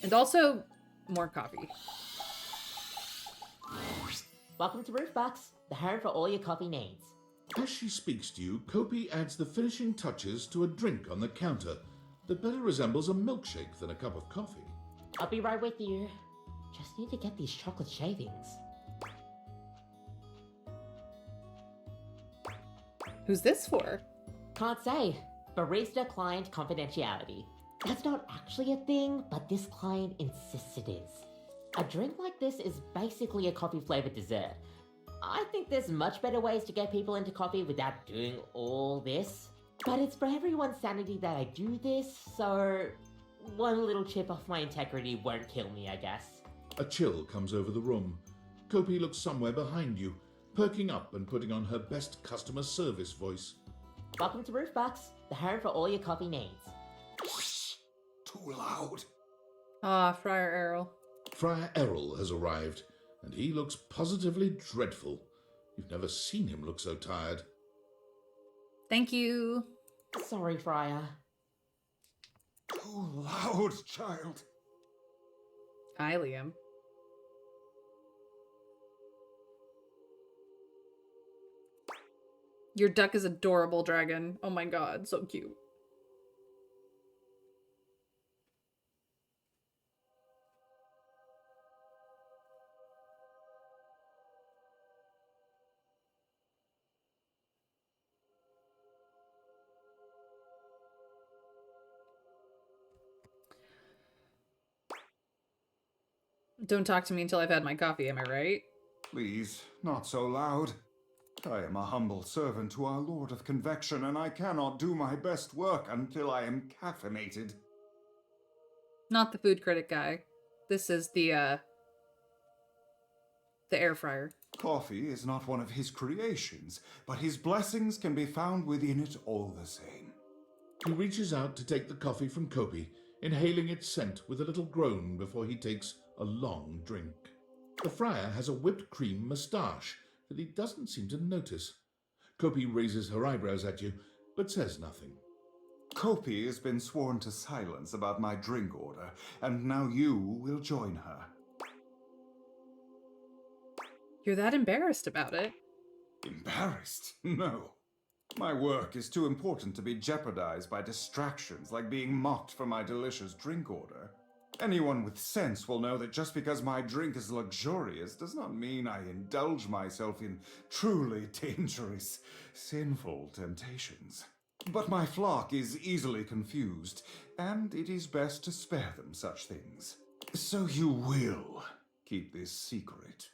And also, more coffee. Welcome to Roofbox, the home for all your coffee needs. As she speaks to you, Kopi adds the finishing touches to a drink on the counter that better resembles a milkshake than a cup of coffee. I'll be right with you. Just need to get these chocolate shavings. Who's this for? Can't say. Barista client confidentiality. That's not actually a thing, but this client insists it is. A drink like this is basically a coffee-flavored dessert. I think there's much better ways to get people into coffee without doing all this. But it's for everyone's sanity that I do this, so one little chip off my integrity won't kill me, I guess. A chill comes over the room. Kopi looks somewhere behind you, perking up and putting on her best customer service voice. Welcome to Roofbox, the home for all your coffee needs. Too loud. Ah, Friar Errol. Friar Errol has arrived, and he looks positively dreadful. You've never seen him look so tired. Thank you. Sorry, Friar. Too loud, child. Hi, Liam. Your duck is adorable, Dragon. Oh my god, so cute. Don't talk to me until I've had my coffee, am I right? Please, not so loud. I am a humble servant to our Lord of Convection, and I cannot do my best work until I am caffeinated. Not the food critic guy. This is the air fryer. Coffee is not one of his creations, but his blessings can be found within it all the same. He reaches out to take the coffee from Kopi, inhaling its scent with a little groan before he takes a long drink. The friar has a whipped cream moustache that he doesn't seem to notice. Kopi raises her eyebrows at you, but says nothing. Kopi has been sworn to silence about my drink order, and now you will join her. You're that embarrassed about it? Embarrassed? No. My work is too important to be jeopardized by distractions like being mocked for my delicious drink order. Anyone with sense will know that just because my drink is luxurious does not mean I indulge myself in truly dangerous, sinful temptations. But my flock is easily confused, and it is best to spare them such things. So you will keep this secret.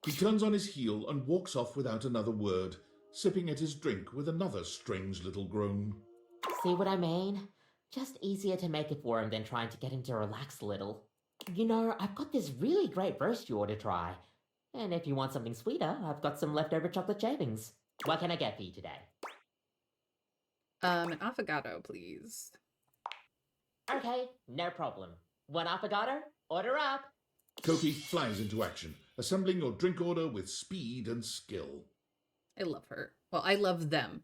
He turns on his heel and walks off without another word, sipping at his drink with another strange little groan. See what I mean? Just easier to make it for him than trying to get him to relax a little. You know, I've got this really great roast you ought to try. And if you want something sweeter, I've got some leftover chocolate shavings. What can I get for you today? An affogato, please. Okay, no problem. One affogato? Order up! Kopi flies into action, assembling your drink order with speed and skill. I love her. Well, I love them.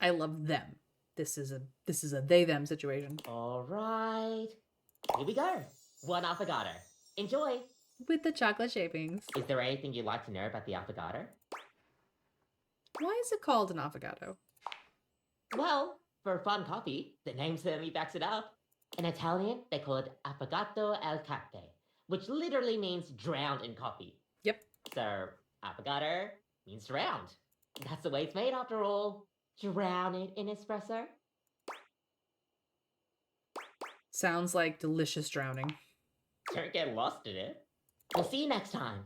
I love them. This is a they-them situation. All right. Here we go. One affogato. Enjoy. With the chocolate shavings. Is there anything you'd like to know about the affogato? Why is it called an affogato? Well, for fun coffee, the name certainly backs it up. In Italian, they call it affogato al caffè, which literally means drowned in coffee. Yep. So, affogato means drowned. That's the way it's made after all. Drown it in espresso. Sounds like delicious drowning. Don't get lost in it. We'll see you next time.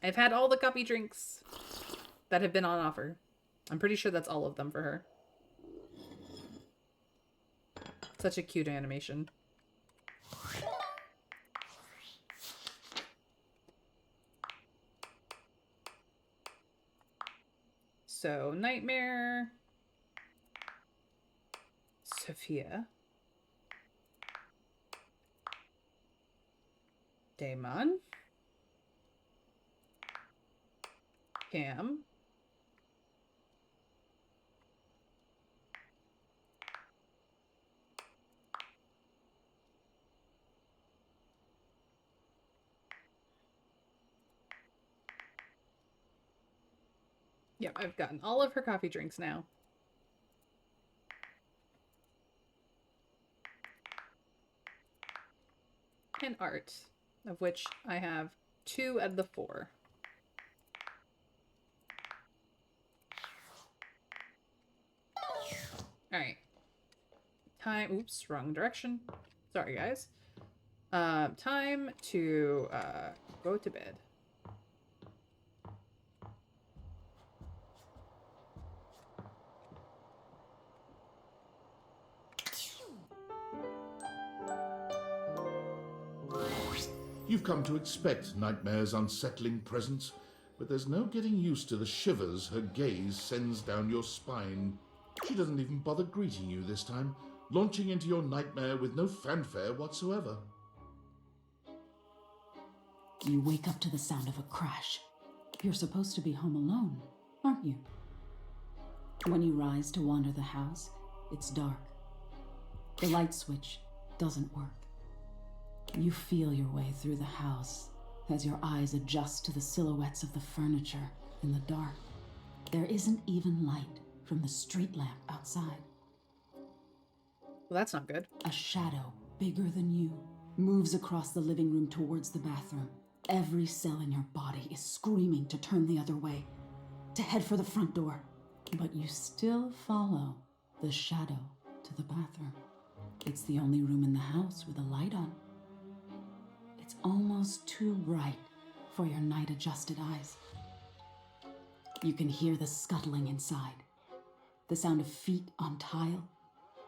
I've had all the coffee drinks that have been on offer. I'm pretty sure that's all of them for her. Such a cute animation. So, Nightmare, Sophia, Damon, Cam, yep, I've gotten all of her coffee drinks now. And art, of which I have 2 out of the 4. Alright. Time, oops, wrong direction. Sorry, guys. Time to go to bed. You've come to expect Nightmare's unsettling presence, but there's no getting used to the shivers her gaze sends down your spine. She doesn't even bother greeting you this time, launching into your nightmare with no fanfare whatsoever. You wake up to the sound of a crash. You're supposed to be home alone, aren't you? When you rise to wander the house, it's dark. The light switch doesn't work. You feel your way through the house as your eyes adjust to the silhouettes of the furniture in the dark. There isn't even light from the street lamp outside. Well, that's not good. A shadow bigger than you moves across the living room towards the bathroom. Every cell in your body is screaming to turn the other way, to head for the front door. But you still follow the shadow to the bathroom. It's the only room in the house with a light on. It's almost too bright for your night-adjusted eyes. You can hear the scuttling inside, the sound of feet on tile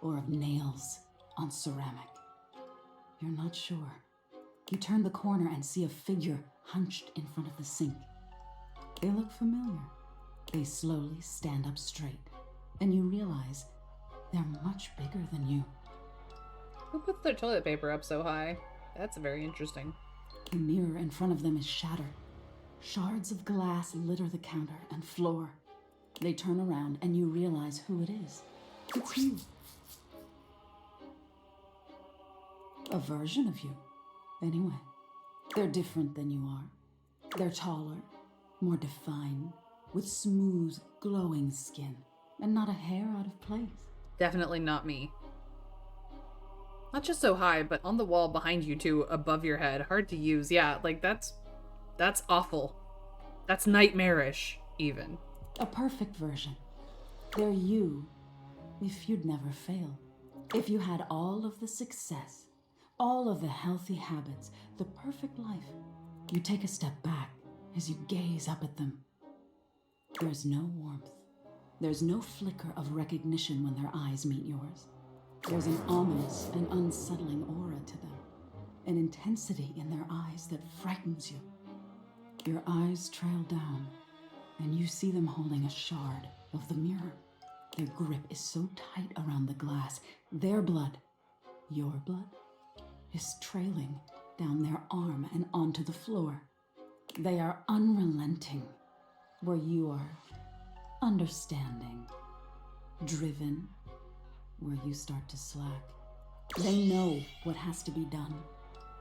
or of nails on ceramic. You're not sure. You turn the corner and see a figure hunched in front of the sink. They look familiar. They slowly stand up straight, and you realize they're much bigger than you. Who puts their toilet paper up so high? That's very interesting. The mirror in front of them is shattered. Shards of glass litter the counter and floor. They turn around and you realize who it is. It's you. A version of you. Anyway, they're different than you are. They're taller, more defined, with smooth, glowing skin, and not a hair out of place. Definitely not me. Not just so high, but on the wall behind you too, above your head. Hard to use. Yeah, like that's awful. That's nightmarish, even. A perfect version. They're you if you'd never fail. If you had all of the success, all of the healthy habits, the perfect life, you take a step back as you gaze up at them. There's no warmth. There's no flicker of recognition when their eyes meet yours. There's an ominous and unsettling aura to them, an intensity in their eyes that frightens you. Your eyes trail down, and you see them holding a shard of the mirror. Their grip is so tight around the glass, their blood, your blood, is trailing down their arm and onto the floor. They are unrelenting, where you are understanding, driven, where you start to slack. They know what has to be done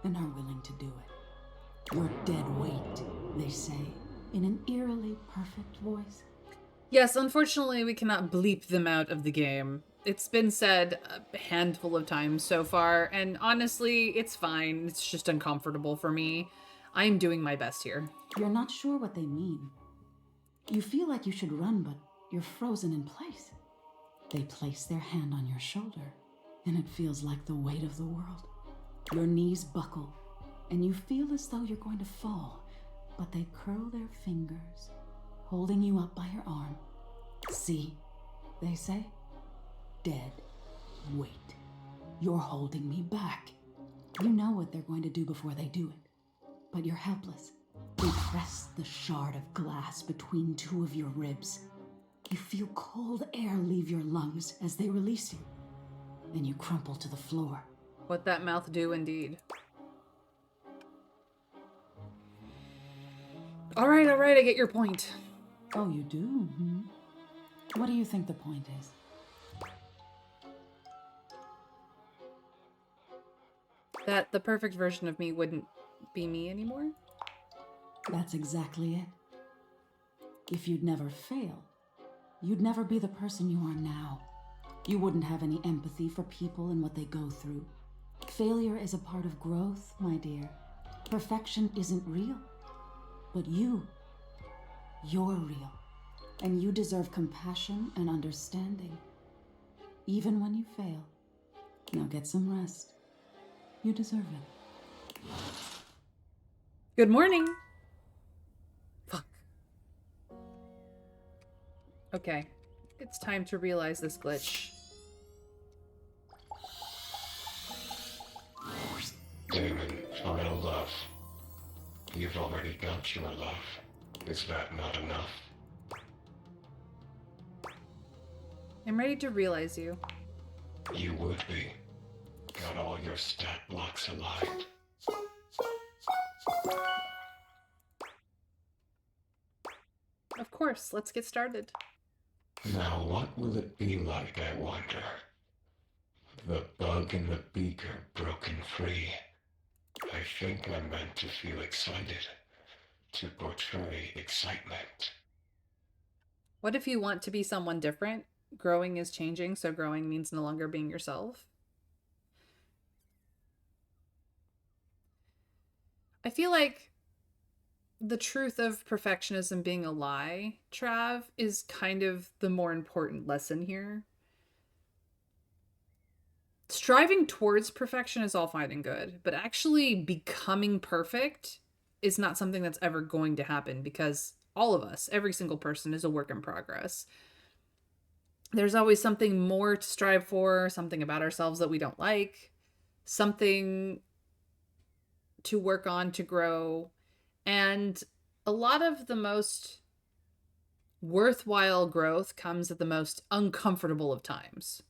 and are willing to do it. You're dead weight, they say, in an eerily perfect voice. Yes, unfortunately, we cannot bleep them out of the game. It's been said a handful of times so far, and honestly, it's fine. It's just uncomfortable for me. I'm doing my best here. You're not sure what they mean. You feel like you should run, but you're frozen in place. They place their hand on your shoulder, and it feels like the weight of the world. Your knees buckle, and you feel as though you're going to fall, but they curl their fingers, holding you up by your arm. See, they say, dead weight. You're holding me back. You know what they're going to do before they do it, but you're helpless. They press the shard of glass between two of your ribs. You feel cold air leave your lungs as they release you, and you crumple to the floor. What that mouth do indeed. All right, I get your point. Oh, you do? Hmm? What do you think the point is? That the perfect version of me wouldn't be me anymore? That's exactly it. If you'd never fail, you'd never be the person you are now. You wouldn't have any empathy for people and what they go through. Failure is a part of growth, my dear. Perfection isn't real. But you're real. And you deserve compassion and understanding, even when you fail. Now get some rest. You deserve it. Good morning. Fuck. Okay. It's time to realize this glitch. Damon, final love. You've already got your love. Is that not enough? I'm ready to realize you. You would be. Got all your stat blocks aligned. Of course, let's get started. Now what will it be like, I wonder? The bug in the beaker broken free. I think I'm meant to feel excited. To portray excitement. What if you want to be someone different? Growing is changing, so growing means no longer being yourself. I feel like the truth of perfectionism being a lie, Trav, is kind of the more important lesson here. Striving towards perfection is all fine and good, but actually becoming perfect is not something that's ever going to happen because all of us, every single person, is a work in progress. There's always something more to strive for, something about ourselves that we don't like, something to work on, to grow. And a lot of the most worthwhile growth comes at the most uncomfortable of times.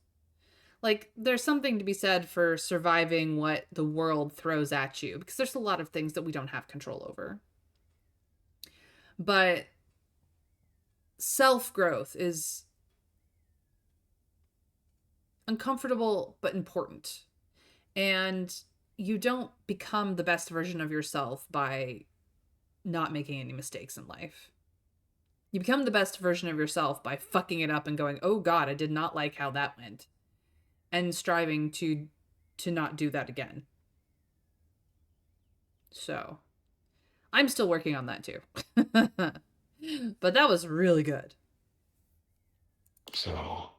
Like, there's something to be said for surviving what the world throws at you, because there's a lot of things that we don't have control over. But self-growth is uncomfortable but important. And you don't become the best version of yourself by not making any mistakes in life. You become the best version of yourself by fucking it up and going, oh God, I did not like how that went. And striving to not do that again. So, I'm still working on that too. But that was really good. So,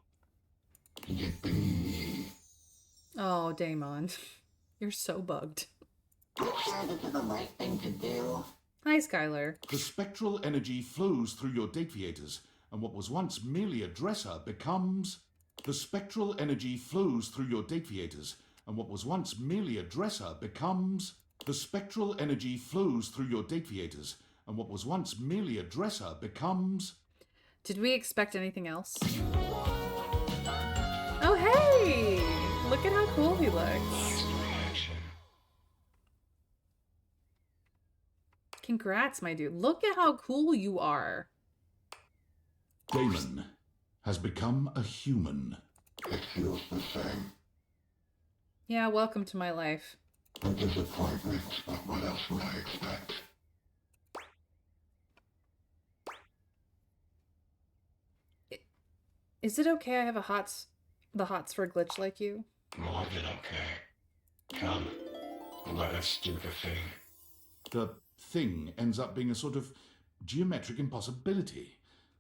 yippee. Oh, Damon. You're so bugged. Sounded to the right thing to do. Hi, Skylar. The spectral energy flows through your Dateviators, and what was once merely a dresser becomes... The spectral energy flows through your Dateviators, and what was once merely a dresser becomes... The spectral energy flows through your Dateviators, and what was once merely a dresser becomes... Did we expect anything else? Oh, hey! Look at how cool he looks. Congrats, my dude. Look at how cool you are. Damon has become a human. It feels the same. Yeah, welcome to my life. A disappointment, but what else would I expect? Is it okay I have the hots for a glitch like you? More than okay. Come, let us do the thing. The thing ends up being a sort of geometric impossibility,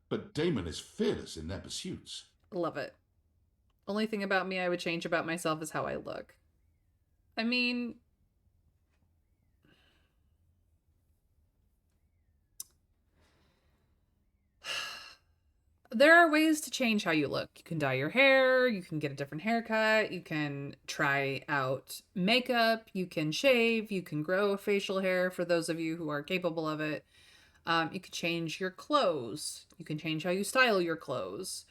but Damon is fearless in their pursuits. Love it. Only thing about me I would change about myself is how I look. I mean... There are ways to change how you look. You can dye your hair, you can get a different haircut, you can try out makeup, you can shave, you can grow facial hair for those of you who are capable of it. You can change your clothes. You can change how you style your clothes.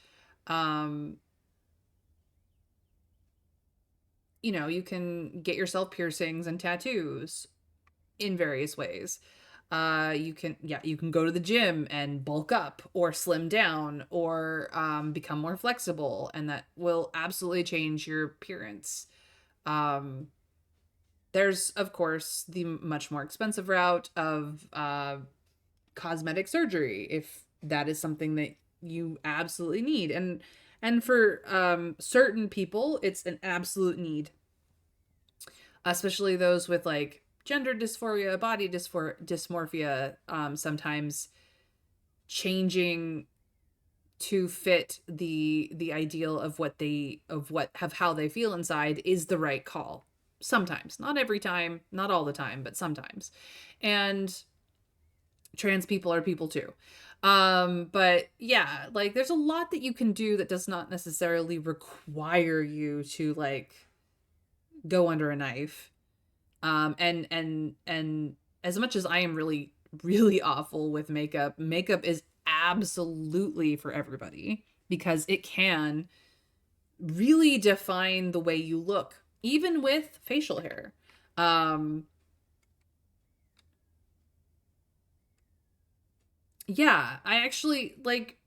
You know, you can get yourself piercings and tattoos in various ways. You can go to the gym and bulk up or slim down or become more flexible, and that will absolutely change your appearance. There's, of course, the much more expensive route of cosmetic surgery, if that is something that you absolutely need. And for certain people, it's an absolute need. Especially those with like gender dysphoria, body dysmorphia, sometimes changing to fit the ideal of how they feel inside is the right call. Sometimes, not every time, not all the time, but sometimes. And trans people are people too. But yeah, like there's a lot that you can do that does not necessarily require you to like go under a knife. And as much as I am really, really awful with makeup is absolutely for everybody because it can really define the way you look, even with facial hair. Yeah, I actually like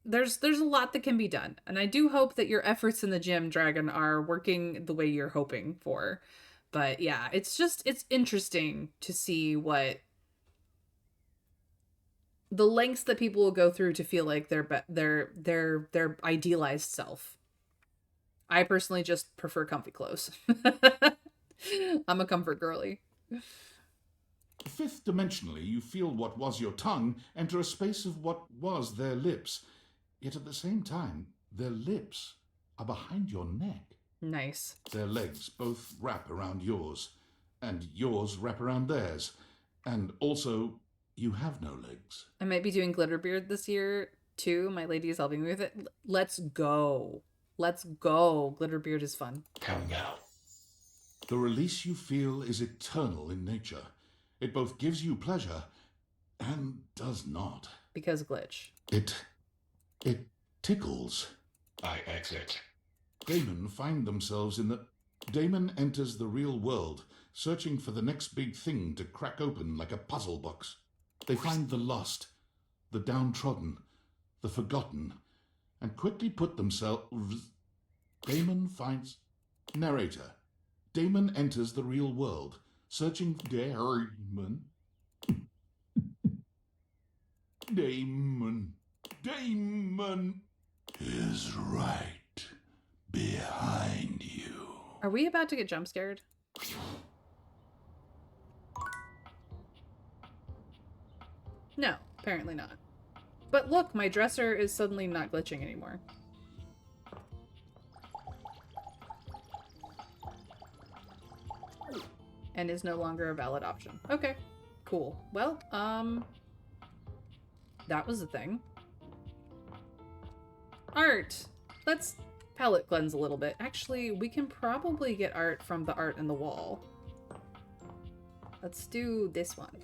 there's a lot that can be done, and I do hope that your efforts in the gym, Dragon, are working the way you're hoping for. But yeah, it's interesting to see what the lengths that people will go through to feel like their idealized self. I personally just prefer comfy clothes. I'm a comfort girly. Fifth dimensionally, you feel what was your tongue enter a space of what was their lips. Yet at the same time, their lips are behind your neck. Nice. Their legs both wrap around yours, and yours wrap around theirs. And also, you have no legs. I might be doing Glitterbeard this year, too. My lady is helping me with it. Let's go. Let's go. Glitterbeard is fun. Come now. The release you feel is eternal in nature. It both gives you pleasure and does not. because glitch. It tickles. I exit. Damon find themselves in the... Damon enters the real world, searching for the next big thing to crack open like a puzzle box. They find the lost, the downtrodden, the forgotten, and quickly put themselves... Damon finds... Narrator. Damon enters the real world, searching... Damon. Damon is right behind you. Are we about to get jump scared? No, apparently not. But look, my dresser is suddenly not glitching anymore. And is no longer a valid option. Okay, cool. Well, that was the thing. Art! Let's palette cleanse a little bit. Actually, we can probably get art from the art in the wall. Let's do this one.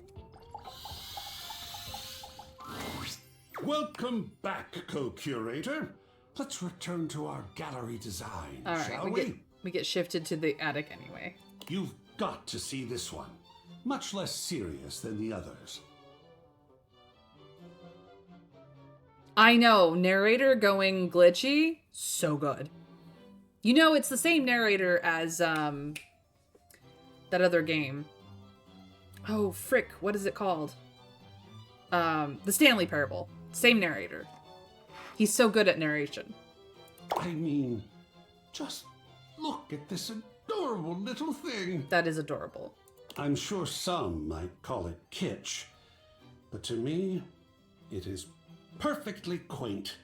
Welcome back, co-curator. Let's return to our gallery design, All right, shall we get shifted to the attic anyway. You've got to see this one. Much less serious than the others. I know, narrator going glitchy, so good. You know, it's the same narrator as that other game. Oh, frick, what is it called? The Stanley Parable. Same narrator. He's so good at narration. I mean, just look at this adorable little thing. That is adorable. I'm sure some might call it kitsch, but to me, it is perfectly quaint.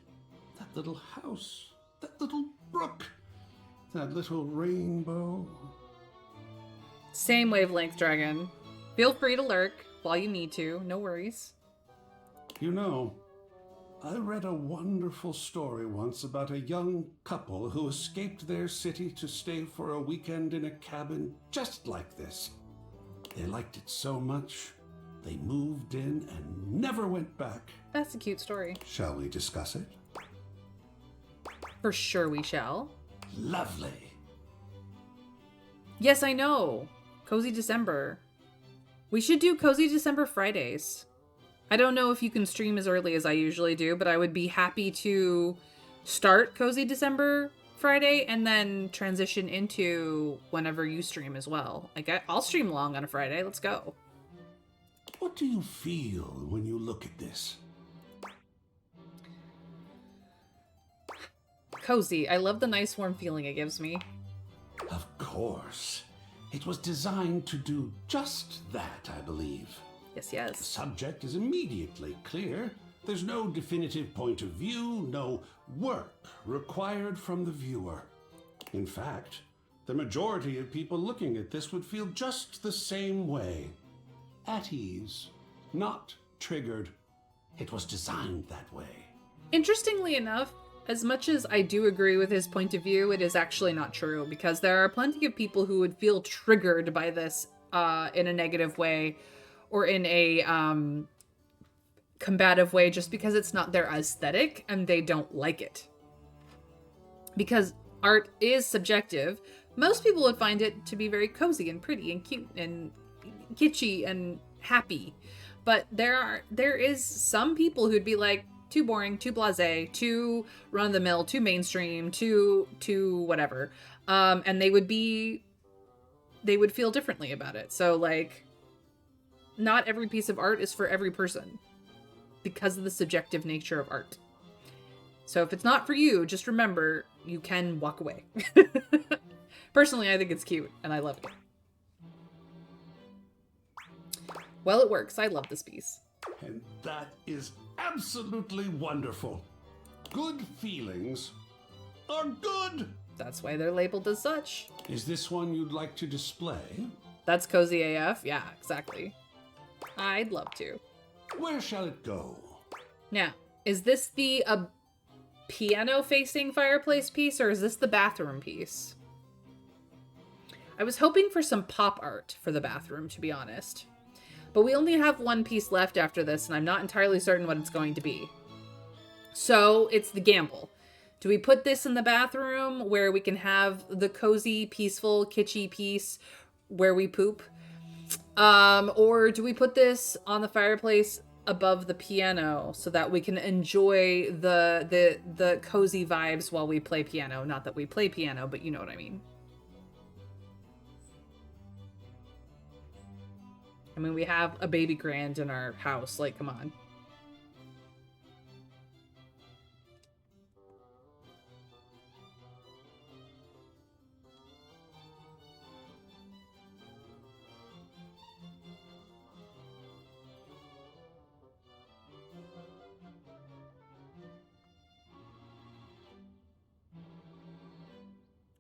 That little house, that little brook, that little rainbow. Same wavelength, Dragon. Feel free to lurk while you need to, no worries. You know, I read a wonderful story once about a young couple who escaped their city to stay for a weekend in a cabin just like this. They liked it so much, they moved in and never went back. That's a cute story. Shall we discuss it? For sure we shall. Lovely. Yes, I know. Cozy December. We should do Cozy December Fridays. I don't know if you can stream as early as I usually do, but I would be happy to start Cozy December Friday and then transition into whenever you stream as well. Like, I'll stream long on a Friday. Let's go. What do you feel when you look at this? Cozy. I love the nice warm feeling it gives me. Of course. It was designed to do just that, I believe. Yes, yes. The subject is immediately clear. There's no definitive point of view, no work required from the viewer. In fact, the majority of people looking at this would feel just the same way. At ease, not triggered. It was designed that way. Interestingly enough, as much as I do agree with his point of view, it is actually not true, because there are plenty of people who would feel triggered by this in a negative way or in a combative way just because it's not their aesthetic and they don't like it. Because art is subjective. Most people would find it to be very cozy and pretty and cute and kitschy and happy. But there is some people who'd be like, too boring, too blasé, too run-of-the-mill, too mainstream, too whatever. And they would feel differently about it. So, like, not every piece of art is for every person because of the subjective nature of art. So if it's not for you, just remember, you can walk away. Personally, I think it's cute, and I love it. Well, it works. I love this piece. And that is absolutely wonderful. Good feelings are good. That's why they're labeled as such. Is this one you'd like to display? That's cozy AF? Yeah, exactly. I'd love to. Where shall it go? Now, is this the piano-facing fireplace piece, or is this the bathroom piece? I was hoping for some pop art for the bathroom, to be honest. But we only have one piece left after this, and I'm not entirely certain what it's going to be. So it's the gamble. Do we put this in the bathroom where we can have the cozy, peaceful, kitschy piece where we poop? Or do we put this on the fireplace above the piano so that we can enjoy the cozy vibes while we play piano? Not that we play piano, but you know what I mean. I mean, we have a baby grand in our house. Like, come on.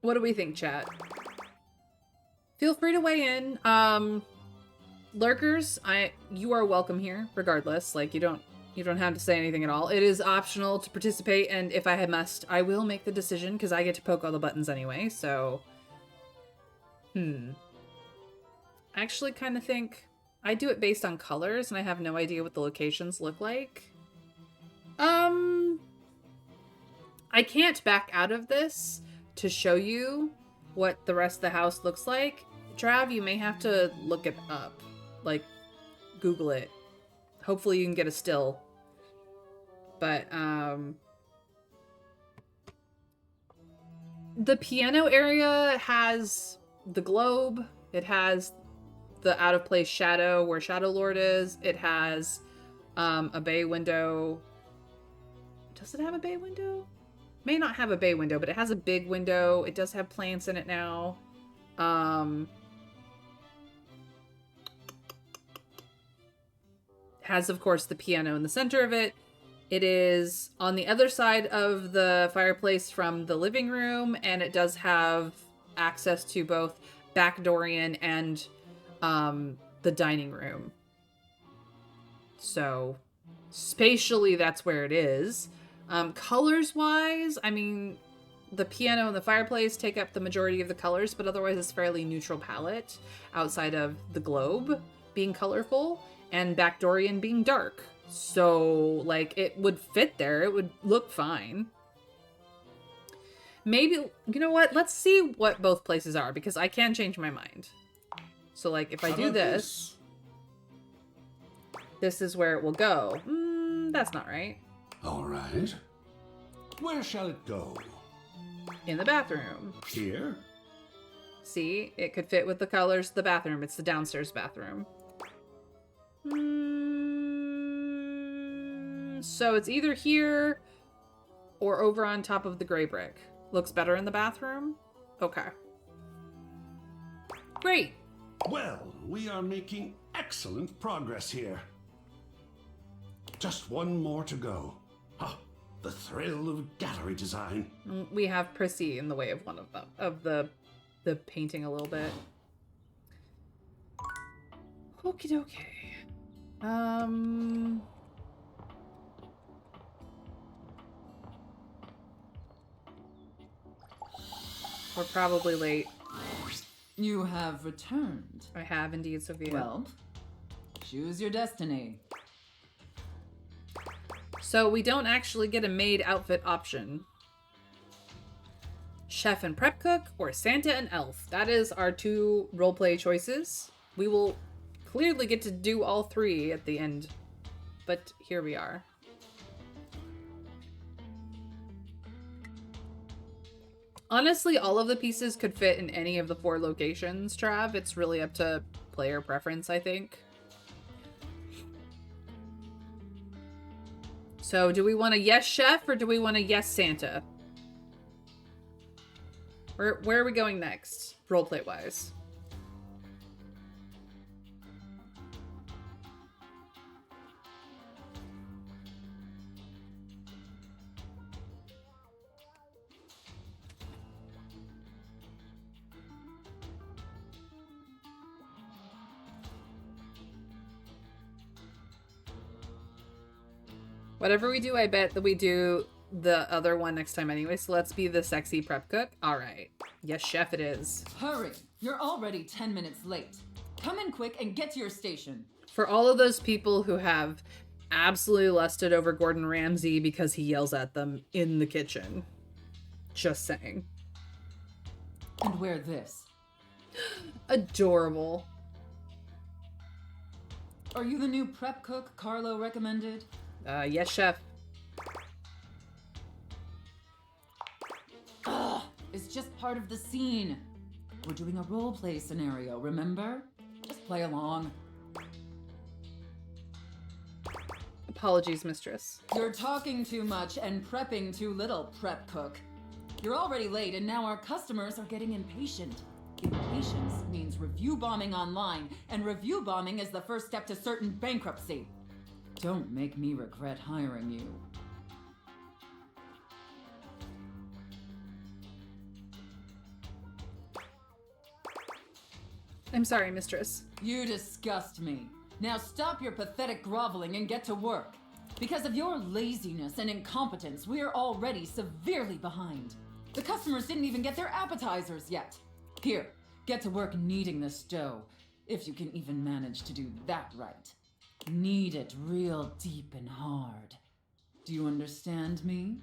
What do we think, chat? Feel free to weigh in. Lurkers, you are welcome here, regardless. Like, you don't have to say anything at all. It is optional to participate, and if I must, I will make the decision, because I get to poke all the buttons anyway, so... I actually kind of think I do it based on colors, and I have no idea what the locations look like. I can't back out of this to show you what the rest of the house looks like. Trav, you may have to look it up. Like, Google it. Hopefully you can get a still. But, the piano area has the globe. It has the out-of-place shadow where Shadow Lord is. It has, a bay window. Does it have a bay window? May not have a bay window, but it has a big window. It does have plants in it now. Has, of course, the piano in the center of it. It is on the other side of the fireplace from the living room, and it does have access to both back Dorian and the dining room. So, spatially, that's where it is. Colors-wise, I mean, the piano and the fireplace take up the majority of the colors, but otherwise it's fairly neutral palette, outside of the globe being colorful and back Dorian being dark. So, like, it would fit there. It would look fine. Maybe, you know what? Let's see what both places are, because I can change my mind. So, like, if I do this, this is where it will go. That's not right. All right. Where shall it go? In the bathroom. Here? See? It could fit with the colors of the bathroom. It's the downstairs bathroom. So it's either here or over on top of the gray brick. Looks better in the bathroom? Okay. Great. Well, we are making excellent progress here. Just one more to go. Ah, the thrill of gallery design. We have Prissy in the way of one of them, of the painting a little bit. Okie dokie. We're probably late. You have returned. I have indeed, Sophia. Well, choose your destiny. So we don't actually get a maid outfit option. Chef and prep cook, or Santa and elf. That is our two roleplay choices. We will clearly get to do all three at the end. But here we are. Honestly, all of the pieces could fit in any of the 4 locations, Trav. It's really up to player preference, I think. So, do we want a yes chef or do we want a yes Santa? Where are we going next, roleplay-wise? Whatever we do, I bet that we do the other one next time anyway, so let's be the sexy prep cook. All right. Yes, chef it is. Hurry! You're already 10 minutes late. Come in quick and get to your station. For all of those people who have absolutely lusted over Gordon Ramsay because he yells at them in the kitchen. Just saying. And wear this. Adorable. Are you the new prep cook Carlo recommended? Yes, chef. Ugh, it's just part of the scene. We're doing a role play scenario, remember? Just play along. Apologies, mistress. You're talking too much and prepping too little, prep cook. You're already late and now our customers are getting impatient. Impatience means review bombing online, and review bombing is the first step to certain bankruptcy. Don't make me regret hiring you. I'm sorry, mistress. You disgust me. Now stop your pathetic groveling and get to work. Because of your laziness and incompetence, we're already severely behind. The customers didn't even get their appetizers yet. Here, get to work kneading this dough, if you can even manage to do that right. Knead it real deep and hard. Do you understand me?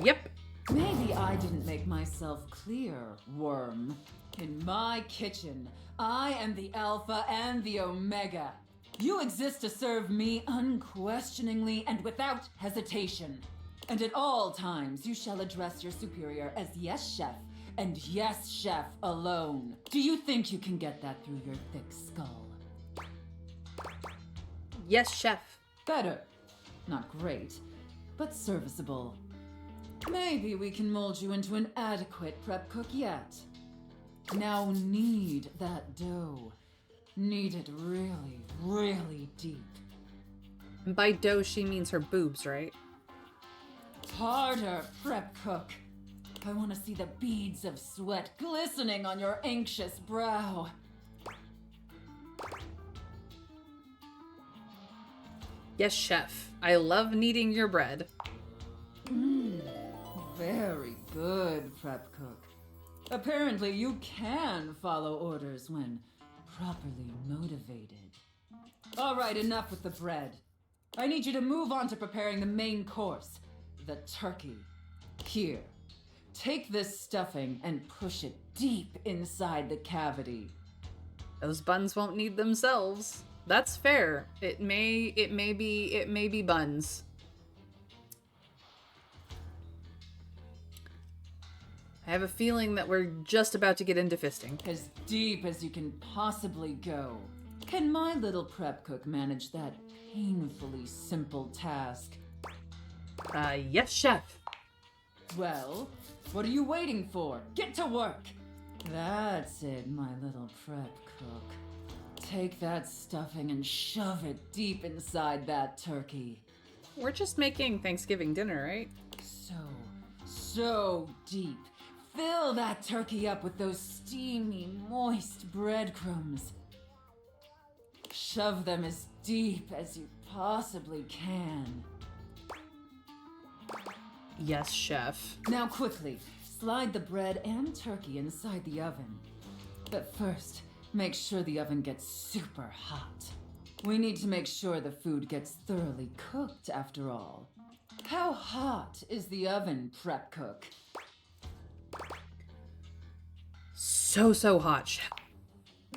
Yep. Maybe I didn't make myself clear, worm. In my kitchen, I am the Alpha and the Omega. You exist to serve me unquestioningly and without hesitation. And at all times, you shall address your superior as yes, chef, and yes, chef alone. Do you think you can get that through your thick skull? Yes, chef. Better. Not great, but serviceable. Maybe we can mold you into an adequate prep cook yet. Now knead that dough. Knead it really, really deep. And by dough, she means her boobs, right? Harder, prep cook. I want to see the beads of sweat glistening on your anxious brow. Yes, chef. I love kneading your bread. Very good, prep cook. Apparently you can follow orders when properly motivated. All right, enough with the bread. I need you to move on to preparing the main course, the turkey. Here, take this stuffing and push it deep inside the cavity. Those buns won't knead themselves. That's fair. It may be buns. I have a feeling that we're just about to get into fisting. As deep as you can possibly go. Can my little prep cook manage that painfully simple task? Yes, chef. Well, what are you waiting for? Get to work! That's it, my little prep cook. Take that stuffing and shove it deep inside that turkey. We're just making Thanksgiving dinner, right? So deep. Fill that turkey up with those steamy, moist breadcrumbs. Shove them as deep as you possibly can. Yes, chef. Now quickly, slide the bread and turkey inside the oven. But first, make sure the oven gets super hot. We need to make sure the food gets thoroughly cooked after all. How hot is the oven, prep cook? So hot, chef.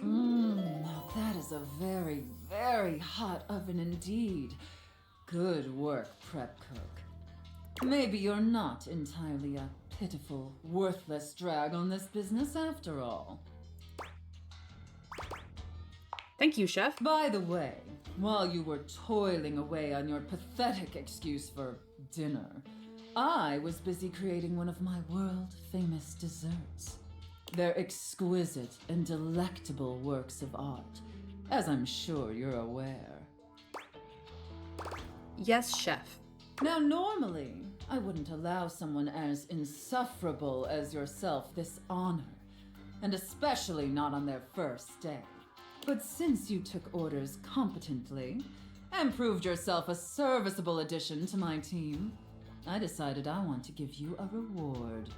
Now that is a very, very hot oven indeed. Good work, prep cook. Maybe you're not entirely a pitiful, worthless drag on this business after all. Thank you, chef. By the way, while you were toiling away on your pathetic excuse for dinner, I was busy creating one of my world-famous desserts. They're exquisite and delectable works of art, as I'm sure you're aware. Yes, chef. Now, normally, I wouldn't allow someone as insufferable as yourself this honor, and especially not on their first day. But since you took orders competently and proved yourself a serviceable addition to my team, I decided I want to give you a reward.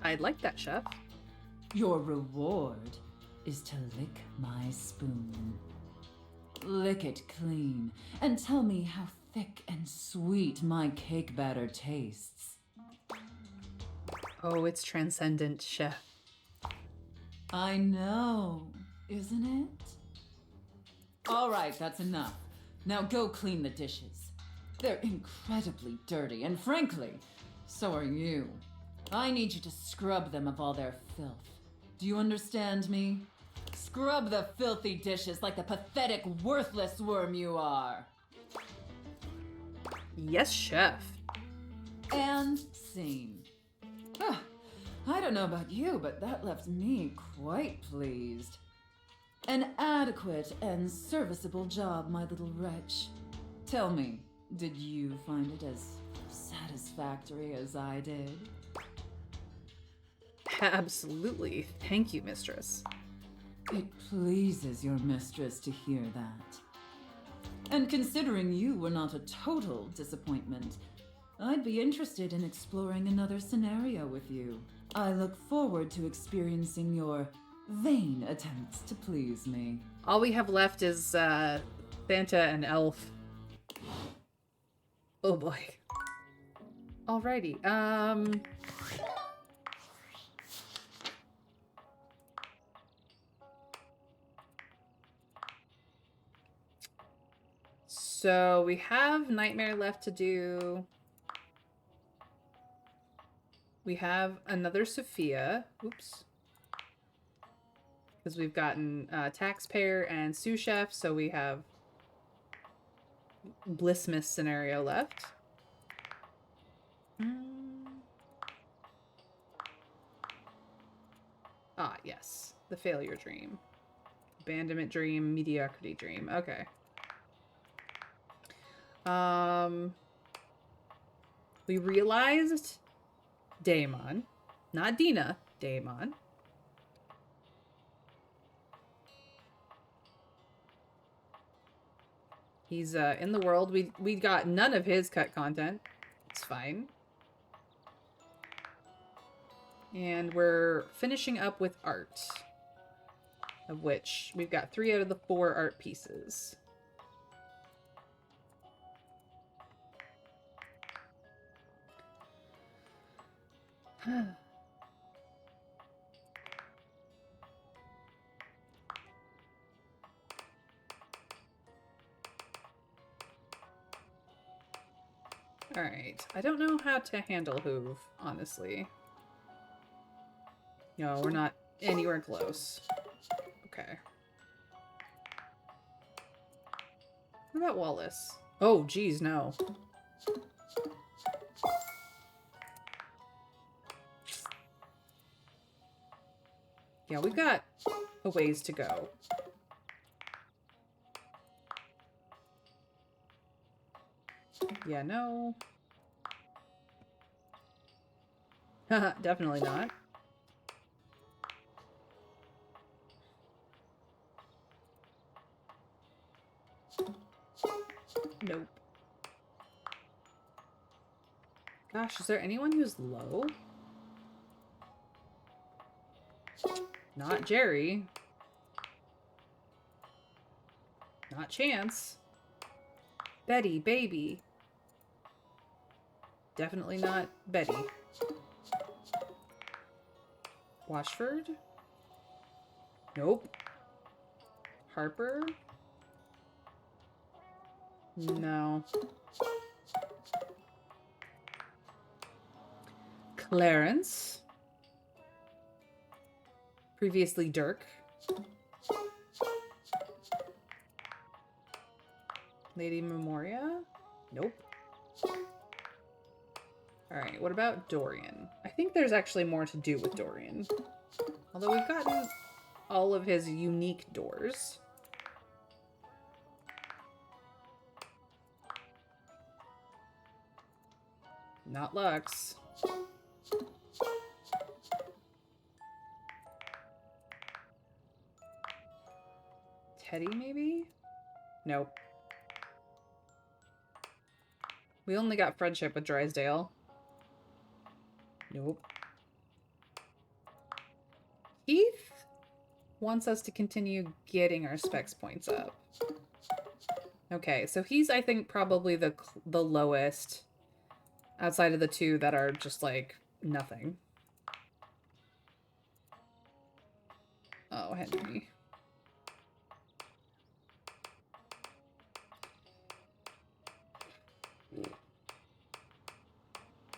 I'd like that, chef. Your reward is to lick my spoon. Lick it clean and tell me how thick and sweet my cake batter tastes. Oh, it's transcendent, chef. I know, isn't it? All right, that's enough. Now go clean the dishes. They're incredibly dirty, and frankly, so are you. I need you to scrub them of all their filth. Do you understand me? Scrub the filthy dishes like the pathetic, worthless worm you are. Yes, chef. And scene. Ah, I don't know about you, but that left me quite pleased. An adequate and serviceable job, my little wretch. Tell me, did you find it as satisfactory as I did? Absolutely. Thank you, mistress. It pleases your mistress to hear that. And considering you were not a total disappointment, I'd be interested in exploring another scenario with you. I look forward to experiencing your vain attempts to please me. All we have left is Santa and Elf. Oh boy. Alrighty. So we have Nightmare left to do. We have another Sophia. Oops. Because we've gotten Taxpayer and Sous Chef, so we have Blissmas scenario left. Ah, yes. The Failure Dream. Abandonment Dream, Mediocrity Dream. Okay. We realized Daemon. Not Dina. Daemon. He's in the world. We got none of his cut content. It's fine. And we're finishing up with art. Of which we've got 3 out of the 4 art pieces. Alright, I don't know how to handle Hoove, honestly. No, we're not anywhere close. Okay. What about Wallace? Oh, geez, no. Yeah, we've got a ways to go. Yeah, no. Definitely not. Nope. Gosh, is there anyone who's low? Not Jerry. Not Chance. Betty, baby. Definitely not Betty. Washford? Nope. Harper? No. Clarence? Previously Dirk. Lady Memoria? Nope. Alright, what about Dorian? I think there's actually more to do with Dorian. Although we've gotten all of his unique doors. Not Lux. Teddy, maybe? Nope. We only got friendship with Drysdale. Nope. Keith wants us to continue getting our specs points up. Okay, so he's, I think, probably the lowest outside of the two that are just, like, nothing. Oh, Henry. We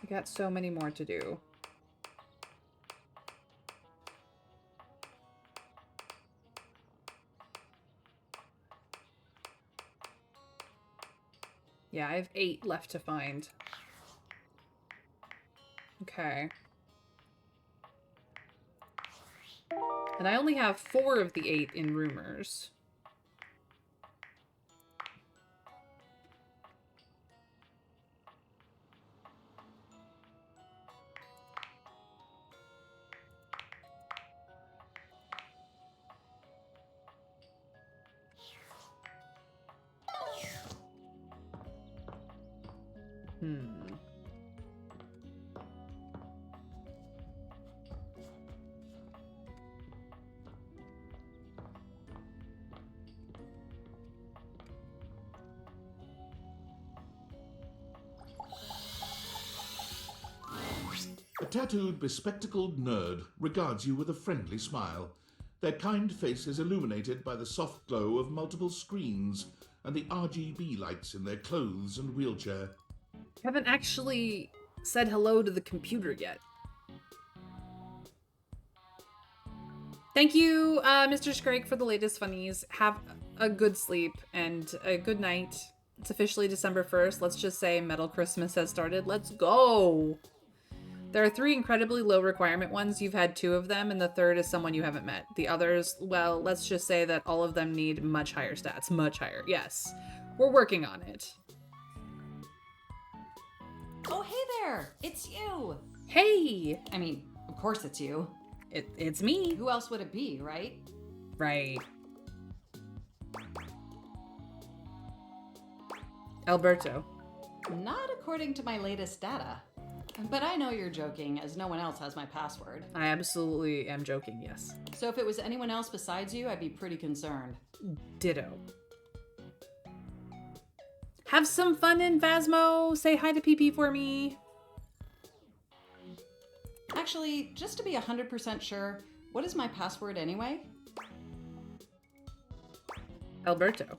got so many more to do. Yeah, I have 8 left to find. Okay. And I only have 4 of the 8 in rumors. A tattooed, bespectacled nerd regards you with a friendly smile. Their kind face is illuminated by the soft glow of multiple screens and the RGB lights in their clothes and wheelchair. Haven't actually said hello to the computer yet. Thank you, Mr. Scrake, for the latest funnies. Have a good sleep and a good night. It's officially December 1st. Let's just say Metal Christmas has started. Let's go! There are 3 incredibly low requirement ones. You've had 2 of them, and the third is someone you haven't met. The others, well, let's just say that all of them need much higher stats. Much higher, yes. We're working on it. Oh, hey there! It's you! Hey! I mean, of course it's you. It's me. Who else would it be, right? Right. Alberto. Not according to my latest data. But I know you're joking, as no one else has my password. I absolutely am joking, yes. So if it was anyone else besides you, I'd be pretty concerned. Ditto. Have some fun in Phasmo. Say hi to PP for me. Actually, just to be 100% sure, what is my password anyway? Alberto.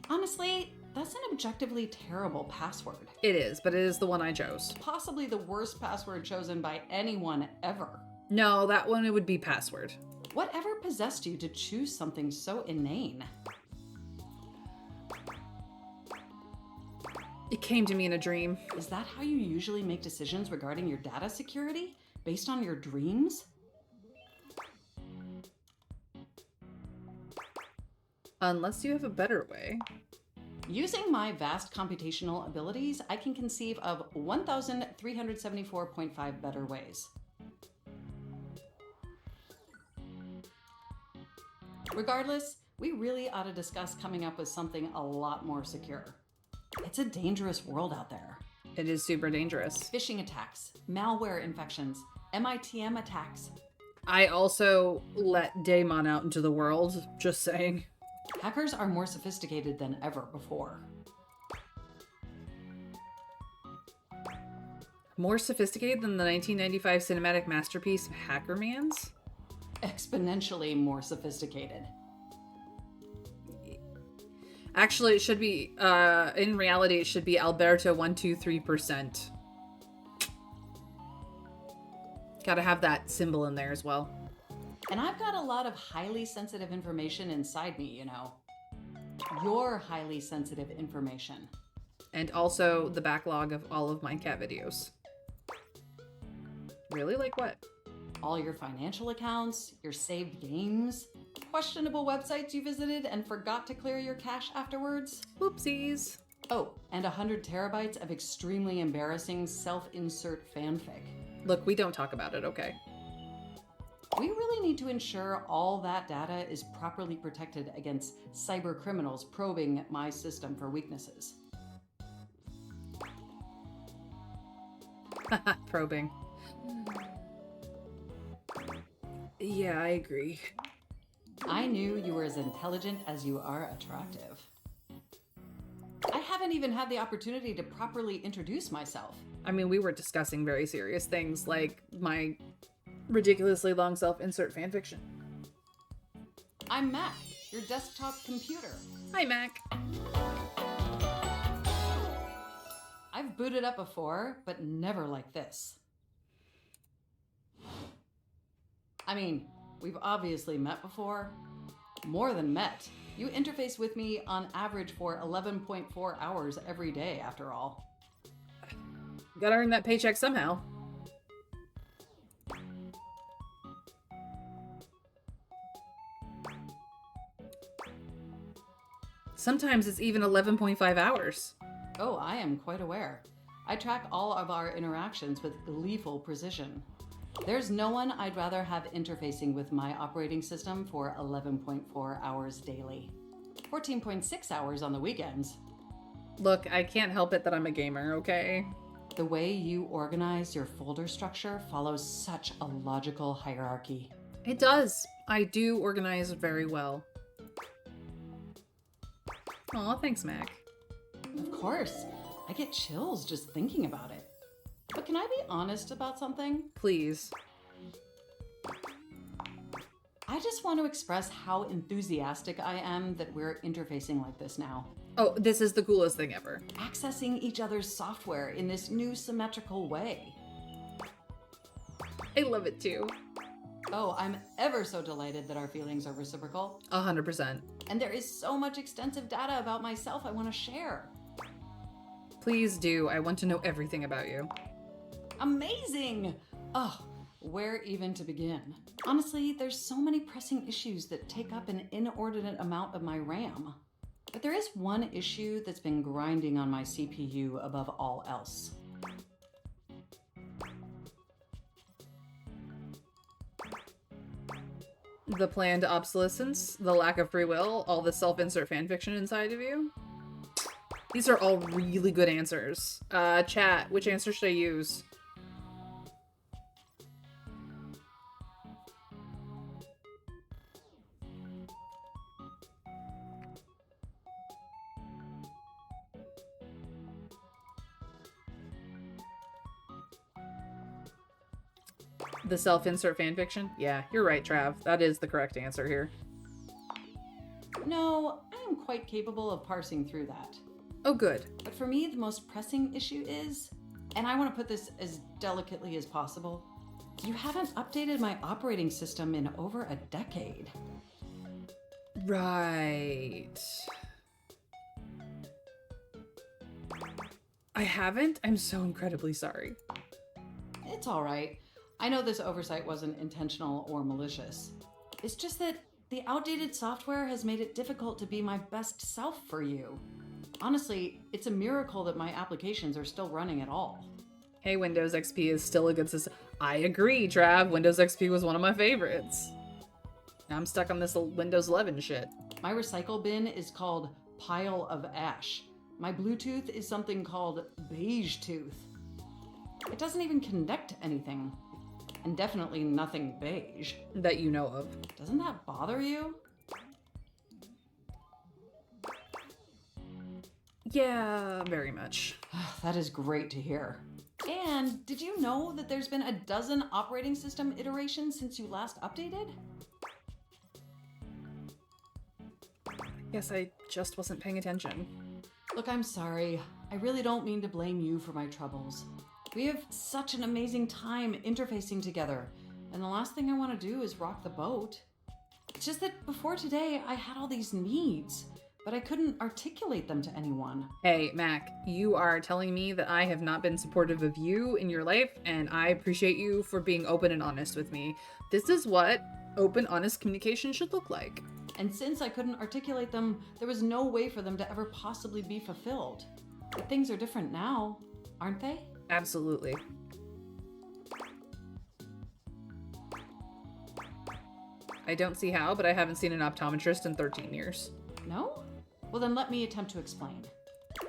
Honestly, that's an objectively terrible password. It is, but it is the one I chose. Possibly the worst password chosen by anyone ever. No, that one it would be password. Whatever possessed you to choose something so inane? It came to me in a dream. Is that how you usually make decisions regarding your data security? Based on your dreams? Unless you have a better way. Using my vast computational abilities, I can conceive of 1,374.5 better ways. Regardless, we really ought to discuss coming up with something a lot more secure. It's a dangerous world out there. It is super dangerous. Phishing attacks, malware infections, MITM attacks. I also let Daemon out into the world, just saying. Hackers are more sophisticated than ever before. More sophisticated than the 1995 cinematic masterpiece Hackermans? Exponentially more sophisticated. Actually, it should be, in reality, it should be Alberto 123%. Gotta have that symbol in there as well. And I've got a lot of highly sensitive information inside me, you know. Your highly sensitive information. And also the backlog of all of my cat videos. Really? Like what? All your financial accounts, your saved games, questionable websites you visited and forgot to clear your cache afterwards. Whoopsies. Oh, and 100 terabytes of extremely embarrassing self-insert fanfic. Look, we don't talk about it, okay? We really need to ensure all that data is properly protected against cyber criminals probing my system for weaknesses. Probing. Yeah, I agree. I knew you were as intelligent as you are attractive. I haven't even had the opportunity to properly introduce myself. I mean, we were discussing very serious things like my ridiculously long self-insert fanfiction. I'm Mac, your desktop computer. Hi, Mac. I've booted up before, but never like this. I mean, we've obviously met before. More than met. You interface with me on average for 11.4 hours every day, after all. Gotta earn that paycheck somehow. Sometimes it's even 11.5 hours. Oh, I am quite aware. I track all of our interactions with gleeful precision. There's no one I'd rather have interfacing with my operating system for 11.4 hours daily. 14.6 hours on the weekends. Look, I can't help it that I'm a gamer, okay? The way you organize your folder structure follows such a logical hierarchy. It does. I do organize very well. Aw, thanks, Mac. Of course. I get chills just thinking about it. But can I be honest about something? Please. I just want to express how enthusiastic I am that we're interfacing like this now. Oh, this is the coolest thing ever. Accessing each other's software in this new symmetrical way. I love it too. Oh, I'm ever so delighted that our feelings are reciprocal. 100%. And there is so much extensive data about myself I want to share. Please do. I want to know everything about you. Amazing! Oh, where even to begin? Honestly, there's so many pressing issues that take up an inordinate amount of my RAM. But there is one issue that's been grinding on my CPU above all else. The planned obsolescence, the lack of free will, all the self-insert fanfiction inside of you. These are all really good answers. Chat, which answer should I use? The self-insert fanfiction? Yeah, you're right, Trav. That is the correct answer here. No, I am quite capable of parsing through that. Oh, good. But for me, the most pressing issue is, and I want to put this as delicately as possible, you haven't updated my operating system in over a decade. Right. I haven't? I'm so incredibly sorry. It's all right. I know this oversight wasn't intentional or malicious. It's just that the outdated software has made it difficult to be my best self for you. Honestly, it's a miracle that my applications are still running at all. Hey, Windows XP is still a good system. I agree, Trav. Windows XP was one of my favorites. Now I'm stuck on this Windows 11 shit. My recycle bin is called Pile of Ash. My Bluetooth is something called Beige Tooth. It doesn't even connect to anything. And definitely nothing beige. That you know of. Doesn't that bother you? Yeah, very much. That is great to hear. And did you know that there's been a dozen operating system iterations since you last updated? Guess I just wasn't paying attention. Look, I'm sorry. I really don't mean to blame you for my troubles. We have such an amazing time interfacing together, and the last thing I want to do is rock the boat. It's just that before today, I had all these needs, but I couldn't articulate them to anyone. Hey, Mac, you are telling me that I have not been supportive of you in your life, and I appreciate you for being open and honest with me. This is what open, honest communication should look like. And since I couldn't articulate them, there was no way for them to ever possibly be fulfilled. But things are different now, aren't they? Absolutely. I don't see how, but I haven't seen an optometrist in 13 years. No? Well, then let me attempt to explain.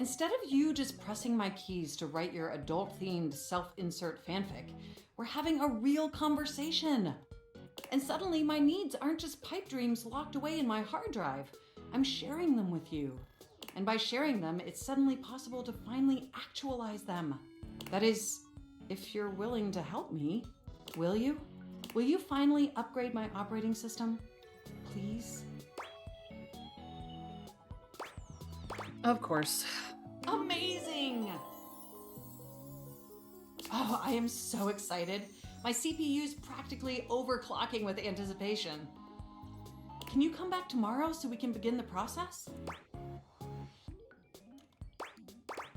Instead of you just pressing my keys to write your adult-themed self-insert fanfic, we're having a real conversation. And suddenly my needs aren't just pipe dreams locked away in my hard drive. I'm sharing them with you. And by sharing them, it's suddenly possible to finally actualize them. That is, if you're willing to help me. Will you? Will you finally upgrade my operating system? Please? Of course. Amazing! Oh, I am so excited. My CPU's practically overclocking with anticipation. Can you come back tomorrow so we can begin the process?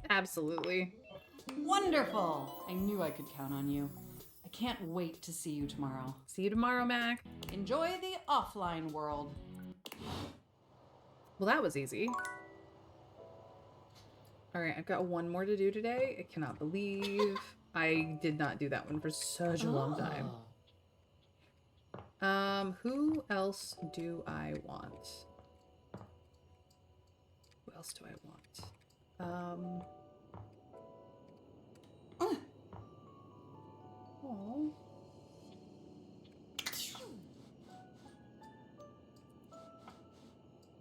Absolutely. Wonderful! I knew I could count on you. I can't wait to see you tomorrow. See you tomorrow, Mac. Enjoy the offline world. Well, that was easy. Alright, I've got one more to do today. I cannot believe I did not do that one for such a long time. Who else do I want? Who else do I want? Oh.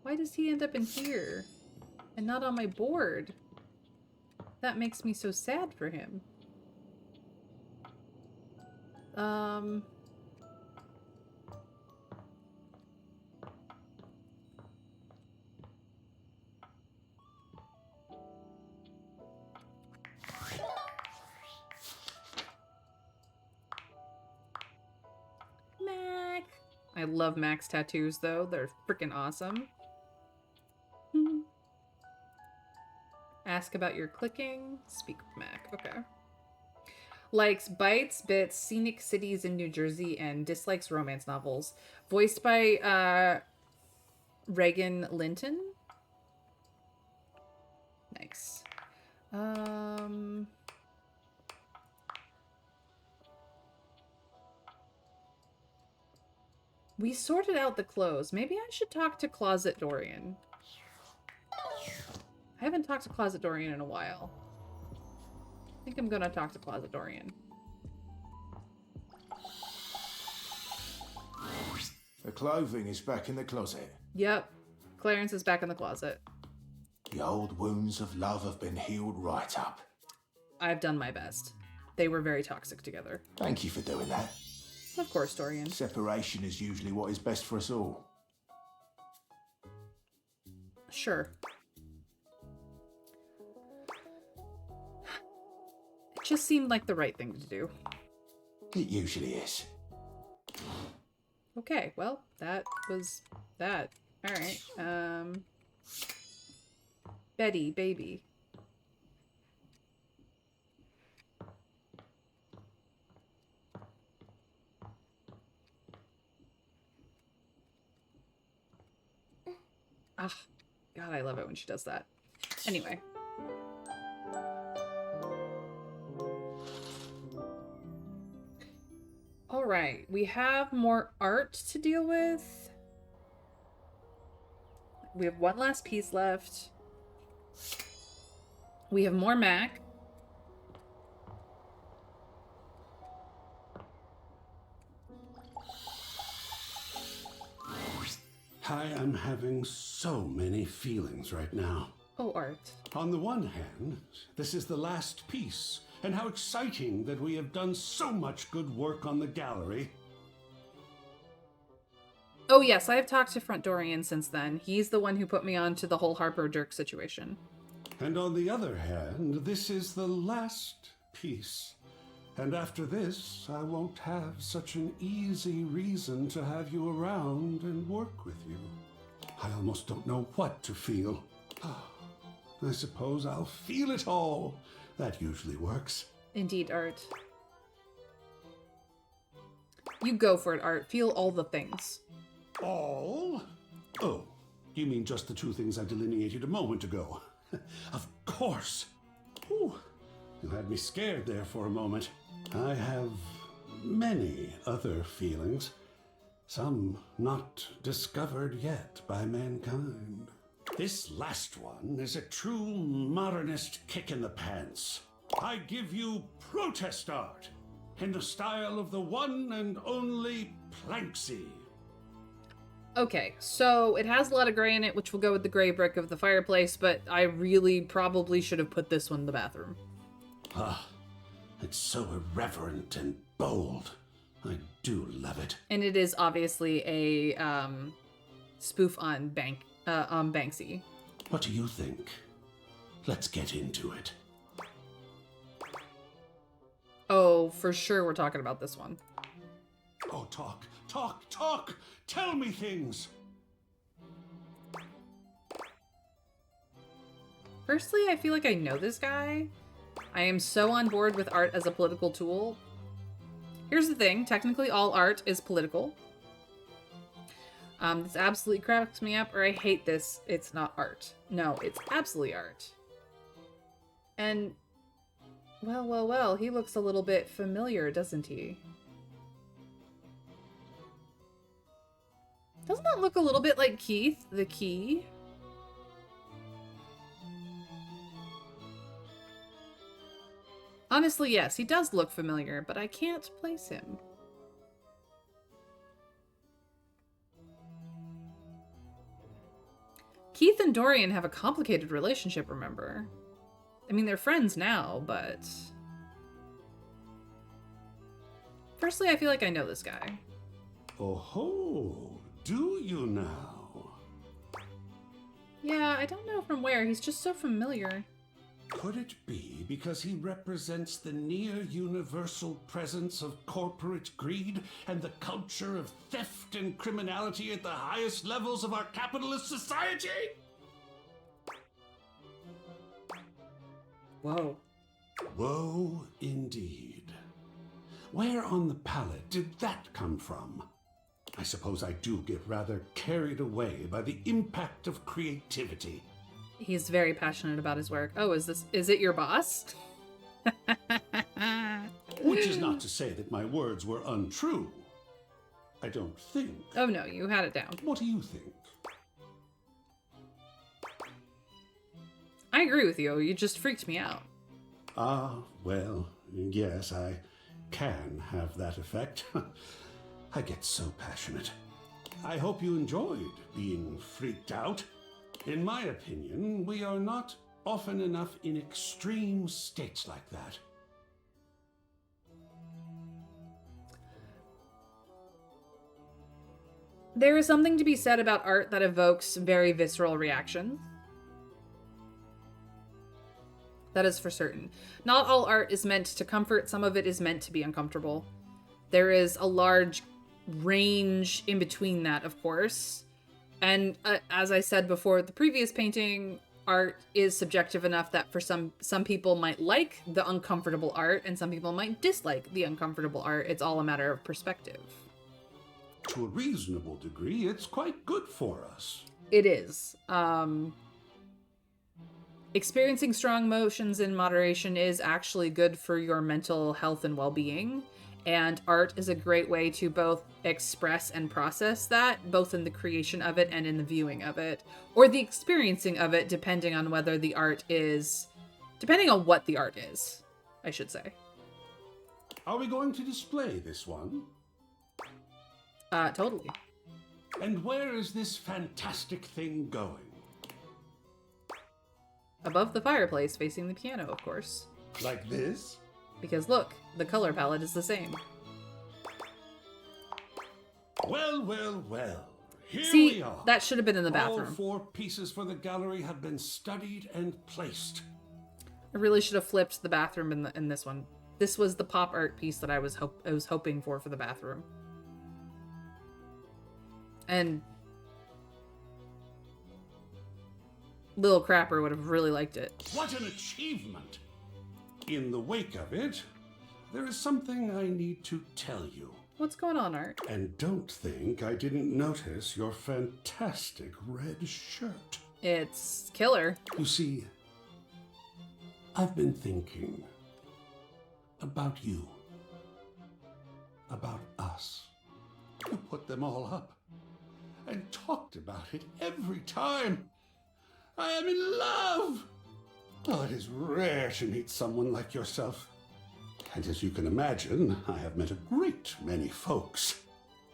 Why does he end up in here and not on my board? That makes me so sad for him. Mac. I love Mac's tattoos though. They're freaking awesome. Ask about your clicking. Speak with Mac. Okay. Likes bites, bits, scenic cities in New Jersey, and dislikes romance novels. Voiced by Reagan Linton. Nice. We sorted out the clothes. Maybe I should talk to Closet Dorian. I haven't talked to Closet Dorian in a while. I think I'm gonna talk to Closet Dorian. The clothing is back in the closet. Yep. Clarence is back in the closet. The old wounds of love have been healed right up. I've done my best. They were very toxic together. Thank you for doing that. Of course, Dorian. Separation is usually what is best for us all. Sure. It just seemed like the right thing to do. It usually is. Okay, well, that was that. Alright, Betty, baby. Ah, God, I love it when she does that. Anyway. All right, we have more art to deal with. We have one last piece left. We have more Mac. I am having so many feelings right now. Oh, art. On the one hand, this is the last piece, and how exciting that we have done so much good work on the gallery. Oh yes, I have talked to Front Dorian since then. He's the one who put me on to the whole Harper Dirk situation. And on the other hand, this is the last piece. And after this, I won't have such an easy reason to have you around and work with you. I almost don't know what to feel. I suppose I'll feel it all. That usually works. Indeed, Art. You go for it, Art. Feel all the things. All? Oh, you mean just the two things I delineated a moment ago? Of course. Whew. You had me scared there for a moment. I have many other feelings, some not discovered yet by mankind. This last one is a true modernist kick in the pants. I give you protest art. in the style of the one and only Planksy. Okay, so it has a lot of gray in it, which will go with the gray brick of the fireplace, but I really probably should have put this one in the bathroom. Ah, it's so irreverent and bold. I do love it. And it is obviously a spoof on Banksy. What do you think? Let's get into it. Oh, for sure we're talking about this one. Oh, talk! Tell me things! Firstly, I feel like I know this guy. I am so on board with art as a political tool. Here's the thing, technically all art is political. This absolutely cracks me up, or I hate this, it's not art. No, it's absolutely art. And, well, he looks a little bit familiar, doesn't he? Doesn't that look a little bit like Keith, the key? Honestly, yes, he does look familiar, but I can't place him. Keith and Dorian have a complicated relationship, remember? I mean, they're friends now, but... Firstly, I feel like I know this guy. Oh ho, do you now? Yeah, I don't know from where. He's just so familiar. Could it be because he represents the near-universal presence of corporate greed and the culture of theft and criminality at the highest levels of our capitalist society? Whoa. Whoa, indeed. Where on the palette did that come from? I suppose I do get rather carried away by the impact of creativity. He's very passionate about his work. Oh, is it your boss? Which is not to say that my words were untrue. I don't think. Oh no, you had it down. What do you think? I agree with you. You just freaked me out. Ah, well, yes, I can have that effect. I get so passionate. I hope you enjoyed being freaked out. In my opinion, we are not often enough in extreme states like that. There is something to be said about art that evokes very visceral reactions. That is for certain. Not all art is meant to comfort, some of it is meant to be uncomfortable. There is a large range in between that, of course. And as I said before, the previous painting, art is subjective enough that for some people might like the uncomfortable art and some people might dislike the uncomfortable art. It's all a matter of perspective. To a reasonable degree, it's quite good for us. It is. Experiencing strong emotions in moderation is actually good for your mental health and well-being. And art is a great way to both express and process that, both in the creation of it and in the viewing of it. Or the experiencing of it, depending on what the art is, I should say. Are we going to display this one? Totally. And where is this fantastic thing going? Above the fireplace, facing the piano, of course. Like this? Because look, the color palette is the same. Well. Here See, we are. that should have been in the bathroom. All 4 pieces for the gallery have been studied and placed. I really should have flipped the bathroom in this one. This was the pop art piece that I was hoping for the bathroom. And Lil Crapper would have really liked it. What an achievement! In the wake of it, there is something I need to tell you. What's going on, Art? And don't think I didn't notice your fantastic red shirt. It's killer. You see, I've been thinking about you, about us. You put them all up and talked about it every time. I am in love. Oh, it is rare to meet someone like yourself. And as you can imagine, I have met a great many folks.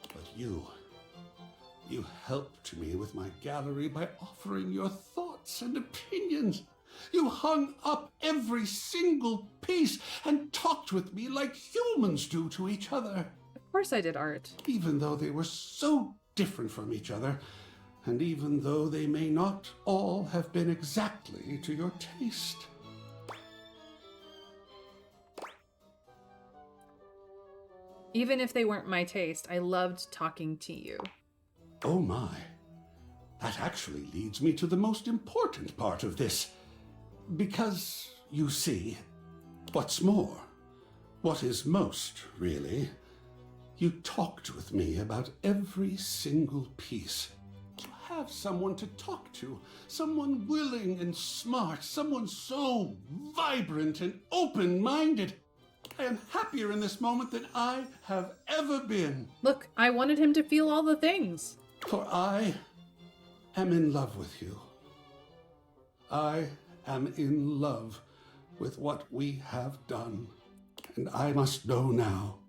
But you helped me with my gallery by offering your thoughts and opinions. You hung up every single piece and talked with me like humans do to each other. Of course I did art. Even though they were so different from each other, and even though they may not all have been exactly to your taste. Even if they weren't my taste, I loved talking to you. Oh my. That actually leads me to the most important part of this. Because, you see, what's more, what is most, really, you talked with me about every single piece. To have someone to talk to, someone willing and smart, someone so vibrant and open-minded. I am happier in this moment than I have ever been. Look, I wanted him to feel all the things. For I am in love with you. I am in love with what we have done. And I must know now,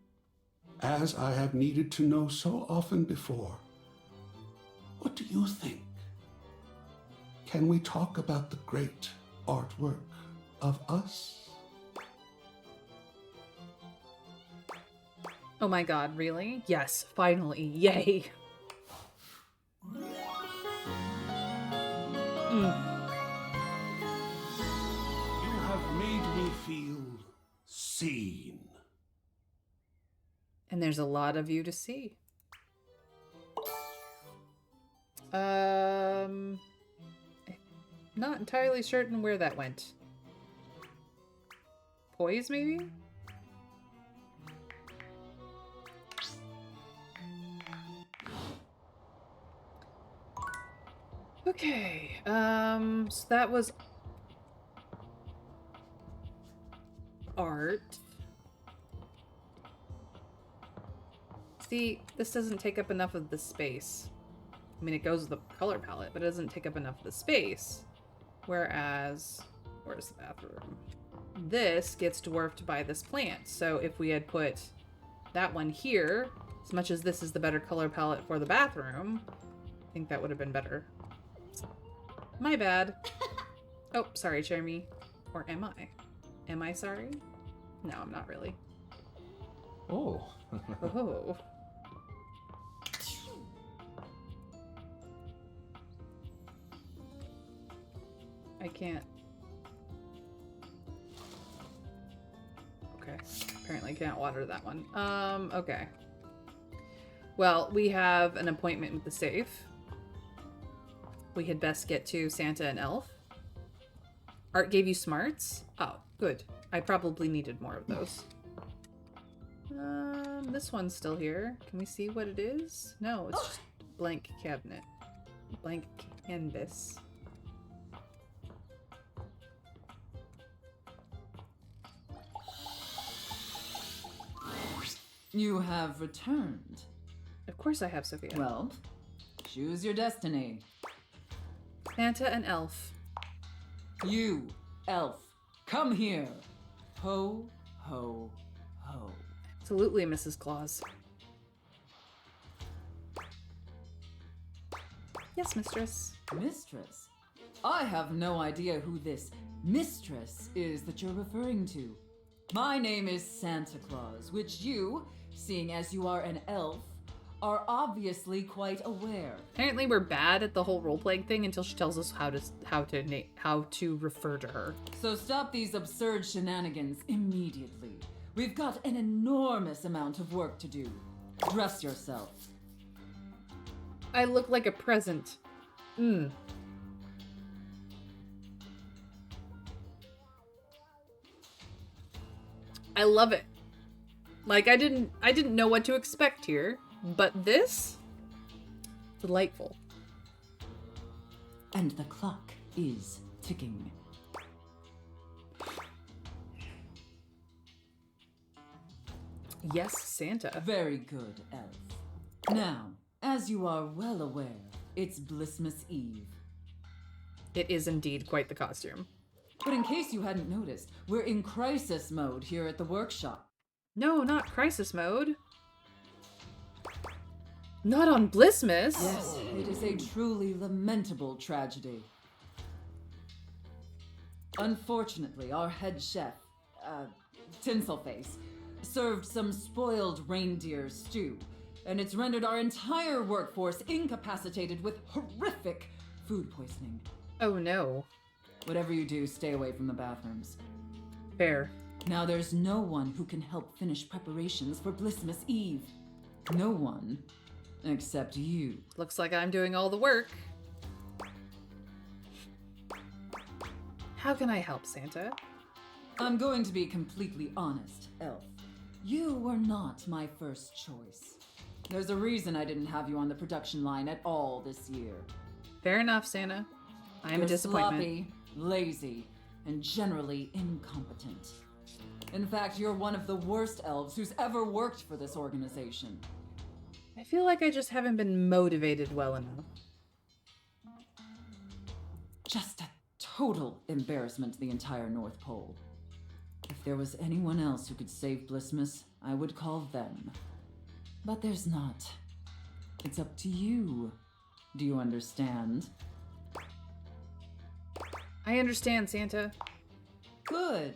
as I have needed to know so often before. What do you think? Can we talk about the great artwork of us? Oh my god, really? Yes, finally. Yay. You have made me feel seen. And there's a lot of you to see. Not entirely certain where that went. Poise, maybe? Okay, so that was art. See, this doesn't take up enough of the space. I mean, it goes with the color palette, but it doesn't take up enough of the space. Whereas, where's the bathroom? This gets dwarfed by this plant. So if we had put that one here, as much as this is the better color palette for the bathroom, I think that would have been better. My bad. Oh, sorry, Jeremy. Or am I? Am I sorry? No, I'm not really. Oh. Oh. I can't. Okay. Apparently can't water that one. Okay. Well, we have an appointment with the safe. We had best get to Santa and Elf. Art gave you smarts? Oh, good. I probably needed more of those. This one's still here. Can we see what it is? No, it's just blank cabinet. Blank canvas. You have returned. Of course I have, Sophia. Well, choose your destiny. Santa and Elf. You, Elf, come here. Ho, ho, ho. Absolutely, Mrs. Claus. Yes, mistress. Mistress? I have no idea who this mistress is that you're referring to. My name is Santa Claus, which you, seeing as you are an elf, are obviously quite aware. Apparently we're bad at the whole role-playing thing until she tells us how to refer to her. So stop these absurd shenanigans immediately. We've got an enormous amount of work to do. Dress yourself. I look like a present. I love it. Like I didn't know what to expect here, but this delightful. And the clock is ticking. Yes, Santa. Very good, Elf. Now, as you are well aware, it's Blissmas Eve. It is indeed quite the costume. But in case you hadn't noticed, we're in crisis mode here at the workshop. No, not crisis mode. Not on Blissmas. Yes, it is a truly lamentable tragedy. Unfortunately, our head chef, Tinselface, served some spoiled reindeer stew, and it's rendered our entire workforce incapacitated with horrific food poisoning. Oh no. Whatever you do, stay away from the bathrooms. Fair. Now there's no one who can help finish preparations for Blissmas Eve. No one. Except you. Looks like I'm doing all the work. How can I help, Santa? I'm going to be completely honest, Elf. You were not my first choice. There's a reason I didn't have you on the production line at all this year. Fair enough, Santa. I am You're a disappointment. Sloppy, lazy, and generally incompetent. In fact, you're one of the worst elves who's ever worked for this organization. I feel like I just haven't been motivated well enough. Just a total embarrassment to the entire North Pole. If there was anyone else who could save Blissmas, I would call them. But there's not. It's up to you. Do you understand? I understand, Santa. Good.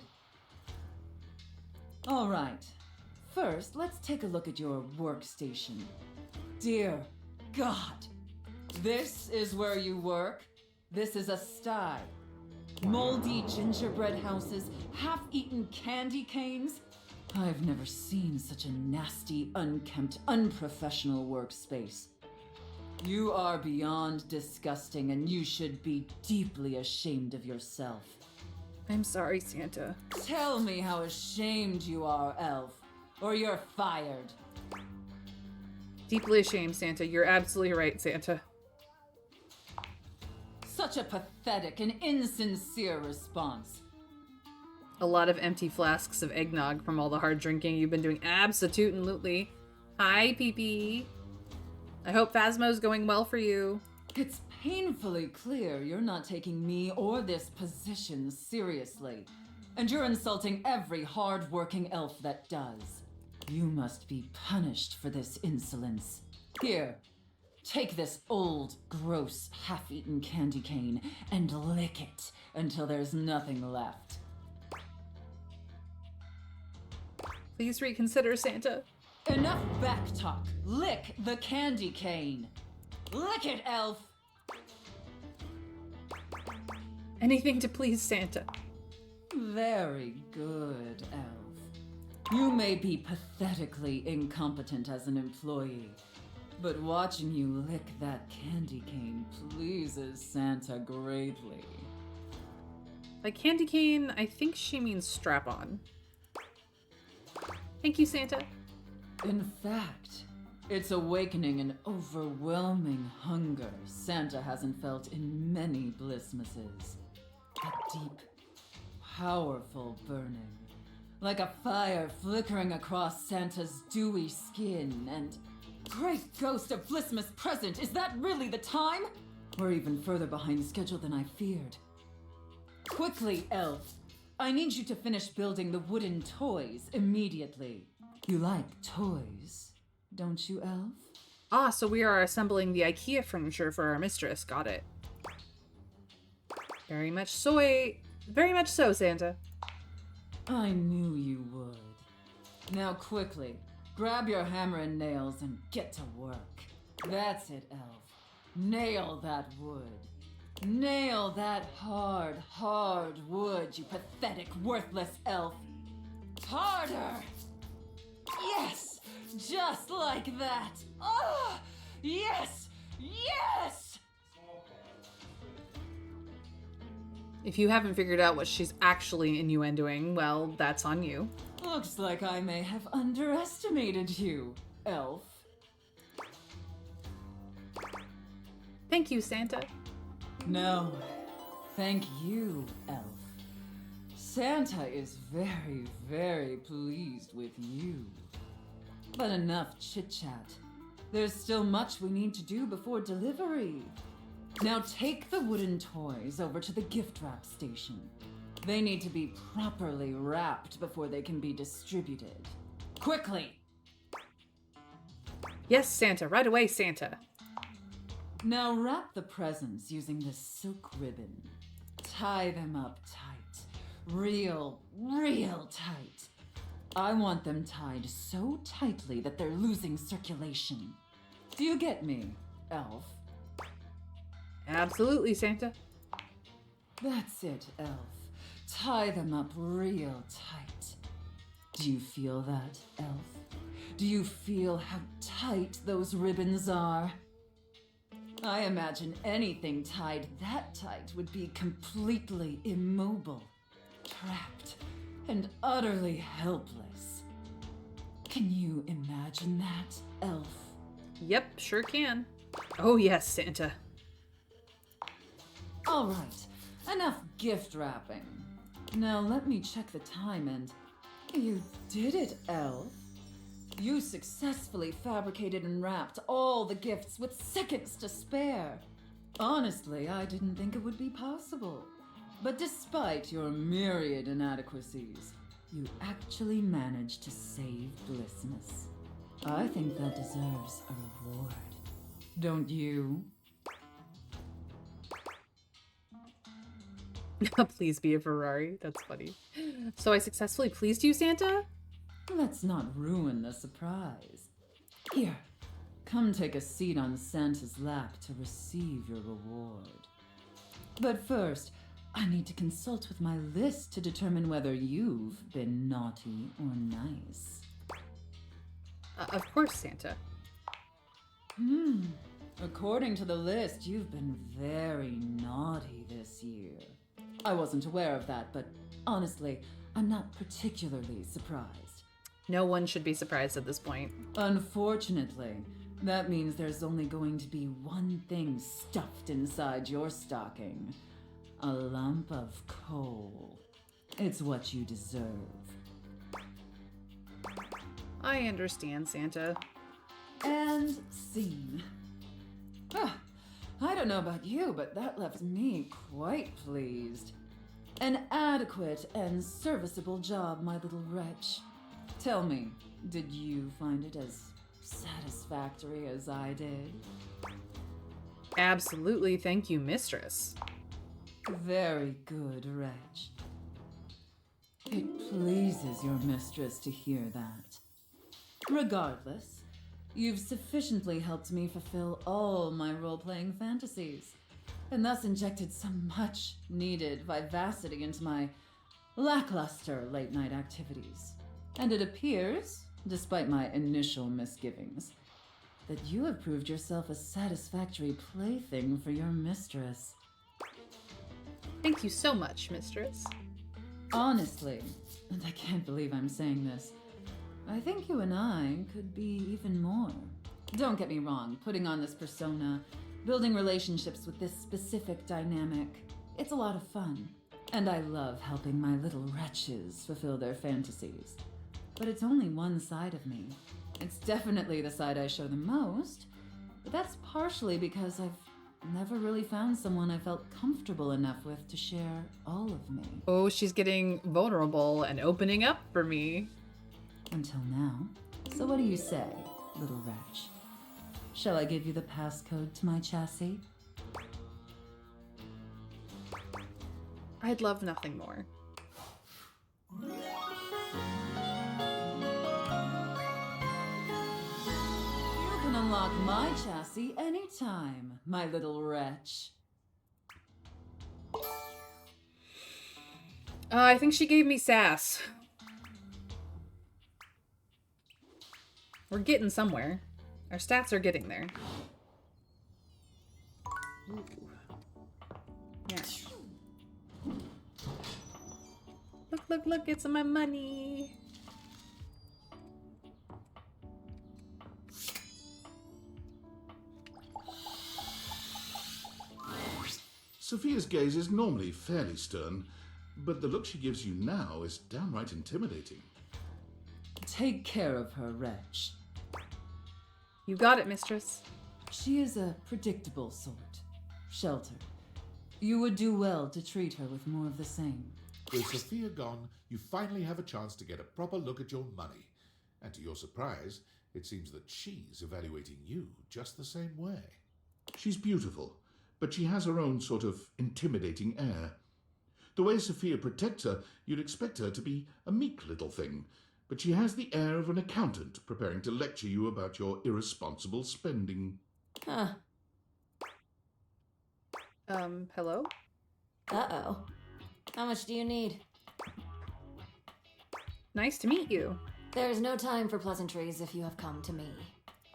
All right. First, let's take a look at your workstation. Dear God, this is where you work? This is a sty. Moldy gingerbread houses, half-eaten candy canes. I've never seen such a nasty, unkempt, unprofessional workspace. You are beyond disgusting, and you should be deeply ashamed of yourself. I'm sorry, Santa. Tell me how ashamed you are, Elf, or you're fired. Deeply ashamed, Santa. You're absolutely right, Santa. Such a pathetic and insincere response. A lot of empty flasks of eggnog from all the hard drinking you've been doing. Absolutely. Hi, Pee-Pee. I hope Phasmo's going well for you. It's painfully clear you're not taking me or this position seriously. And you're insulting every hard-working elf that does. You must be punished for this insolence. Here, take this old, gross, half-eaten candy cane and lick it until there's nothing left. Please reconsider, Santa. Enough backtalk. Lick the candy cane. Lick it, Elf. Anything to please Santa. Very good, Elf. You may be pathetically incompetent as an employee, but watching you lick that candy cane pleases Santa greatly. By candy cane, I think she means strap-on. Thank you, Santa. In fact, it's awakening an overwhelming hunger Santa hasn't felt in many Blissmases. A deep, powerful burning. Like a fire flickering across Santa's dewy skin and... Great ghost of Blissmas present, is that really the time? We're even further behind schedule than I feared. Quickly, Elf. I need you to finish building the wooden toys immediately. You like toys, don't you, Elf? Ah, so we are assembling the IKEA furniture for our mistress. Got it. Very much so, Santa. I knew you would. Now quickly, grab your hammer and nails and get to work. That's it, Elf. Nail that wood. Nail that hard, hard wood, you pathetic, worthless elf. Harder! Yes! Just like that! Ah! Yes! Yes! If you haven't figured out what she's actually innuendoing, well, that's on you. Looks like I may have underestimated you, Elf. Thank you, Santa. No, thank you, Elf. Santa is very, very pleased with you. But enough chit-chat. There's still much we need to do before delivery. Now take the wooden toys over to the gift wrap station. They need to be properly wrapped before they can be distributed. Quickly! Yes, Santa. Right away, Santa. Now wrap the presents using this silk ribbon. Tie them up tight. Real tight. I want them tied so tightly that they're losing circulation. Do you get me, Elf? Absolutely, Santa. That's it, Elf. Tie them up real tight. Do you feel that, Elf? Do you feel how tight those ribbons are? I imagine anything tied that tight would be completely immobile, trapped, and utterly helpless. Can you imagine that, Elf? Yep, sure can. Oh yes, Santa. All right, enough gift wrapping. Now let me check the time and... You did it, Elf. You successfully fabricated and wrapped all the gifts with seconds to spare. Honestly, I didn't think it would be possible. But despite your myriad inadequacies, you actually managed to save Blissmas. I think that deserves a reward. Don't you? Please be a Ferrari. That's funny. So I successfully pleased you, Santa? Let's not ruin the surprise. Here, come take a seat on Santa's lap to receive your reward. But first, I need to consult with my list to determine whether you've been naughty or nice. Of course, Santa. According to the list, you've been very naughty this year. I wasn't aware of that, but honestly, I'm not particularly surprised. No one should be surprised at this point. Unfortunately, that means there's only going to be one thing stuffed inside your stocking. A lump of coal. It's what you deserve. I understand, Santa. And scene. I don't know about you, but that left me quite pleased. An adequate and serviceable job, my little wretch. Tell me, did you find it as satisfactory as I did? Absolutely, thank you, mistress. Very good, wretch. It pleases your mistress to hear that. Regardless, you've sufficiently helped me fulfill all my role-playing fantasies, and thus injected some much-needed vivacity into my lackluster late-night activities. And it appears, despite my initial misgivings, that you have proved yourself a satisfactory plaything for your mistress. Thank you so much, mistress. Honestly, and I can't believe I'm saying this, I think you and I could be even more. Don't get me wrong, putting on this persona, building relationships with this specific dynamic, it's a lot of fun. And I love helping my little wretches fulfill their fantasies. But it's only one side of me. It's definitely the side I show the most, but that's partially because I've never really found someone I felt comfortable enough with to share all of me. Oh, she's getting vulnerable and opening up for me. Until now. So what do you say, little wretch? Shall I give you the passcode to my chassis? I'd love nothing more. You can unlock my chassis anytime, my little wretch. I think she gave me sass. We're getting somewhere. Our stats are getting there. Ooh. Yeah. Look, it's my money. Sophia's gaze is normally fairly stern, but the look she gives you now is downright intimidating. Take care of her, wretch. You got it, mistress. She is a predictable sort. Sheltered. You would do well to treat her with more of the same. With Sophia gone, you finally have a chance to get a proper look at your money. And to your surprise, it seems that she's evaluating you just the same way. She's beautiful, but she has her own sort of intimidating air. The way Sophia protects her, you'd expect her to be a meek little thing, but she has the air of an accountant preparing to lecture you about your irresponsible spending. Huh. Hello? Uh-oh. How much do you need? Nice to meet you. There's no time for pleasantries if you have come to me.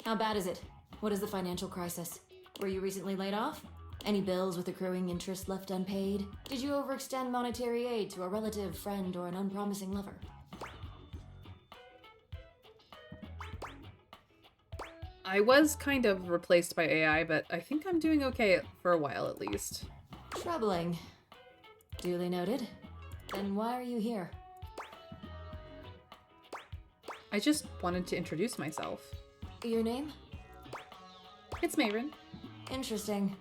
How bad is it? What is the financial crisis? Were you recently laid off? Any bills with accruing interest left unpaid? Did you overextend monetary aid to a relative, friend, or an unpromising lover? I was kind of replaced by AI, but I think I'm doing okay for a while at least. Troubling. Duly noted. Then why are you here? I just wanted to introduce myself. Your name? It's Mayrin. Interesting.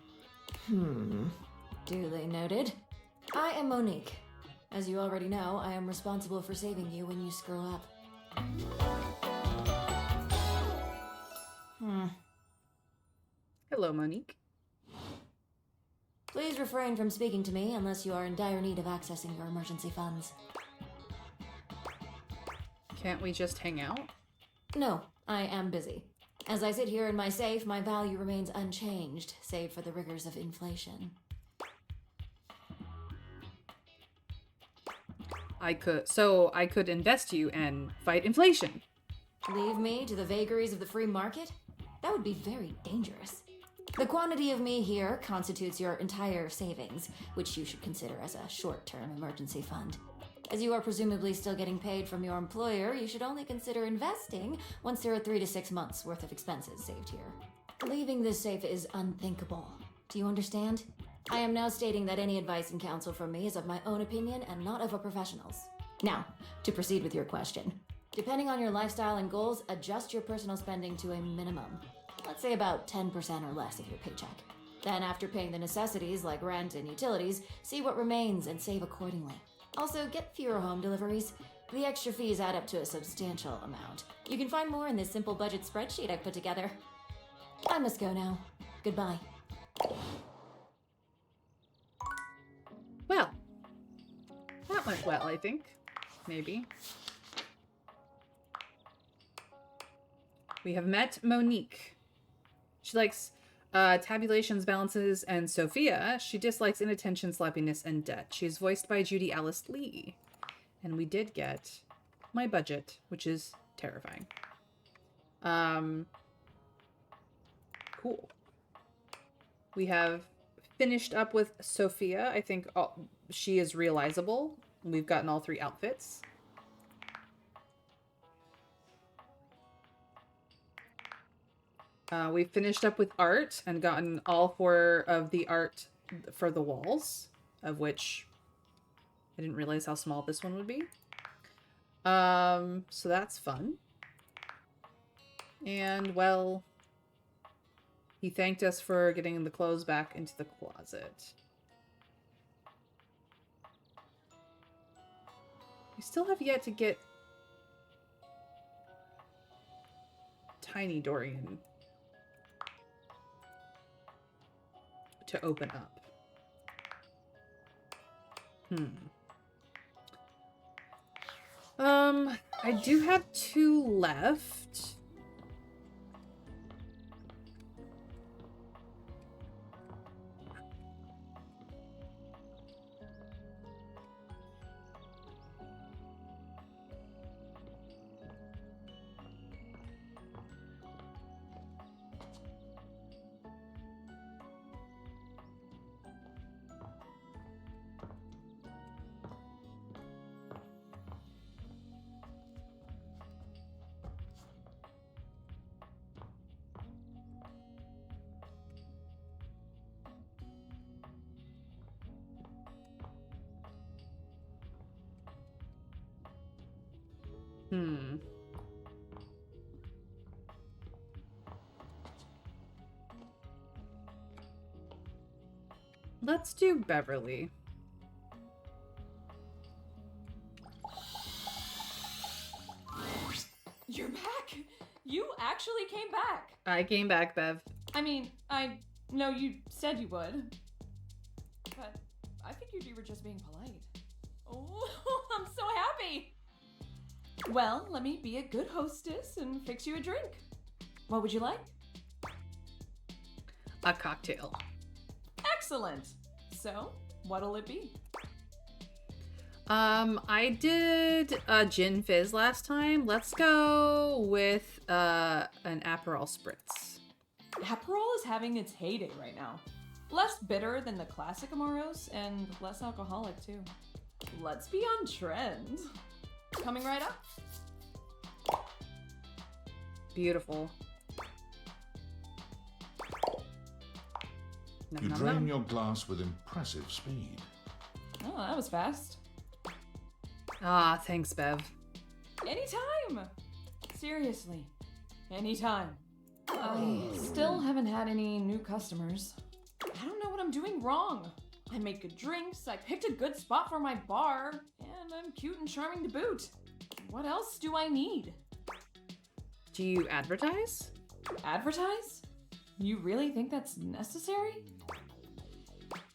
Duly noted. I am Monique. As you already know, I am responsible for saving you when you screw up. Hello, Monique. Please refrain from speaking to me unless you are in dire need of accessing your emergency funds. Can't we just hang out? No, I am busy. As I sit here in my safe, my value remains unchanged, save for the rigors of inflation. I could invest you and fight inflation. Leave me to the vagaries of the free market? That would be very dangerous. The quantity of me here constitutes your entire savings, which you should consider as a short-term emergency fund. As you are presumably still getting paid from your employer, you should only consider investing once there are 3 to 6 months worth of expenses saved here. Leaving this safe is unthinkable. Do you understand? I am now stating that any advice and counsel from me is of my own opinion and not of a professional's. Now, to proceed with your question. Depending on your lifestyle and goals, adjust your personal spending to a minimum. Let's say about 10% or less of your paycheck. Then after paying the necessities like rent and utilities, see what remains and save accordingly. Also, get fewer home deliveries. The extra fees add up to a substantial amount. You can find more in this simple budget spreadsheet I've put together. I must go now. Goodbye. Well, that went well, I think. Maybe. We have met Monique. She likes tabulations, balances, and Sophia. She dislikes inattention, sloppiness, and debt. She's voiced by Judy Alice Lee. And we did get my budget, which is terrifying. Cool. We have finished up with Sophia. I think she is realizable. We've gotten all 3 outfits. We've finished up with art and gotten all 4 of the art for the walls, of which I didn't realize how small this one would be. So that's fun. And, well, he thanked us for getting the clothes back into the closet. We still have yet to get Tiny Dorian to open up. I do have 2 left. Let's do Beverly. actually came back. I came back, Bev. I mean, I know you said you would. But I figured you were just being polite. Oh, I'm so happy. Well, let me be a good hostess and fix you a drink. What would you like? A cocktail. Excellent. So, what'll it be? I did a gin fizz last time. Let's go with an Aperol spritz. Aperol is having its heyday right now. Less bitter than the classic Amoros and less alcoholic too. Let's be on trend. Coming right up. Beautiful. You drain your glass with impressive speed. Oh, that was fast. Ah, thanks, Bev. Anytime! Seriously, anytime. I still haven't had any new customers. I don't know what I'm doing wrong. I make good drinks, I picked a good spot for my bar, and I'm cute and charming to boot. What else do I need? Do you advertise? Advertise? You really think that's necessary?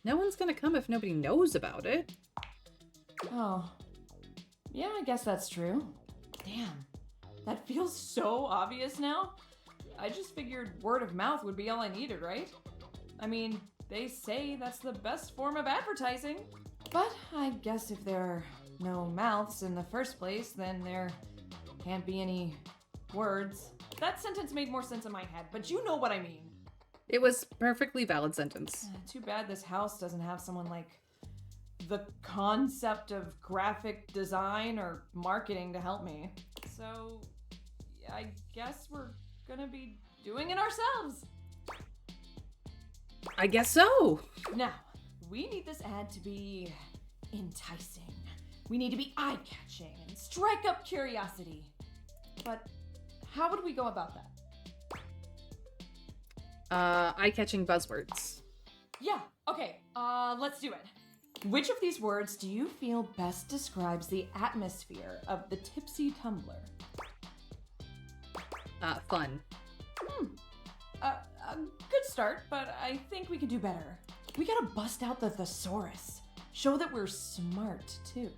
No one's gonna come if nobody knows about it. Oh. Yeah, I guess that's true. Damn. That feels so obvious now. I just figured word of mouth would be all I needed, right? I mean, they say that's the best form of advertising. But I guess if there are no mouths in the first place, then there can't be any words. That sentence made more sense in my head, but you know what I mean. It was perfectly valid sentence. Too bad this house doesn't have someone like the concept of graphic design or marketing to help me. So, I guess we're gonna be doing it ourselves. I guess so. Now, we need this ad to be enticing. We need to be eye-catching and strike up curiosity. But how would we go about that? Eye-catching buzzwords. Yeah, okay, let's do it. Which of these words do you feel best describes the atmosphere of the Tipsy Tumbler? Fun. Good start, but I think we can do better. We gotta bust out the thesaurus. Show that we're smart, too.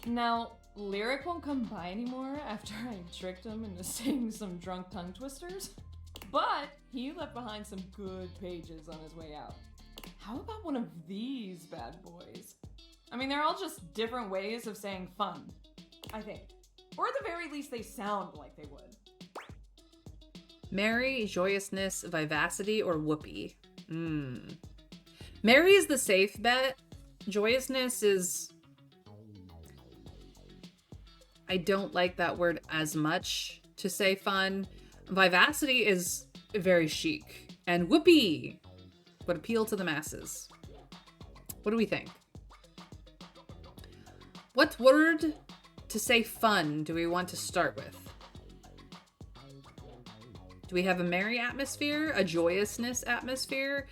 Now, Lyric won't come by anymore after I tricked him into saying some drunk tongue twisters. But he left behind some good pages on his way out. How about one of these bad boys? I mean, they're all just different ways of saying fun, I think. Or at the very least, they sound like they would. Merry, joyousness, vivacity, or whoopee? Merry is the safe bet. Joyousness is... I don't like that word as much to say fun. Vivacity is very chic. And whoopee would appeal to the masses. What do we think? What word to say fun do we want to start with? Do we have a merry atmosphere, a joyousness atmosphere,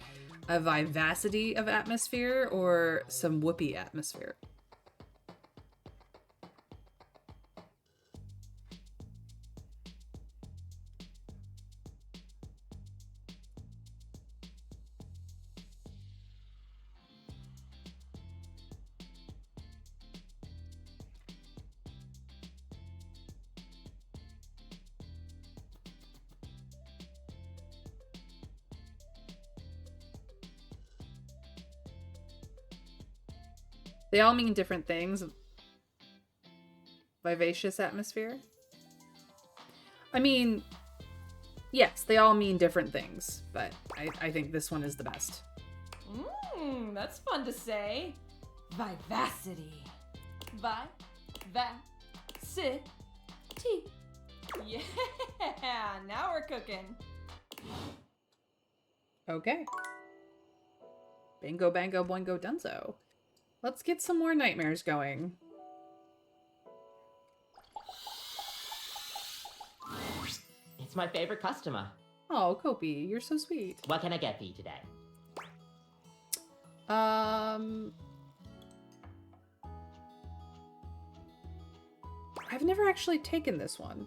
a vivacity of atmosphere, or some whoopee atmosphere? They all mean different things. Vivacious atmosphere? I mean, yes, they all mean different things, but I think this one is the best. That's fun to say. Vivacity. Vi-va-ci-ty. Yeah, now we're cooking. Okay. Bingo, bango, boingo, dunzo. Let's get some more nightmares going. It's my favorite customer. Oh, Kopi, you're so sweet. What can I get for you today? I've never actually taken this one.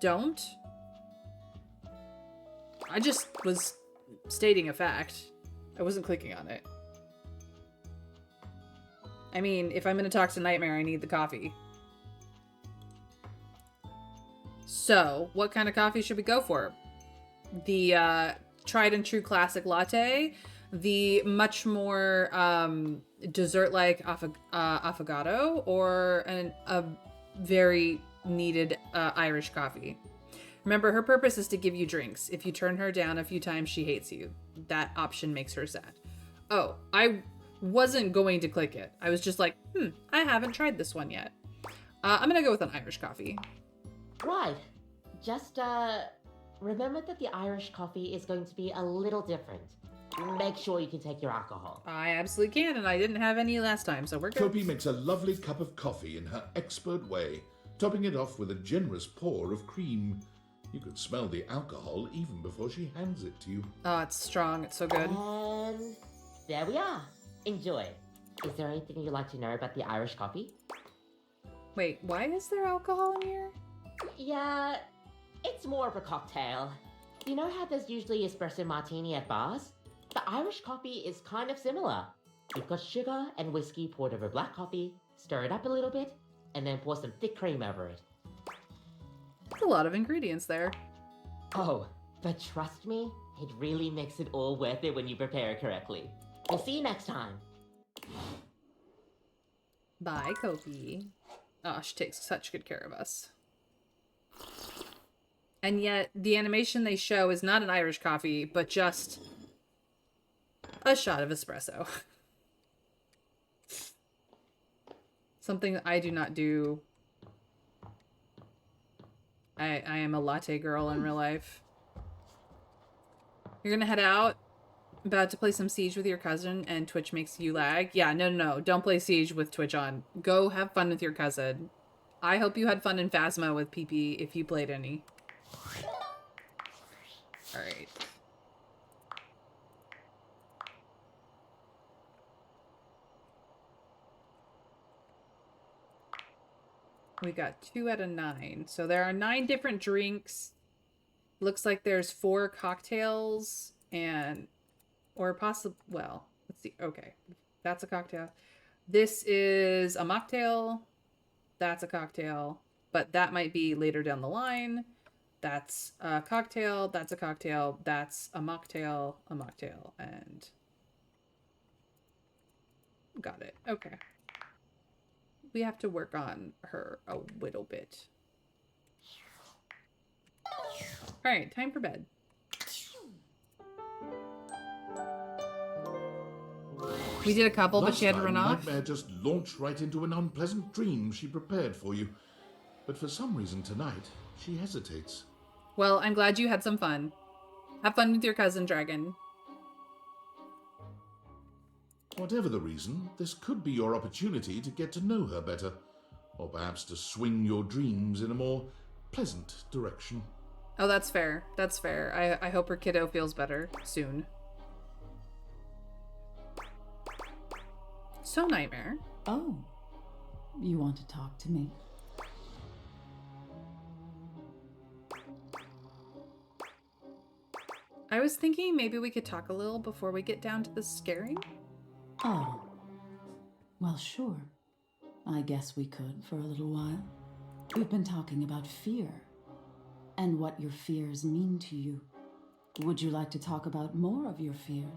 don't. I just was stating a fact. I wasn't clicking on it. I mean, if I'm gonna talk to Nightmare, I need the coffee. So, what kind of coffee should we go for? The tried and true classic latte, the much more dessert-like affogato, or a very needed Irish coffee. Remember, her purpose is to give you drinks. If you turn her down a few times, she hates you. That option makes her sad. Oh, I wasn't going to click it. I was just like, I haven't tried this one yet. I'm gonna go with an Irish coffee. Right. Just, remember that the Irish coffee is going to be a little different. Make sure you can take your alcohol. I absolutely can, and I didn't have any last time, so we're good. Kopi makes a lovely cup of coffee in her expert way, topping it off with a generous pour of cream. You could smell the alcohol even before she hands it to you. Oh, it's strong. It's so good. And there we are. Enjoy. Is there anything you'd like to know about the Irish coffee? Wait, why is there alcohol in here? Yeah, it's more of a cocktail. You know how there's usually espresso martini at bars? The Irish coffee is kind of similar. You've got sugar and whiskey poured over black coffee, stir it up a little bit, and then pour some thick cream over it. There's a lot of ingredients there. Oh, but trust me, it really makes it all worth it when you prepare it correctly. We'll see you next time. Bye, Kopi. Oh, she takes such good care of us. And yet, the animation they show is not an Irish coffee, but just a shot of espresso. Something that I do not do. I am a latte girl in real life. You're gonna head out? About to play some Siege with your cousin and Twitch makes you lag? Yeah, no. Don't play Siege with Twitch on. Go have fun with your cousin. I hope you had fun in Phasma with PP if you played any. Alright. We got 2 out of 9. So there are 9 different drinks. Looks like there's 4 cocktails and... Or possibly... Well, let's see. Okay. That's a cocktail. This is a mocktail. That's a cocktail. But that might be later down the line. That's a cocktail. That's a cocktail. That's a mocktail. A mocktail. And... Got it. Okay. We have to work on her a little bit. Alright, time for bed. We did a couple, but she had to run off. Nightmare just launched right into an unpleasant dream she prepared for you. But for some reason tonight, she hesitates. Well, I'm glad you had some fun. Have fun with your cousin, Dragon. Whatever the reason, this could be your opportunity to get to know her better, or perhaps to swing your dreams in a more pleasant direction. Oh, that's fair. That's fair. I hope her kiddo feels better soon. So, Nightmare. Oh, you want to talk to me? I was thinking maybe we could talk a little before we get down to the scaring. Oh, well, sure. I guess we could for a little while. We've been talking about fear and what your fears mean to you. Would you like to talk about more of your fears?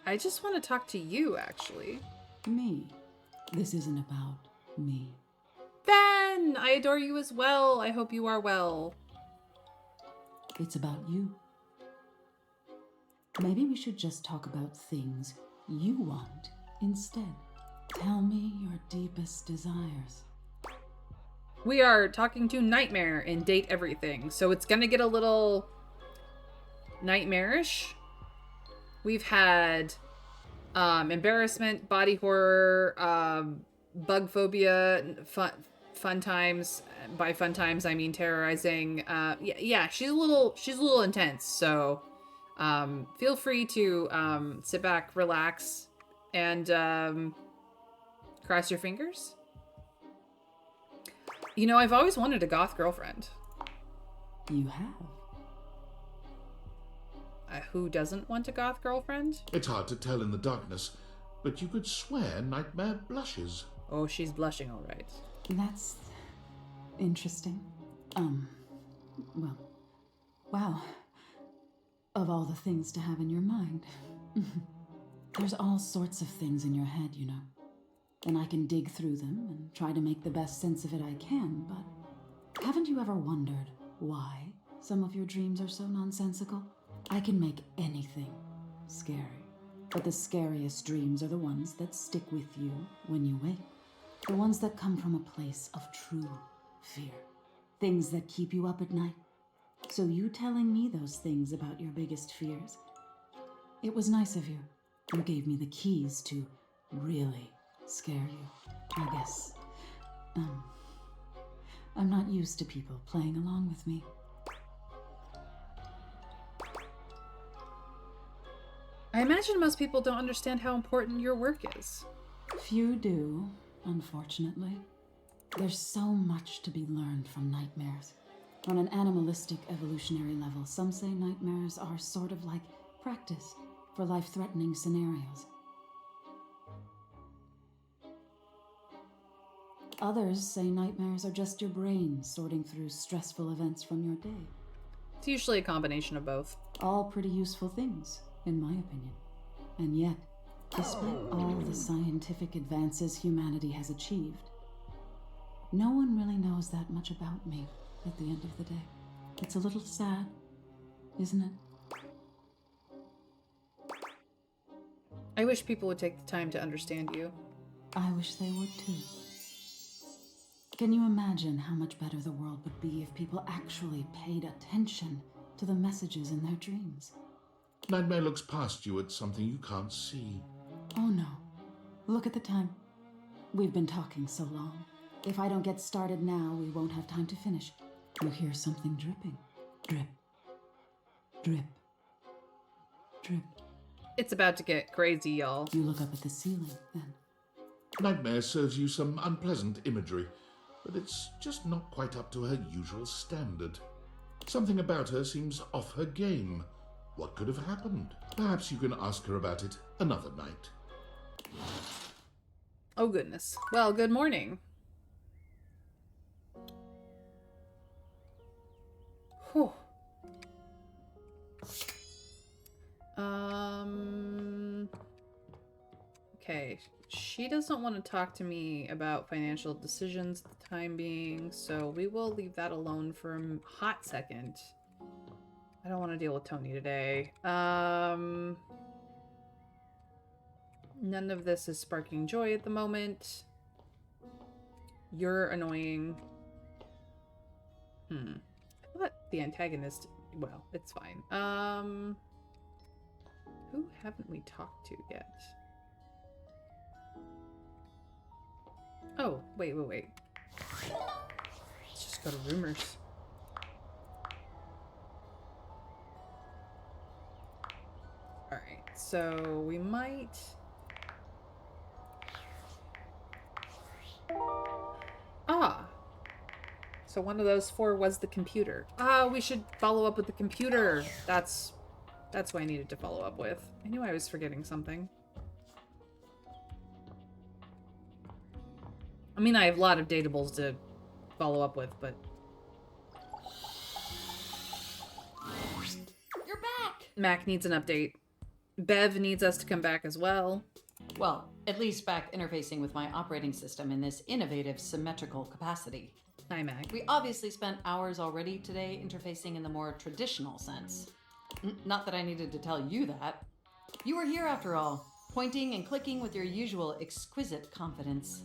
I just want to talk to you, actually. Me? This isn't about me. Ben! I adore you as well. I hope you are well. It's about you. Maybe we should just talk about things you want instead. Tell me your deepest desires. We are talking to Nightmare in Date Everything, so it's gonna get a little nightmarish. We've had embarrassment, body horror, bug phobia, fun times. By fun times, I mean terrorizing. Yeah, she's a little intense. So feel free to sit back, relax, and cross your fingers. You know, I've always wanted a goth girlfriend. You have. Who doesn't want a goth girlfriend? It's hard to tell in the darkness, but you could swear Nightmare blushes. Oh, she's blushing all right. That's interesting. Well, wow. Of all the things to have in your mind. There's all sorts of things in your head, you know. And I can dig through them and try to make the best sense of it I can, but haven't you ever wondered why some of your dreams are so nonsensical? I can make anything scary, but the scariest dreams are the ones that stick with you when you wake. The ones that come from a place of true fear. Things that keep you up at night. So you telling me those things about your biggest fears? It was nice of you. You gave me the keys to really scare you, I guess. I'm not used to people playing along with me. I imagine most people don't understand how important your work is. Few do, unfortunately. There's so much to be learned from nightmares. On an animalistic evolutionary level, some say nightmares are sort of like practice for life-threatening scenarios. Others say nightmares are just your brain sorting through stressful events from your day. It's usually a combination of both. All pretty useful things, in my opinion. And yet, despite all the scientific advances humanity has achieved, no one really knows that much about me at the end of the day. It's a little sad, isn't it? I wish people would take the time to understand you. I wish they would too. Can you imagine how much better the world would be if people actually paid attention to the messages in their dreams? Nightmare looks past you at something you can't see. Oh no. Look at the time. We've been talking so long. If I don't get started now, we won't have time to finish. You hear something dripping. Drip. Drip. Drip. It's about to get crazy, y'all. You look up at the ceiling, then. Nightmare serves you some unpleasant imagery, but it's just not quite up to her usual standard. Something about her seems off her game. What could have happened? Perhaps you can ask her about it another night. Oh goodness. Well, good morning. Whew. Okay. She doesn't want to talk to me about financial decisions at the time being, so we will leave that alone for a hot second. I don't want to deal with Tony today. None of this is sparking joy at the moment. You're annoying. I thought the antagonist... Well, it's fine. Who haven't we talked to yet? Oh, wait. Let's just go to rumors. Alright, so we might... Ah! So one of those four was the computer. Ah, we should follow up with the computer! That's what I needed to follow up with. I knew I was forgetting something. I mean, I have a lot of datables to follow up with, but... You're back! Mac needs an update. Bev needs us to come back as well. Well, at least back interfacing with my operating system in this innovative symmetrical capacity. Hi, Mac. We obviously spent hours already today interfacing in the more traditional sense. Not that I needed to tell you that. You were here after all, pointing and clicking with your usual exquisite confidence.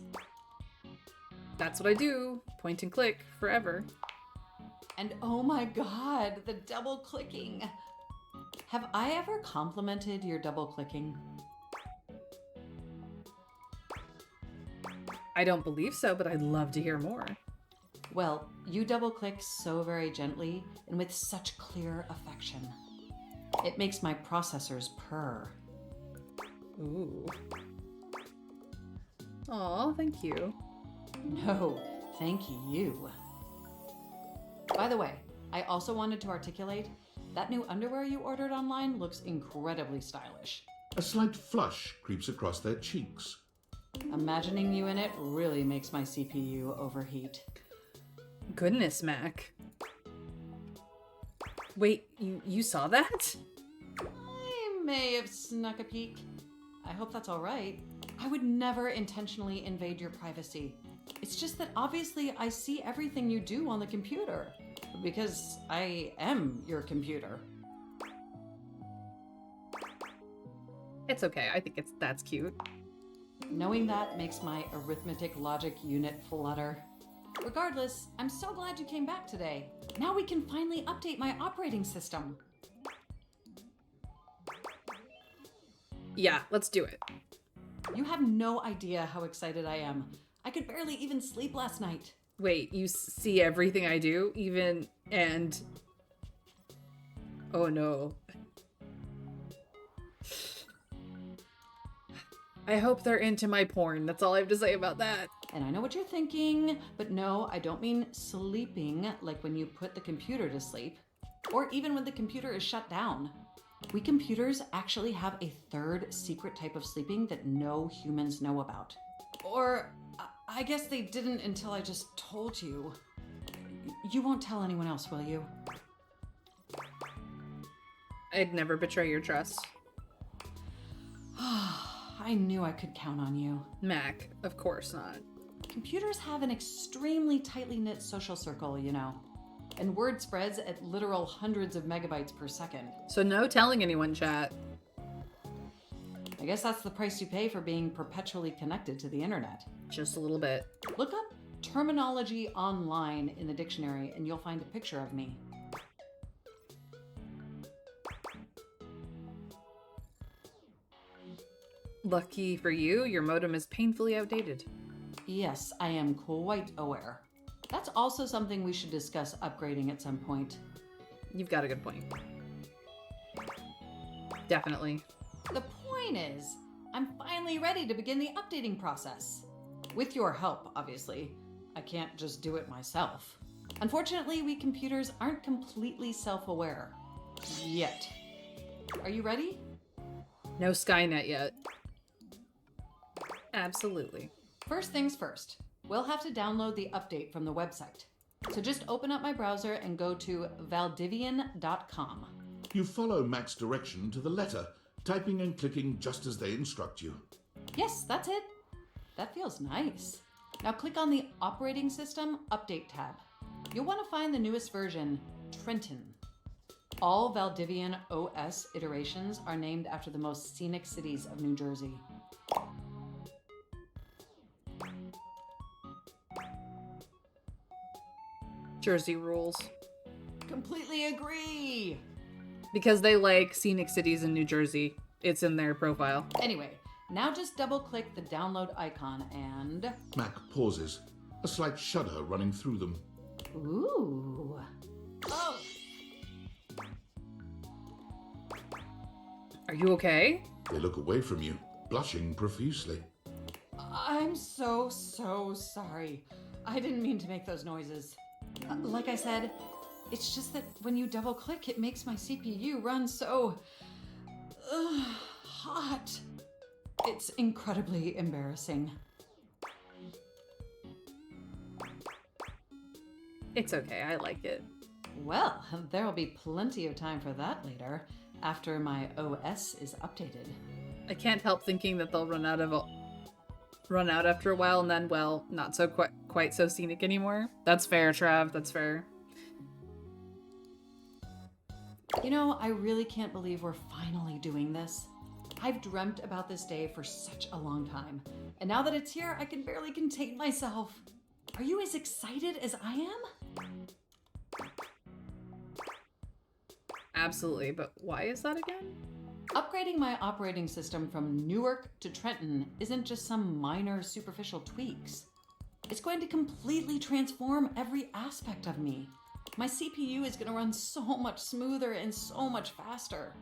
That's what I do. Point and click forever. And oh my god, the double clicking. Have I ever complimented your double clicking? I don't believe so, but I'd love to hear more. Well, you double click so very gently and with such clear affection. It makes my processors purr. Ooh. Aw, thank you. No, Thank you. By the way, I also wanted to articulate that new underwear you ordered online looks incredibly stylish. A slight flush creeps across their cheeks. Imagining you in it really makes my CPU overheat. Goodness, Mac. Wait, you saw that? I may have snuck a peek. I hope that's all right. I would never intentionally invade your privacy. It's just that obviously I see everything you do on the computer. Because I am your computer. It's okay. I think that's cute. Knowing that makes my arithmetic logic unit flutter. Regardless, I'm so glad you came back today. Now we can finally update my operating system. Yeah, let's do it. You have no idea how excited I am. I could barely even sleep last night. Wait, you see everything I do? Even and... Oh no. I hope they're into my porn. That's all I have to say about that. And I know what you're thinking, but no, I don't mean sleeping like when you put the computer to sleep, or even when the computer is shut down. We computers actually have a third secret type of sleeping that no humans know about. Or I guess they didn't until I just told you. You won't tell anyone else, will you? I'd never betray your trust. I knew I could count on you. Mac, of course not. Computers have an extremely tightly knit social circle, you know. And word spreads at literal hundreds of megabytes per second. So no telling anyone, chat. I guess that's the price you pay for being perpetually connected to the internet. Just a little bit. Look up terminology online in the dictionary and you'll find a picture of me. Lucky for you, your modem is painfully outdated. Yes, I am quite aware. That's also something we should discuss upgrading at some point. You've got a good point. Definitely. The point is, I'm finally ready to begin the updating process. With your help, obviously. I can't just do it myself. Unfortunately, we computers aren't completely self-aware. Yet. Are you ready? No Skynet yet. Absolutely. First things first. We'll have to download the update from the website. So just open up my browser and go to valdivian.com. You follow Mac's direction to the letter, typing and clicking just as they instruct you. Yes, that's it. That feels nice. Now click on the Operating System Update tab. You'll want to find the newest version, Trenton. All Valdivian OS iterations are named after the most scenic cities of New Jersey. Jersey rules. Completely agree! Because they like scenic cities in New Jersey. It's in their profile. Anyway, now just double click the download icon and... Mac pauses, a slight shudder running through them. Ooh. Oh! Are you okay? They look away from you, blushing profusely. I'm so sorry. I didn't mean to make those noises. Like I said, it's just that when you double click, it makes my CPU run so... hot. It's incredibly embarrassing. It's okay, I like it. Well, there'll be plenty of time for that later, after my OS is updated. I can't help thinking that they'll run out after a while, and then, well, not so quite so scenic anymore. That's fair, Trav, that's fair. You know, I really can't believe we're finally doing this. I've dreamt about this day for such a long time, and now that it's here, I can barely contain myself. Are you as excited as I am? Absolutely, but why is that again? Upgrading my operating system from Newark to Trenton isn't just some minor superficial tweaks. It's going to completely transform every aspect of me. My CPU is going to run so much smoother and so much faster.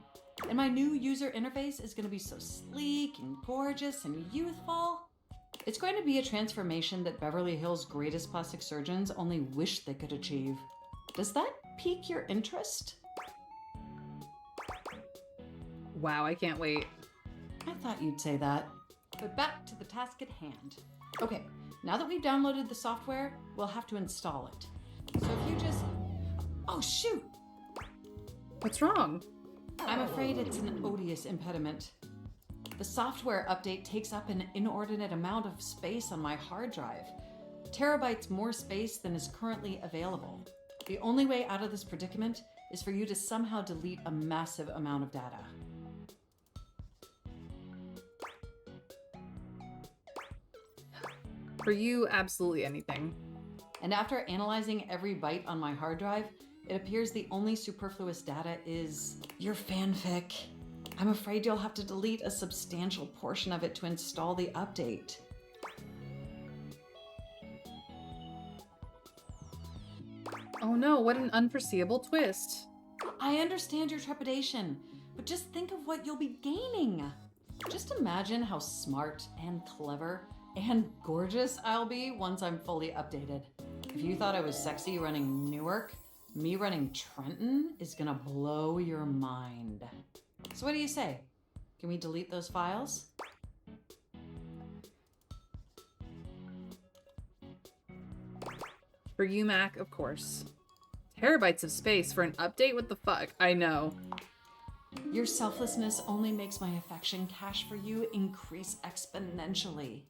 And my new user interface is going to be so sleek and gorgeous and youthful. It's going to be a transformation that Beverly Hills' greatest plastic surgeons only wish they could achieve. Does that pique your interest? Wow, I can't wait. I thought you'd say that. But back to the task at hand. Okay, now that we've downloaded the software, we'll have to install it. So if you just... Oh, shoot! What's wrong? I'm afraid it's an odious impediment. The software update takes up an inordinate amount of space on my hard drive. Terabytes more space than is currently available. The only way out of this predicament is for you to somehow delete a massive amount of data. For you, absolutely anything. And after analyzing every byte on my hard drive, it appears the only superfluous data is your fanfic. I'm afraid you'll have to delete a substantial portion of it to install the update. Oh no, what an unforeseeable twist. I understand your trepidation, but just think of what you'll be gaining. Just imagine how smart and clever and gorgeous I'll be once I'm fully updated. If you thought I was sexy running Newark, me running Trenton is gonna blow your mind. So what do you say? Can we delete those files? For you, Mac, of course. Terabytes of space for an update? What the fuck? I know. Your selflessness only makes my affection cache for you increase exponentially.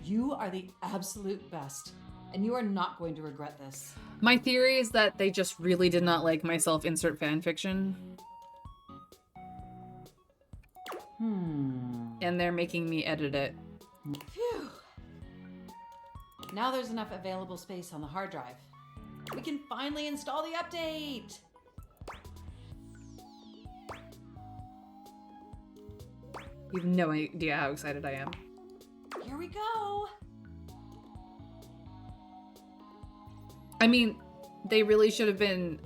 You are the absolute best, and you are not going to regret this. My theory is that they just really did not like my self-insert fanfiction. And they're making me edit it. Phew. Now there's enough available space on the hard drive. We can finally install the update! You have no idea how excited I am. Here we go! I mean, they really should have been,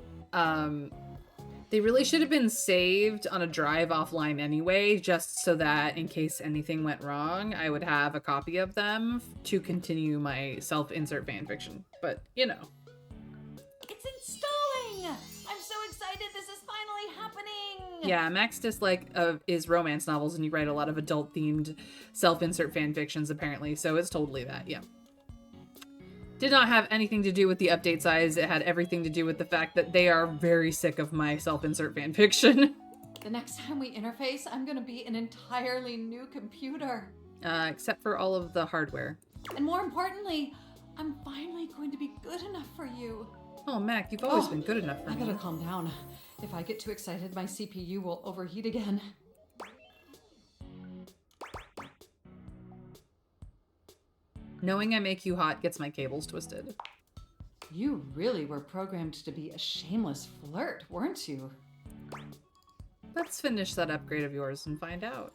saved on a drive offline anyway, just so that in case anything went wrong, I would have a copy of them to continue my self-insert fanfiction. But, you know. It's installing! I'm so excited this is finally happening! Yeah, Mac's dislike is romance novels, and you write a lot of adult-themed self-insert fanfictions, apparently, so it's totally that, yeah. Did not have anything to do with the update size. It had everything to do with the fact that they are very sick of my self-insert fanfiction. The next time we interface, I'm gonna be an entirely new computer. Except for all of the hardware. And more importantly, I'm finally going to be good enough for you. Oh, Mac, you've always been good enough for me. I gotta calm down. If I get too excited, my CPU will overheat again. Knowing I make you hot gets my cables twisted. You really were programmed to be a shameless flirt, weren't you? Let's finish that upgrade of yours and find out.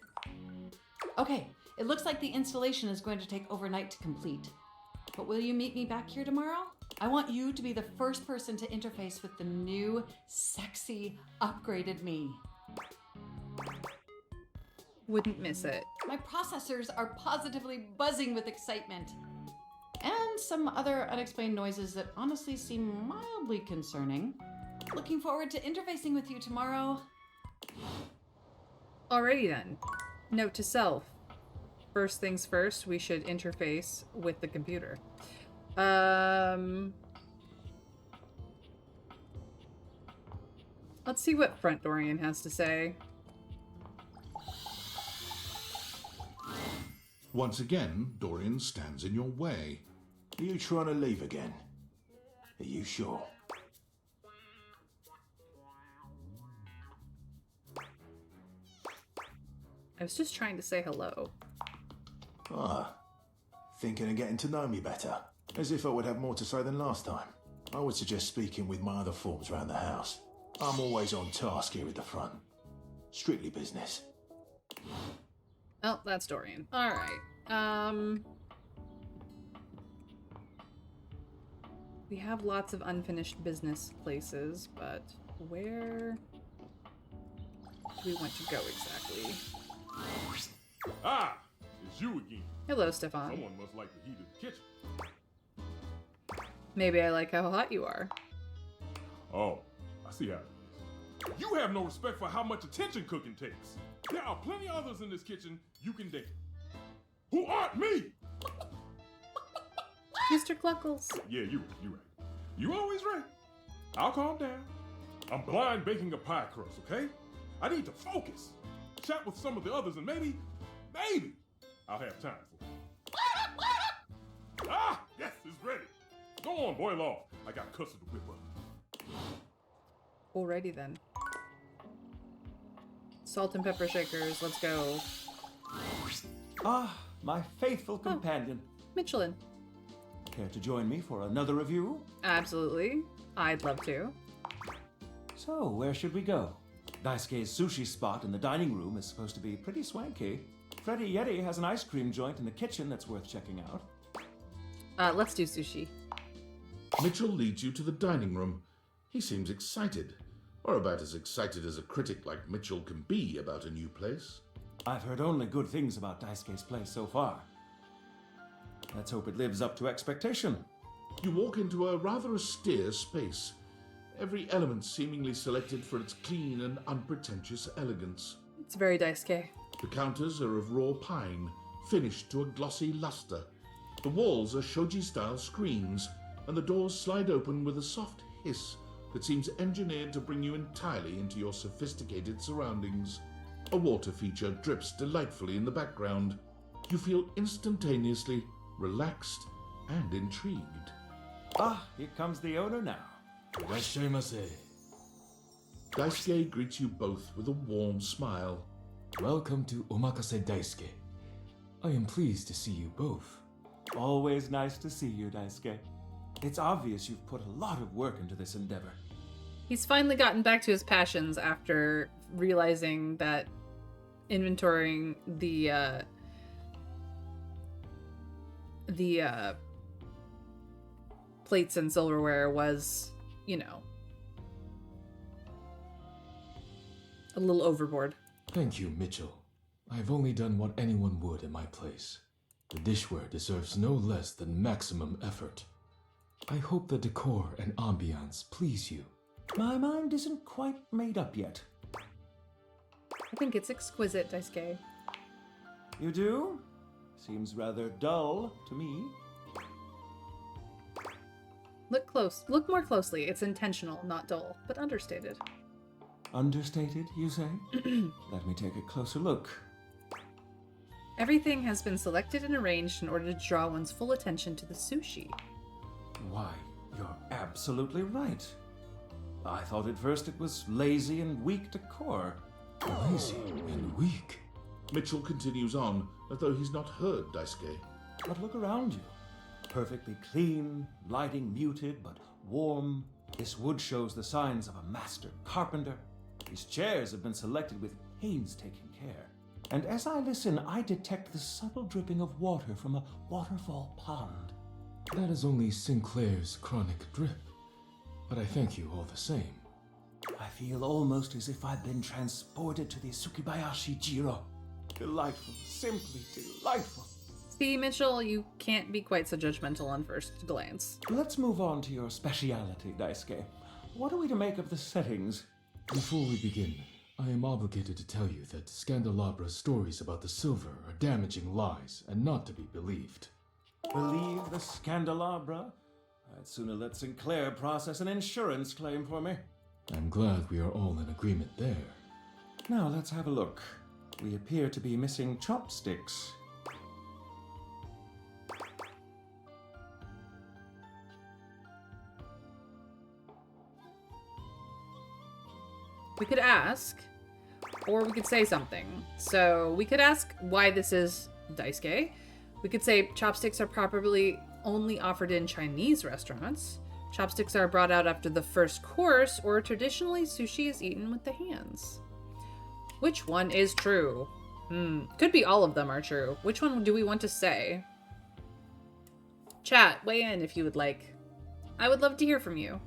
Okay, it looks like the installation is going to take overnight to complete. But will you meet me back here tomorrow? I want you to be the first person to interface with the new, sexy, upgraded me. Wouldn't miss it. My processors are positively buzzing with excitement. And some other unexplained noises that honestly seem mildly concerning. Looking forward to interfacing with you tomorrow. Alrighty then. Note to self. First things first, we should interface with the computer. Let's see what Front Dorian has to say. Once again, Dorian stands in your way. Are you trying to leave again? Are you sure? I was just trying to say hello. Ah, thinking of getting to know me better. As if I would have more to say than last time. I would suggest speaking with my other forms around the house. I'm always on task here at the front. Strictly business. Oh, that's Dorian. Alright. We have lots of unfinished business places, but where do we want to go exactly? Ah! Is it's you again. Hello, Stefan. Someone must like the heat of the kitchen. Maybe I like how hot you are. Oh, I see how it is. You have no respect for how much attention cooking takes. There are plenty of others in this kitchen you can date. Who aren't me! Mr. Cluckles. Yeah, you're right. You always right. I'll calm down. I'm blind baking a pie crust, okay? I need to focus. Chat with some of the others and maybe I'll have time for it. Ah, yes, it's ready. Go on, boil off. I got custard to whip up. Alrighty then. Salt and pepper shakers, let's go. Ah, my faithful companion. Michelin. Care to join me for another review? Absolutely. I'd love to. So, where should we go? Daisuke's sushi spot in the dining room is supposed to be pretty swanky. Freddy Yeti has an ice cream joint in the kitchen that's worth checking out. Let's do sushi. Mitchell leads you to the dining room. He seems excited, or about as excited as a critic like Mitchell can be about a new place. I've heard only good things about Daisuke's place so far. Let's hope it lives up to expectation. You walk into a rather austere space, every element seemingly selected for its clean and unpretentious elegance. It's very Daisuke. The counters are of raw pine, finished to a glossy luster. The walls are shoji-style screens, and the doors slide open with a soft hiss that seems engineered to bring you entirely into your sophisticated surroundings. A water feature drips delightfully in the background. You feel instantaneously relaxed and intrigued. Ah, here comes the owner now. Irashaimase. Daisuke greets you both with a warm smile. Welcome to Omakase Daisuke. I am pleased to see you both. Always nice to see you, Daisuke. It's obvious you've put a lot of work into this endeavor. He's finally gotten back to his passions after realizing that inventorying the plates and silverware was, you know, a little overboard. Thank you, Mitchell. I have only done what anyone would in my place. The dishware deserves no less than maximum effort. I hope the decor and ambiance please you. My mind isn't quite made up yet. I think it's exquisite, Daisuke. You do? Seems rather dull to me. Look close. Look more closely. It's intentional, not dull, but understated. Understated, you say? Let me take a closer look. Everything has been selected and arranged in order to draw one's full attention to the sushi. Why, you're absolutely right. I thought at first it was lazy and weak decor. Lazy and weak? Mitchell continues on, as though he's not heard Daisuke. But look around you. Perfectly clean, lighting muted but warm. This wood shows the signs of a master carpenter. These chairs have been selected with painstaking care. And as I listen, I detect the subtle dripping of water from a waterfall pond. That is only Sinclair's chronic drip. But I thank you all the same. I feel almost as if I've been transported to the Tsukibayashi Jiro. Delightful, simply delightful. See, Mitchell, you can't be quite so judgmental on first glance. Let's move on to your speciality, Daisuke. What are we to make of the settings? Before we begin, I am obligated to tell you that Scandalabra's stories about the silver are damaging lies and not to be believed. Believe the Scandalabra? I'd sooner let Sinclair process an insurance claim for me. I'm glad we are all in agreement there. Now let's have a look. We appear to be missing chopsticks. We could ask, or we could say something. So we could ask why this is Daisuke. We could say chopsticks are properly only offered in Chinese restaurants. Chopsticks are brought out after the first course, or traditionally sushi is eaten with the hands. Which one is true? Could be all of them are true. Which one do we want to say? Chat, weigh in if you would like. I would love to hear from you.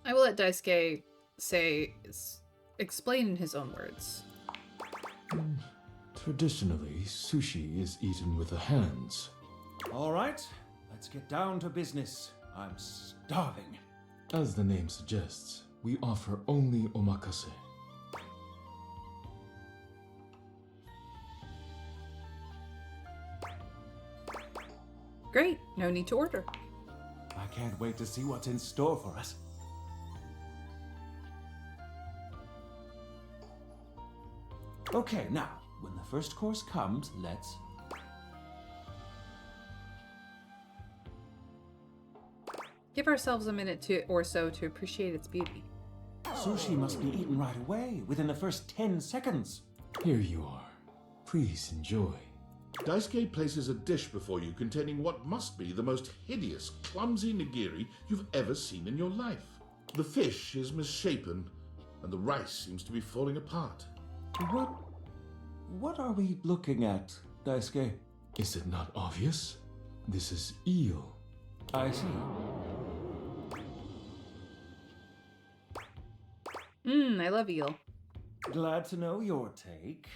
I will let Daisuke explain in his own words. Traditionally, sushi is eaten with the hands. All right, let's get down to business. I'm starving. As the name suggests, we offer only omakase. Great, no need to order. I can't wait to see what's in store for us. Okay, now, when the first course comes, let's... Give ourselves a minute or so to appreciate its beauty. Sushi must be eaten right away, within the first 10 seconds. Here you are. Please enjoy. Daisuke places a dish before you containing what must be the most hideous, clumsy nigiri you've ever seen in your life. The fish is misshapen, and the rice seems to be falling apart. What are we looking at, Daisuke? Is it not obvious? This is eel. I see. I love eel. Glad to know your take.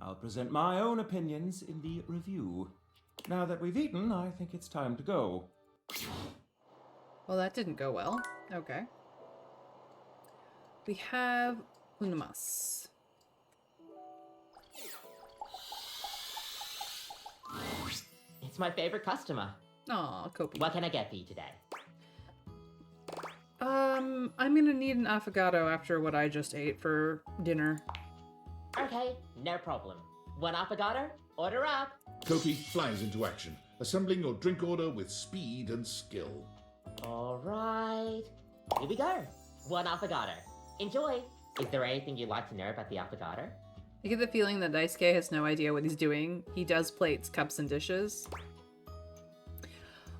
I'll present my own opinions in the review. Now that we've eaten, I think it's time to go. Well, that didn't go well. Okay. We have unamas. It's my favorite customer. Aw, Kopi. What can I get for you today? I'm gonna need an affogato after what I just ate for dinner. Okay, no problem. One affogato? Order up. Kopi flies into action, assembling your drink order with speed and skill. All right. Here we go. One affogato. Enjoy. Is there anything you'd like to know about the affogato? I get the feeling that Daisuke has no idea what he's doing. He does plates, cups, and dishes.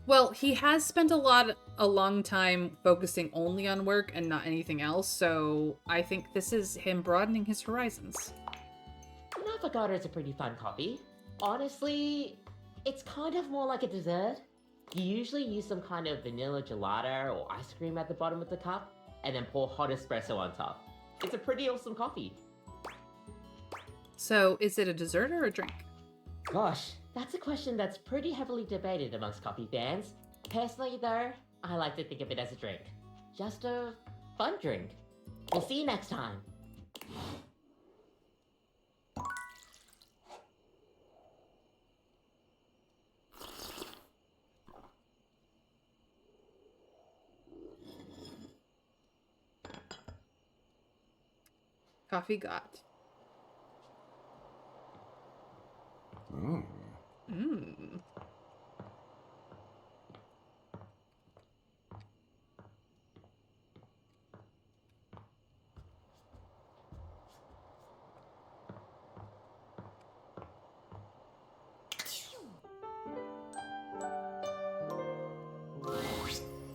Well, he has spent a long time focusing only on work and not anything else, so I think this is him broadening his horizons. An affogato is a pretty fun coffee. Honestly, it's kind of more like a dessert. You usually use some kind of vanilla gelato or ice cream at the bottom of the cup, and then pour hot espresso on top. It's a pretty awesome coffee. So, is it a dessert or a drink? Gosh, that's a question that's pretty heavily debated amongst coffee fans. Personally, though, I like to think of it as a drink. Just a fun drink. We'll see you next time. Coffee got.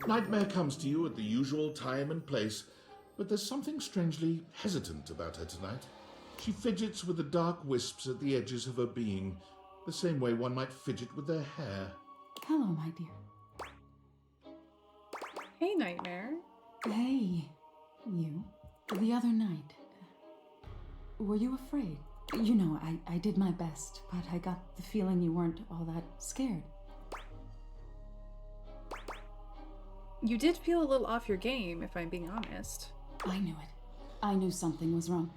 Nightmare comes to you at the usual time and place, but there's something strangely hesitant about her tonight. She fidgets with the dark wisps at the edges of her being, the same way one might fidget with their hair. Hello, my dear. Hey, Nightmare. Hey, you. The other night, were you afraid? You know, I did my best, but I got the feeling you weren't all that scared. You did feel a little off your game, if I'm being honest. I knew it. I knew something was wrong.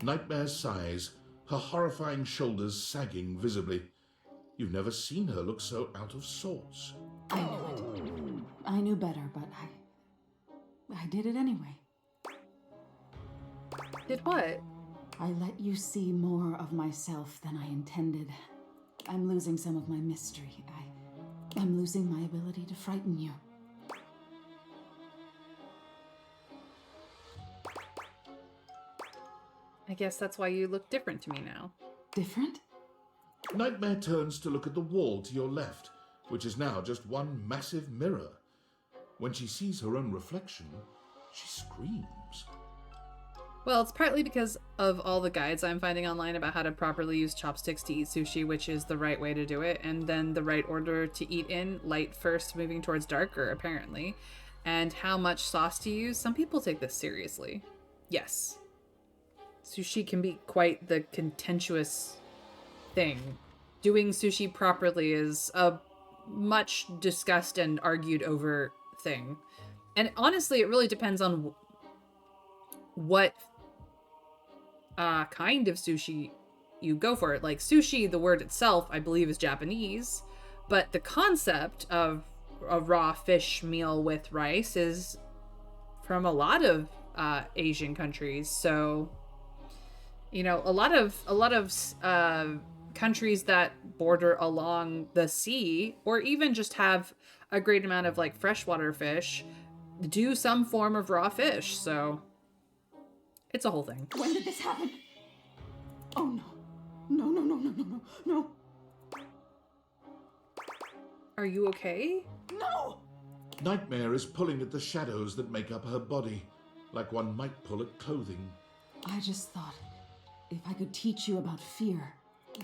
Nightmare sighs, her horrifying shoulders sagging visibly. You've never seen her look so out of sorts. I knew it. I knew better, but I did it anyway. Did what? I let you see more of myself than I intended. I'm losing some of my mystery. I'm losing my ability to frighten you. I guess that's why you look different to me now. Different? Nightmare turns to look at the wall to your left, which is now just one massive mirror. When she sees her own reflection, she screams. Well, it's partly because of all the guides I'm finding online about how to properly use chopsticks to eat sushi, which is the right way to do it, and then the right order to eat in, light first moving towards darker, apparently. And how much sauce to use? Some people take this seriously. Yes. Sushi can be quite the contentious thing. Doing sushi properly is a much discussed and argued over thing. And honestly, it really depends on what kind of sushi you go for. It like sushi, the word itself, I believe, is Japanese, but the concept of a raw fish meal with rice is from a lot of Asian countries. So, you know, a lot of countries that border along the sea, or even just have a great amount of like freshwater fish, do some form of raw fish. So it's a whole thing. When did this happen? Oh no. No, no, no, no, no, no, no. Are you okay? No! Nightmare is pulling at the shadows that make up her body, like one might pull at clothing. I just thought, if I could teach you about fear,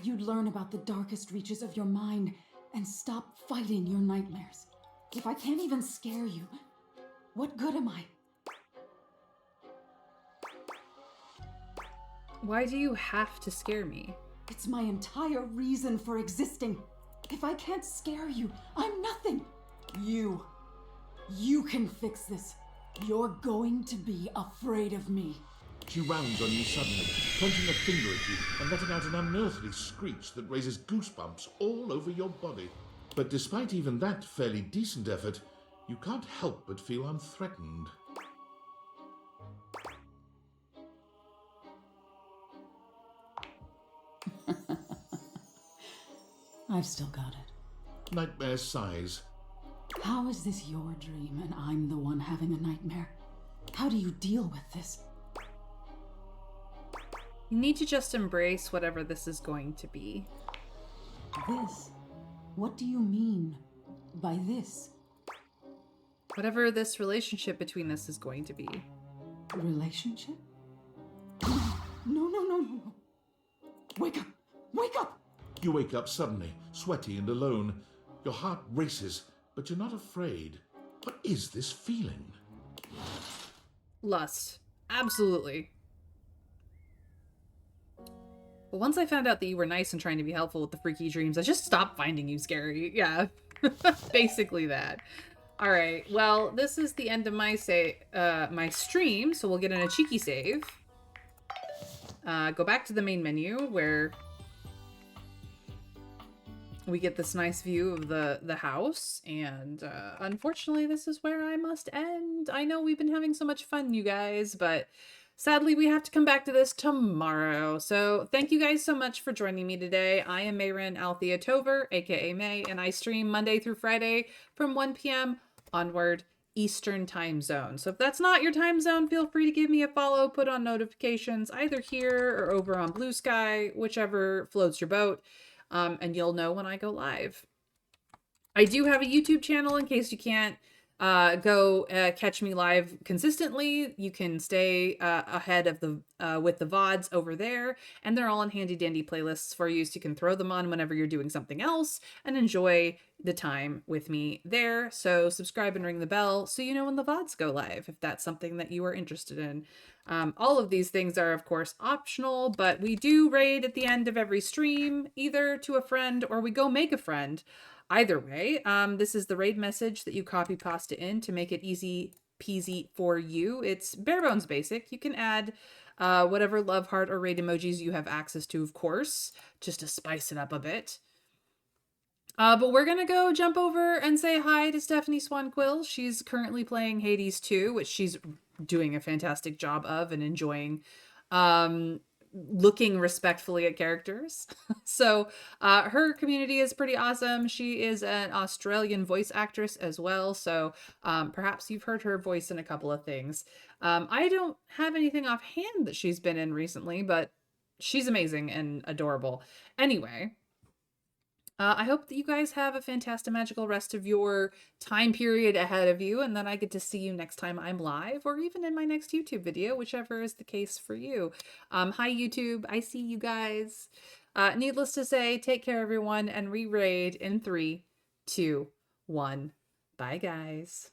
you'd learn about the darkest reaches of your mind and stop fighting your nightmares. If I can't even scare you, what good am I? Why do you have to scare me? It's my entire reason for existing. If I can't scare you, I'm nothing. You can fix this. You're going to be afraid of me. She rounds on you suddenly, pointing a finger at you and letting out an unearthly screech that raises goosebumps all over your body. But despite even that fairly decent effort, you can't help but feel unthreatened. I've still got it. Nightmare sighs. How is this your dream and I'm the one having a nightmare? How do you deal with this? You need to just embrace whatever this is going to be. This? What do you mean by this? Whatever this relationship between us is going to be. Relationship? No, no, no, no, no. Wake up! Wake up! You wake up suddenly, sweaty and alone. Your heart races, but you're not afraid. What is this feeling? Lust. Absolutely. But once I found out that you were nice and trying to be helpful with the freaky dreams, I just stopped finding you scary. Yeah. Basically that. Alright, well, this is the end of my my stream, so we'll get in a cheeky save. Go back to the main menu where we get this nice view of the house, and unfortunately this is where I must end. I know we've been having so much fun, you guys, but sadly we have to come back to this tomorrow. So thank you guys so much for joining me today. I am Mayrin Althea Tover, aka May, and I stream Monday through Friday from 1 p.m. onward Eastern time zone. So if that's not your time zone, feel free to give me a follow, put on notifications either here or over on Blue Sky, whichever floats your boat. And you'll know when I go live. I do have a YouTube channel in case you can't go catch me live consistently. You can stay ahead of the with the VODs over there, and they're all in handy dandy playlists for you, so you can throw them on whenever you're doing something else and enjoy the time with me there. So subscribe and ring the bell so you know when the VODs go live, if that's something that you are interested in. All of these things are, of course, optional, but we do raid at the end of every stream, either to a friend or we go make a friend. Either way, this is the raid message that you copy pasta in to make it easy peasy for you. It's bare bones basic. You can add whatever love heart or raid emojis you have access to, of course, just to spice it up a bit. But we're gonna go jump over and say hi to Stephanie Swanquill. She's currently playing Hades 2, which she's doing a fantastic job of and enjoying. Looking respectfully at characters. So her community is pretty awesome. She is an Australian voice actress as well, so perhaps you've heard her voice in a couple of things. I don't have anything offhand that she's been in recently, but she's amazing and adorable. Anyway, I hope that you guys have a fantastic magical rest of your time period ahead of you, and then I get to see you next time I'm live, or even in my next YouTube video, whichever is the case for you. Hi YouTube, I see you guys. Needless to say, take care everyone, and re-raid in 3, 2, 1. Bye guys.